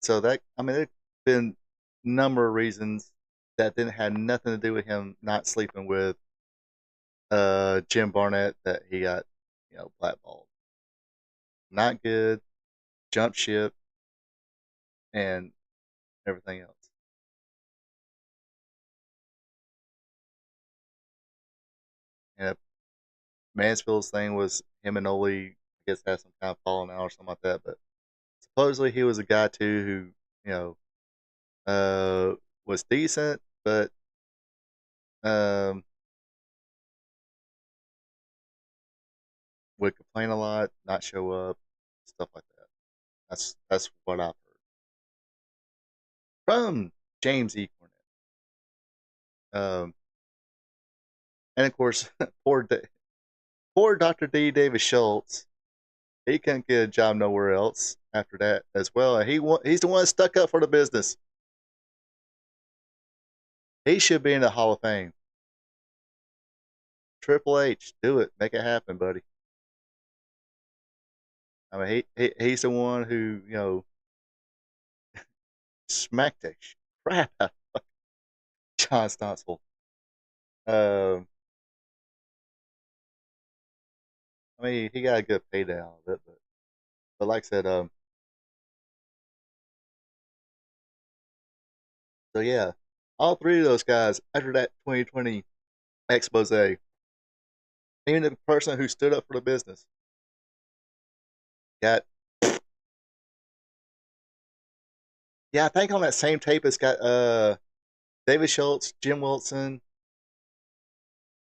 So that I mean, there's been a number of reasons that didn't have nothing to do with him not sleeping with Jim Barnett that he got blackballed. Not good, jump ship, and everything else. And Mansfield's thing was him and Ole, I guess, had some kind of falling out or something like that. But supposedly he was a guy too who was decent, but um, would complain a lot, not show up, stuff like that. That's what I've heard from James E. Cornett. Um, and of course, poor Dr. D. Davis Schultz. He couldn't get a job nowhere else after that as well. And he's the one that stuck up for the business. He should be in the Hall of Fame. Triple H, do it, make it happen, buddy. I mean, he's the one who, you know, smacked the crap out of John Stossel. Um, I mean, he got a good payday out of it, but like I said, so yeah, all three of those guys after that 2020 expose, even the person who stood up for the business, got, yeah, I think on that same tape it's got David Schultz, Jim Wilson,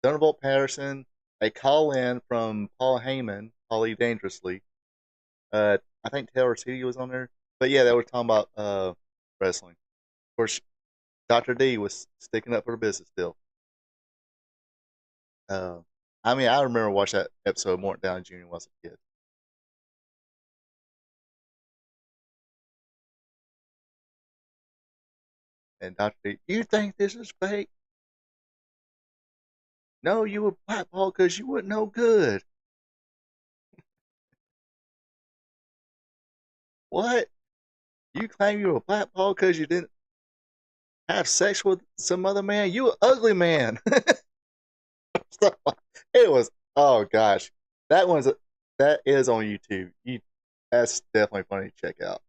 Thunderbolt Patterson, a call in from Paul Heyman, Paulie Dangerously. I think Taylor City was on there, but yeah, they were talking about wrestling. Of course, Dr. D was sticking up for the business still. Uh, I mean, I remember watching that episode of Morton Downey Jr. when I was a kid. And Dr. D, you think this is fake? No, you were blackballed because you weren't no good. What? You claim you were blackballed because you didn't have sex with some other man? You an ugly man. It was, oh gosh, that one's that is on YouTube. That's definitely funny to check out.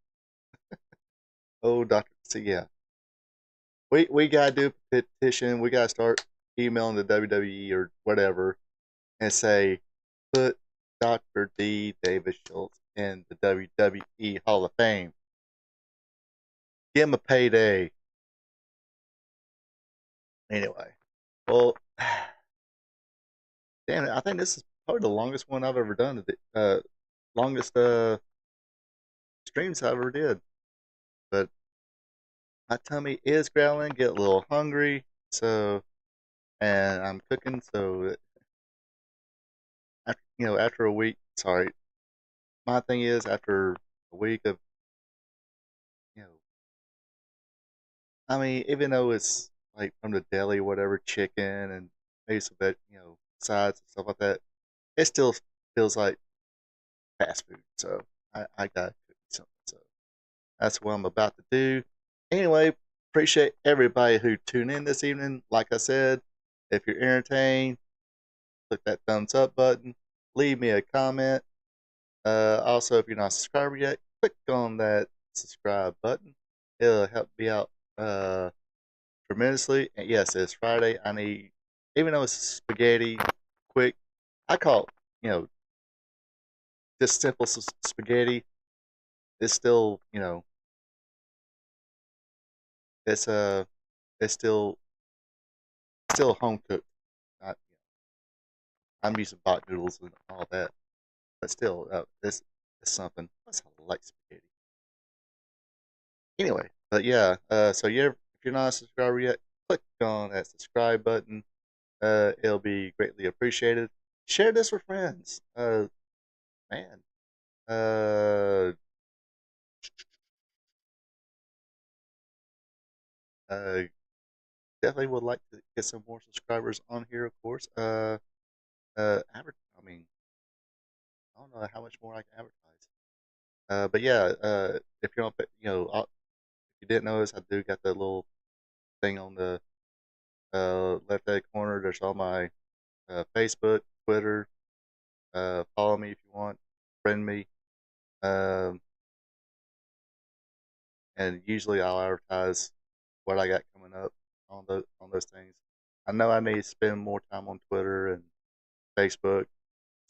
Oh, Doctor, so yeah, we gotta do a petition. We gotta start emailing the WWE or whatever and say put Doctor D. David Schultz in the WWE Hall of Fame. Give him a payday. Anyway, well, damn it, I think this is probably the longest one I've ever done. Longest streams I ever did. But my tummy is growling, get a little hungry, so, and I'm cooking, so after, after a week, sorry, my thing is after a week of, you know, I mean, even though it's like from the deli, whatever, chicken and maybe some sides and stuff like that, it still feels like fast food. So I gotta cook something. So that's what I'm about to do. Anyway, appreciate everybody who tuned in this evening. Like I said, if you're entertained, click that thumbs up button. Leave me a comment. Also, if you're not a subscriber yet, click on that subscribe button. It'll help me out tremendously. And yes, it's Friday. I need, even though it's spaghetti, quick, I call it, just simple spaghetti. It's still, it's it's still home cooked. Not, I'm using bot noodles and all that, but still, this is something. That's how I like spaghetti. Anyway, but yeah, so yeah, if you're not a subscriber yet, click on that subscribe button. It'll be greatly appreciated. Share this with friends. Man, uh, uh, definitely would like to get some more subscribers on here, of course. I mean, I don't know how much more I can advertise. But yeah, if you're on, if you didn't notice, I do got that little thing on the left hand corner. There's all my Facebook, Twitter. Follow me if you want, friend me. Um, and usually I'll advertise what I got coming up on those things. I know I need to spend more time on Twitter and Facebook,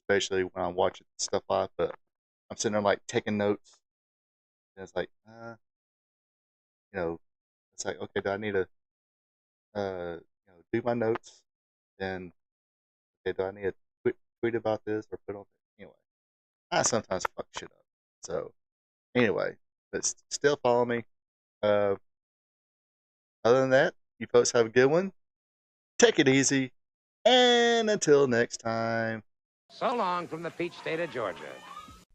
especially when I'm watching stuff live. But I'm sitting there like taking notes, and it's like, you know, it's like, okay, do I need to, do my notes? Then, okay, do I need to tweet about this or put on? Anyway, I sometimes fuck shit up. So anyway, but still follow me. Uh, Other than that, you folks have a good one. Take it easy. And until next time. So long from the peach state of Georgia.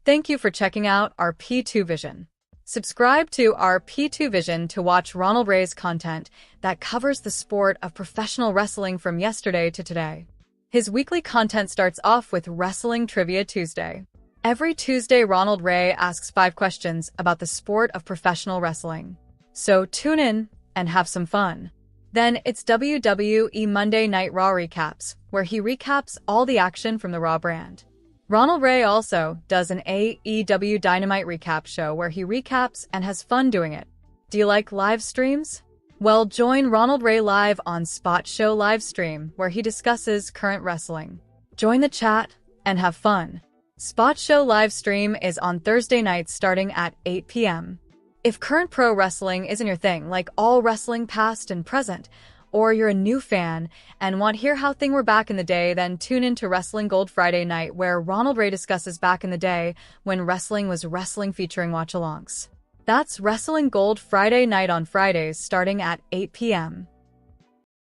Thank you for checking out our P2 Vision. Subscribe to our P2 Vision to watch Ronald Ray's content that covers the sport of professional wrestling from yesterday to today. His weekly content starts off with Wrestling Trivia Tuesday. Every Tuesday, Ronald Ray asks 5 questions about the sport of professional wrestling. So tune in and have some fun. Then it's WWE Monday Night Raw recaps, where he recaps all the action from the Raw brand. Ronald Ray also does an AEW Dynamite recap show where he recaps and has fun doing it. Do you like live streams? Well, join Ronald Ray live on Spot Show Livestream, where he discusses current wrestling. Join the chat and have fun. Spot Show Livestream is on Thursday nights starting at 8 p.m. If current pro wrestling isn't your thing, like all wrestling past and present, or you're a new fan and want to hear how things were back in the day, then tune in to Wrestling Gold Friday night, where Ronald Ray discusses back in the day when wrestling was wrestling, featuring watch-alongs. That's Wrestling Gold Friday night on Fridays starting at 8 p.m.